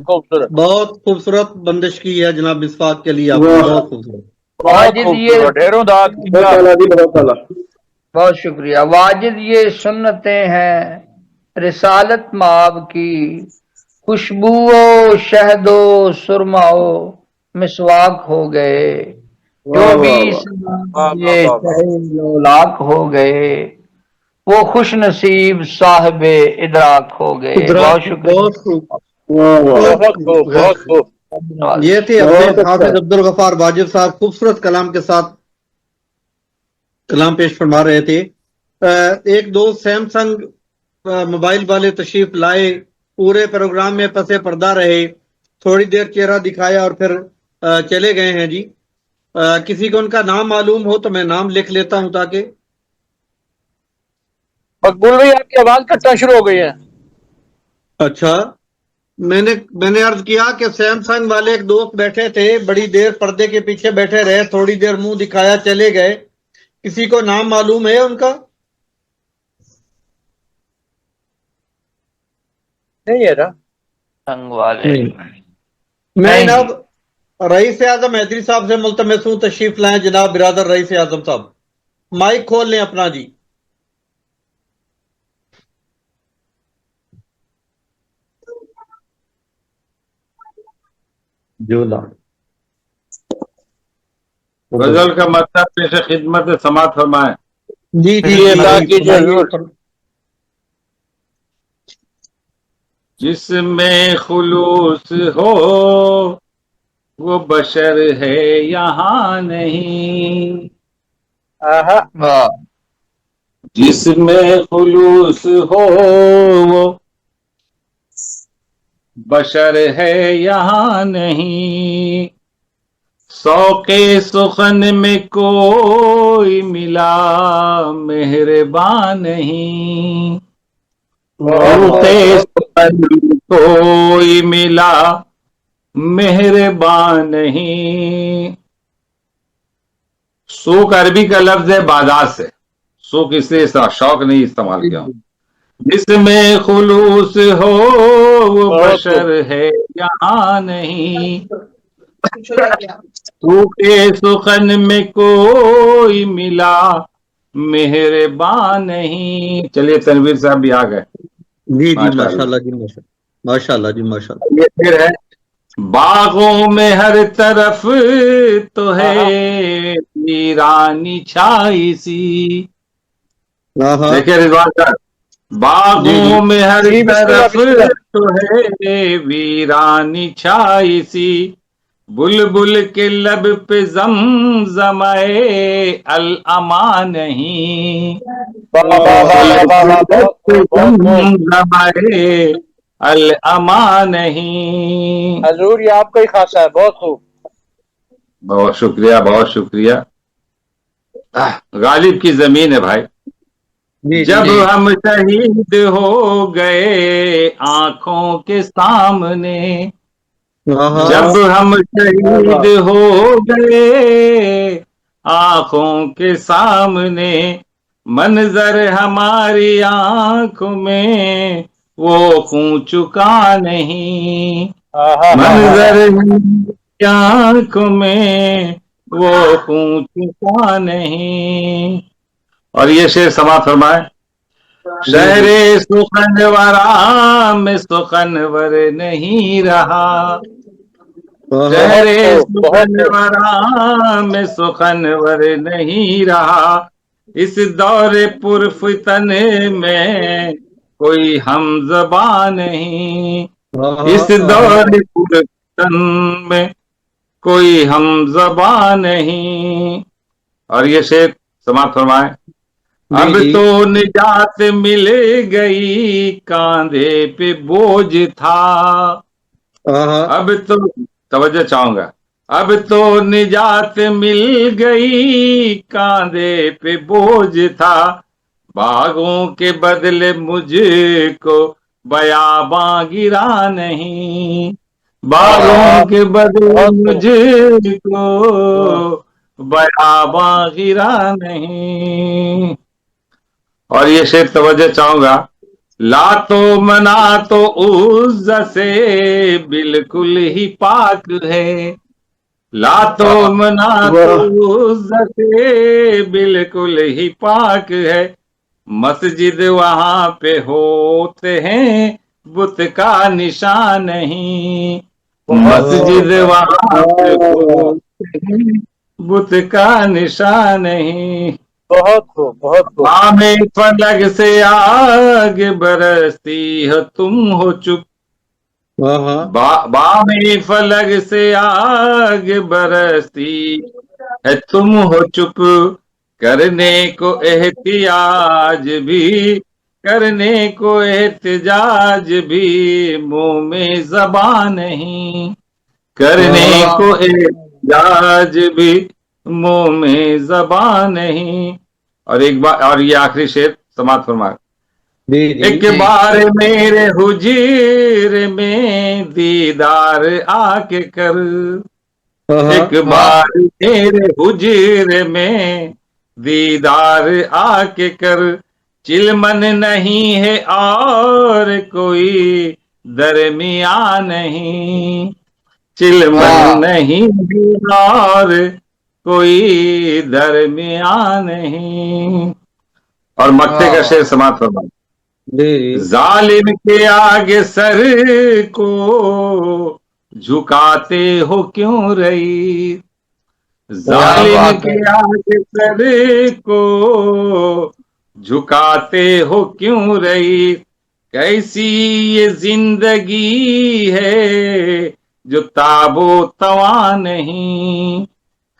خوبصورت بہت خوبصورت بندش کی ہے جناب مسواک کے لیے آپ نے، بہت خوبصورت، واجد یہ ڈھیروں داد بہت شکریہ۔ واجد یہ سنتیں ہیں رسالت مآب کی، خوشبو و شہد و سرما و مسواک ہو گئے، جو بھی یہ لاک ہو گئے وہ خوش نصیب صاحب ادراک ہو گئے۔ بہت شکریہ، بہت خوب۔ یہ تھے اپنے حافظ عبد الغفار واجد صاحب، خوبصورت کلام کے ساتھ کلام پیش فرما رہے تھے۔ ایک دو سیمسنگ موبائل والے تشریف لائے، پورے پروگرام میں پسے پردہ رہے، تھوڑی دیر چہرہ دکھایا اور پھر چلے گئے ہیں جی۔ کسی کو ان کا نام معلوم ہو تو میں نام لکھ لیتا ہوں تاکہ مقبول بھائی آپ کی آواز کٹنا شروع ہو گئی ہے۔ اچھا، میں نے عرض کیا کہ سیمسنگ والے ایک دوست بیٹھے تھے، بڑی دیر پردے کے پیچھے بیٹھے رہے، تھوڑی دیر منہ دکھایا چلے گئے، کسی کو نام معلوم ہے ان کا؟ نہیں ہے نا سنگ والے میں جناب رئیس اعظم حیدری صاحب سے ملتمس ہوں تشریف لائیں جناب برادر رئیس اعظم صاحب، مائک کھول لیں اپنا جی۔ غزل کا مطلب پیش خدمت سماعت فرمائیں۔ جی جس میں خلوص ہو وہ بشر ہے یہاں نہیں، جس میں خلوص ہو وہ بشر ہے یہاں نہیں، سوق سخن میں کوئی ملا مہربان نہیں، سوق سخن میں کوئی ملا مہربان نہیں۔ سوق عربی کا لفظ ہے بازار سے، سوق اس لیے شوق نہیں استعمال کیا۔ جس میں خلوص ہو وہ بشر ہے یہاں نہیں، تو کے سخن میں کوئی ملا مہربان نہیں۔ چلیے تنویر صاحب بھی آ گئے۔ جی ماشاءاللہ جی، ماشاءاللہ جی، ماشاءاللہ۔ یہ پھر ہے باغوں میں ہر طرف تو ہے ویرانی چھائی سی، دیکھیں رضوان صاحب، باغوں میں ہر طرف تو ہے ویرانی چھائی سی، بلبل کے لب پہ زمزمے الامان نہیں، زمزمے الامان نہیں۔ حضور یہ آپ کا ہی خاصہ ہے، بہت خوب، بہت شکریہ، بہت شکریہ۔ غالب کی زمین ہے بھائی۔ جب ہم شہید ہو گئے آنکھوں کے سامنے، جب ہم شہید ہو گئے آنکھوں کے سامنے، منظر ہماری آنکھوں میں وہ خون چکا نہیں، منظر ہماری آنکھوں میں وہ خون چکا نہیں۔ اور یہ شعر سماعت فرمائے۔ شہر سخنورا میں سخنور نہیں رہا، شہر سخنورا میں سخنور نہیں رہا، اس دور پرفتن میں کوئی ہم زبان نہیں، اس دور پرفتن میں کوئی ہم زبان نہیں. اور یہ شعر سماعت فرمائے. اب تو نجات مل گئی کاندھے پہ بوجھ تھا. اب تو توجہ چاہوں گا. اب تو نجات مل گئی کاندھے پہ بوجھ تھا، باغوں کے بدلے مجھ کو بیاباں گرا نہیں، باغوں کے بدلے مجھ کو بیاباں گرا نہیں. اور یہ شعر توجہ چاہوں گا. لاتو منات و عزا سے بالکل ہی پاک ہے، لاتو منات و عزا سے بالکل ہی پاک ہے، مسجد وہاں پہ ہوتے ہیں بت کا نشان نہیں، مسجد وہاں پہ ہوتے ہیں بت کا نشان نہیں. بہت خوب بہت خوب. بام فلک سے آگ برستی ہے تم ہو چپ، بام فلک سے آگ برستی ہے تم ہو چپ، کرنے کو احتیاج بھی کرنے کو احتجاج بھی منہ میں زبان نہیں، کرنے کو احتجاج بھی منہ میں زبان نہیں. اور ایک بار اور یہ آخری شعر سماعت فرمائے. ایک بار میرے حجیر میں دیدار آ کے کر، ایک بار میرے حجیر میں دیدار آ کے کر، چلمن نہیں ہے اور کوئی درمیان نہیں، چلمن نہیں اور کوئی درمیان نہیں. اور مکتے کا شعر سماعت فرمائے. ظالم کے آگے سر کو جھکاتے ہو کیوں رئی، ظالم کے آگے سر کو جھکاتے ہو کیوں رئی، کیسی یہ زندگی ہے جو تاب و تواں نہیں،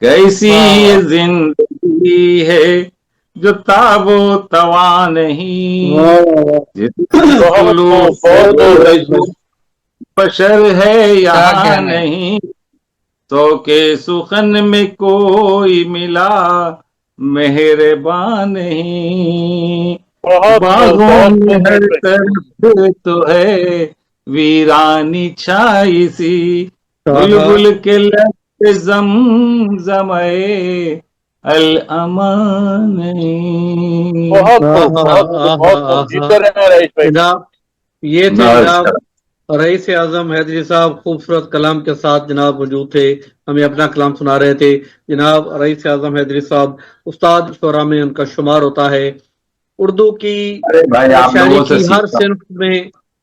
کیسی یہ زندگی ہے جو تاب و تواں نہیں، بشر ہے یہاں نہیں، تو کہ سخن میں کوئی ملا مہربان نہیں، باغوں میں ہر طرف تو ہے ویرانی چھائی سی، بلبل کے لب زمزمے الامان نہیں. جناب یہ تھے جناب رئیس اعظم حیدری صاحب، خوبصورت کلام کے ساتھ جناب موجود تھے، ہمیں اپنا کلام سنا رہے تھے. جناب رئیس اعظم حیدری صاحب استاد شعراء میں ان کا شمار ہوتا ہے. اردو کی شاعری کی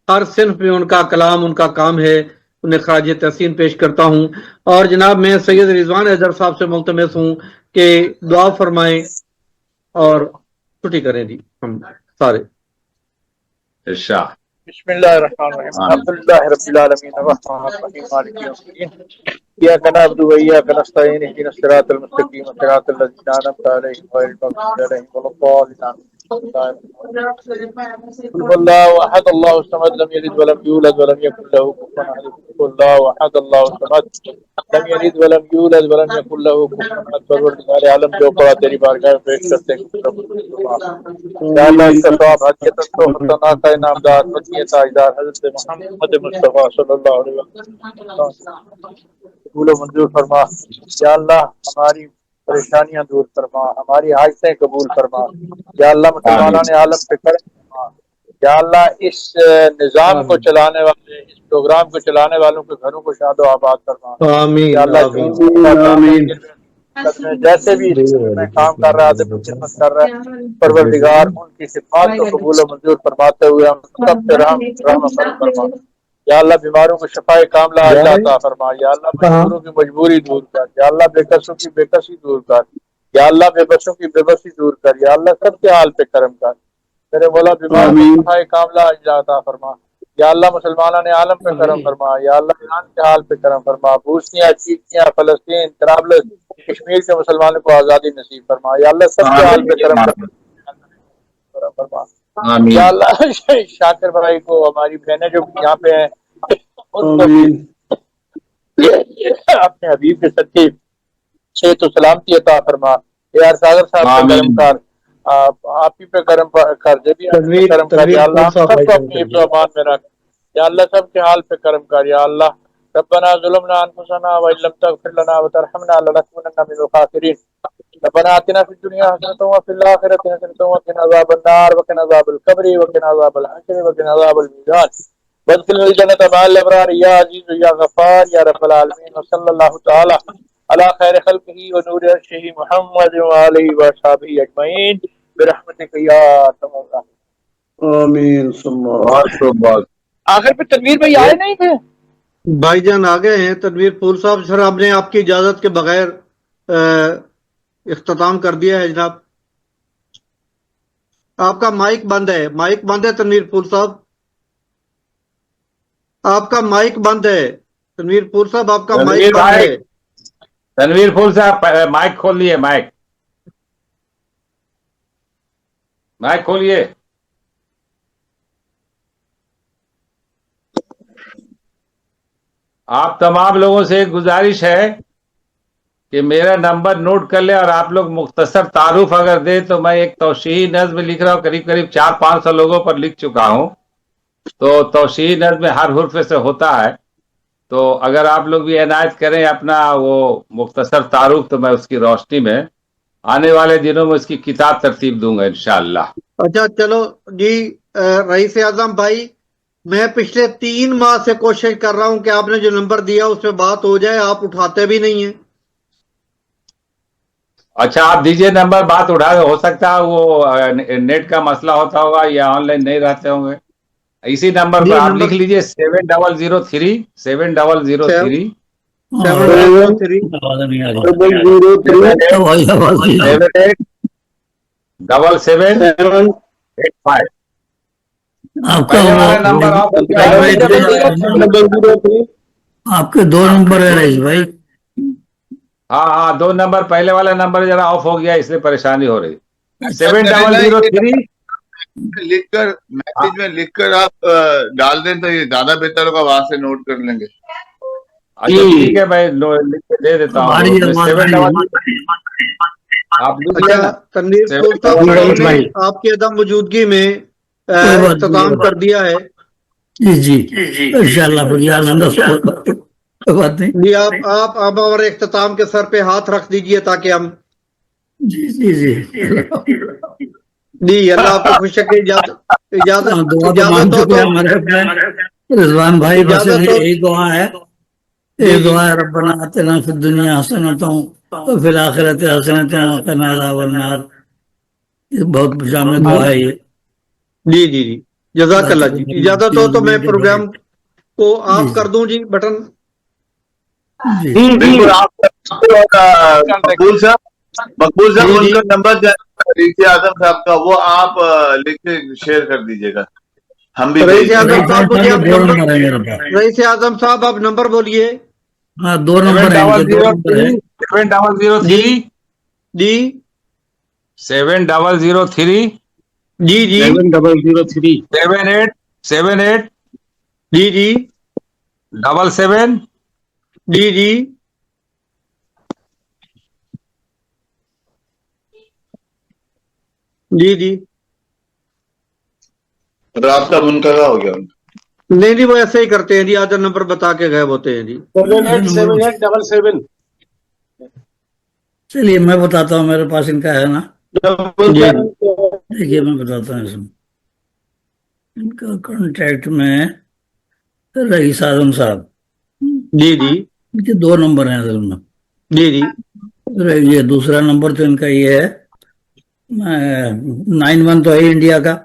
ہر صنف میں ان کا کلام، ان کا کام ہے، انہیں خراج تحسین پیش کرتا ہوں. اور جناب میں سید رضوان حیدر صاحب سے ملتمس ہوں کہ دعا فرمائیں اور چھٹی کریں جی ہم سارے. ارشاد. بسم اللہ الرحمن الرحیم. الحمدللہ رب العالمین الرحمن الرحیم مالک یوم الدین ایاک نعبد و ایاک نستعین اهدنا الصراط المستقیم صراط الذین انعمت علیہم غیر المغضوب علیہم ولا الضالین. قل اللہ احد اللہ الصمد لم یلد ولم یولد ولم یکن له کفوا احد. قل اللہ احد اللہ الصمد لم یلد ولم یولد ولم یکن له کفوا احد. پروردگار عالم جو پڑا تیری بارگاہ میں پیش کرتے ہیں یا اللہ اس کا ثواب ہدیت تو خطنا کا انعامدار مدنی تاجدار حضرت محمد مصطفیٰ صلی اللہ علیہ وسلم قبول و منظور فرما. یا اللہ ہماری پریشانیاں دور فرما، ہماری حاجتیں قبول فرما. یا اللہ مسلمانان عالم پہ کرم فرما. یا اللہ اس نظام کو چلانے والے، اس پروگرام کو چلانے والوں کے گھروں کو شاد و آباد فرما. یا اللہ جیسے بھی اس میں کام کر رہا ہے، خدمت کر رہا ہے، پروردگار ان کی خدمات کو قبول و منظور فرماتے ہوئے ہم سب پہ رحم فرما. یا اللہ بیماروں کو شفا کاملہ عطا فرما. یا اللہ مجبوروں کی مجبوری دور کر. یا اللہ بے کسوں کی بے کسی دور کر. یا اللہ بے بسوں کی بے بسی دور کر. یا اللہ سب کے حال پہ کرم کر. میرے مولا بیمار کاملہ اجلا عطا فرما. یا اللہ مسلمانان عالم پہ کرم فرما. یا اللہ ایران کے حال پہ کرم فرما. بوسنیا، چیچنیا، فلسطین، طرابلس، کشمیر کے مسلمانوں کو آزادی نصیب فرما. یا اللہ سب کے حال پہ کرم فرما. یا اللہ شاکر بھائی کو، ہماری بہنیں جو یہاں پہ ہیں، ان کو اپنے حبیب کے صدقے صحت و سلامتی عطا فرما. یا ساگر صاحب پہ کرم کر، آپ ہی پہ کرم کر، جب بھی کرم کر. یا اللہ سب کو اپنی حفظ و امان میں رکھ. یا اللہ سب کے حال پہ کرم کر. یا اللہ ربنا ظلمنا انفسنا وان لم تغفر لنا وترحمنا لنكونن من الخاسرين. ربنا آتنا في الدنيا حسنة وفي الآخرة حسنة وقنا عذاب النار وقنا عذاب القبر وقنا عذاب الحشر وقنا عذاب الميزان. وادخلنا الجنة مع الأبرار يا عزيز يا غفار يا رب العالمين. وصلى الله تعالى على خير خلقه ونور عرشه محمد وآله وصحبه أجمعين برحمتك يا أرحم الراحمين. آمین. آخر پہ تنویر بھائی آئے نہیں تھے؟ بھائی جان آ گئے ہیں. تنویر پور صاحب سر آپ نے آپ کی اجازت کے بغیر اختتام کر دیا ہے جناب. آپ کا مائک بند ہے. مائک بند ہے تنویر پور صاحب. آپ کا مائک بند ہے تنویر پور صاحب. آپ کا مائک بند ہے. تنویر پور صاحب مائک کھول لیے. مائک کھولیے. آپ تمام لوگوں سے ایک گزارش ہے کہ میرا نمبر نوٹ کر لیں اور آپ لوگ مختصر تعارف اگر دیں تو میں ایک توشیحی نظم لکھ رہا ہوں. قریب 400-500 لوگوں پر لکھ چکا ہوں. تو توشیحی نظم ہر حرف سے ہوتا ہے. تو اگر آپ لوگ بھی عنایت کریں اپنا وہ مختصر تعارف تو میں اس کی روشنی میں آنے والے دنوں میں اس کی کتاب ترتیب دوں گا انشاءاللہ. اچھا چلو جی. رئیس اعظم بھائی میں پچھلے 3 ماہ سے کوشش کر رہا ہوں کہ آپ نے جو نمبر دیا اس پہ بات ہو جائے. آپ اٹھاتے بھی نہیں ہیں. اچھا آپ دیجئے نمبر. بات اٹھا ہو سکتا ہے وہ نیٹ کا مسئلہ ہوتا ہوگا یا آن لائن نہیں رہتے ہوں گے. اسی نمبر پر آپ لکھ لیجئے 7003 7003 7785. آپ کے 2 نمبر ہے رئیس بھائی. ہاں 2 نمبر. پہلے والا نمبر ذرا آف ہو گیا اس لیے پریشانی ہو رہی. 7003 لکھ کر میسج میں لکھ کر آپ ڈال دیں تو یہ زیادہ بہتر ہوگا. وہاں سے نوٹ کر لیں گے. اچھا ٹھیک ہے میں لکھ کے دے دیتا ہوں. آپ کی عدم موجودگی میں اختتام کر دیا ہے. جی انشاءاللہ. جی آپ اور اختتام کے سر پہ ہاتھ رکھ دیجئے تاکہ ہم جی اللہ آپ کو خوش رکھے. رضوان بھائی بس یہی دعا ہے. ایک دعا ہے ربنا آتنا فی الدنیا حسنۃ وفی الآخرۃ حسنۃ وقنا عذاب النار. یہ بہت جامع دعا ہے یہ. جی جزاک اللہ جی. اجازت ہو تو میں پروگرام کو آف کر دوں جی بٹن. بالکل مقبول صاحب ان کا نمبر رئیس اعظم صاحب کا وہ آپ لکھ کے شیئر کر دیجیے گا. ہم بھی رئیس اعظم صاحب آپ نمبر بولیے. ہاں 2 نمبر ہے. 7003 جی 7003 جی 7878 جی 77 جی رابطہ منقطع ہو گیا. نہیں وہ ایسے ہی کرتے ہیں جی. آدھا نمبر بتا کے غائب ہوتے ہیں جی. 7877. چلیے میں بتاتا ہوں. میرے پاس ان کا ہے نا. دیکھیے میں بتاتا ہوں. ان کا کانٹیکٹ میں رئیس اعظم صاحب. جی ان کے 2 نمبر ہیں اصل میں. جی یہ دوسرا نمبر تو ان کا یہ ہے 91 تو ہے انڈیا کا.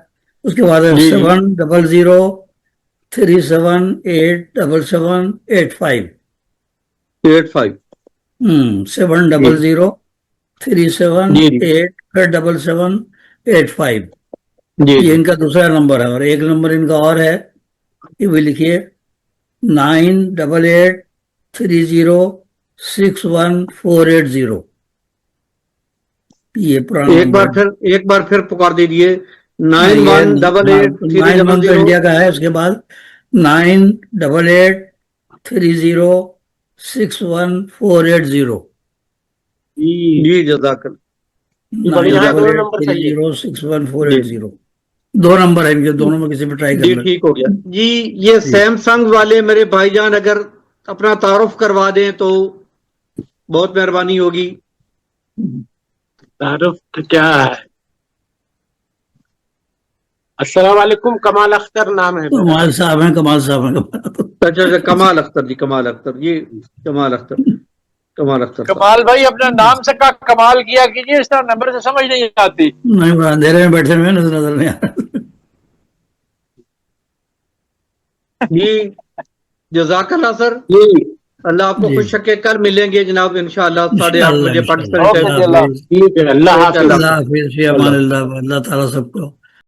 اس کے بعد 700378778 700378785. ये इनका दूसरा नंबर है, और एक नंबर इनका और है, ये भी लिखिए 9888306148 ये पुराना एक बार फिर पुकार दीजिए 918830 91 तो इंडिया का है, उसके बाद 9888306148 जी जज़ाकल्लाह 9888306148 दो नंबर है इनके, दोनों में किसी पे ट्राई जी करना। ठीक हो गया जी। ये सैमसंग वाले मेरे भाईजान अगर अपना तारुफ करवा दें तो बहुत मेहरबानी होगी। तारुफ तो क्या है? अस्सलाम वालेकुम, कमाल अख्तर नाम है। कमाल साहब हैं, कमाल साहब हैं। अच्छा कमाल अख्तर जी, कमाल अख्तर जी, कमाल अख्तर कमाल भाई अपना नाम से का कमाल किया कीजिए, इस तरह नंबर से समझ नहीं आती। नहीं, अंधेरे में बैठे हुए नजर नहीं आ रहा जी। जज़ाकल्लाह सर, अल्लाह आपको खुश रखे। कल मिलेंगे जनाब इंशाअल्लाह 8:30 बजे पाकिस्तान। अल्लाह हाफिज़, अल्लाह ताला सबको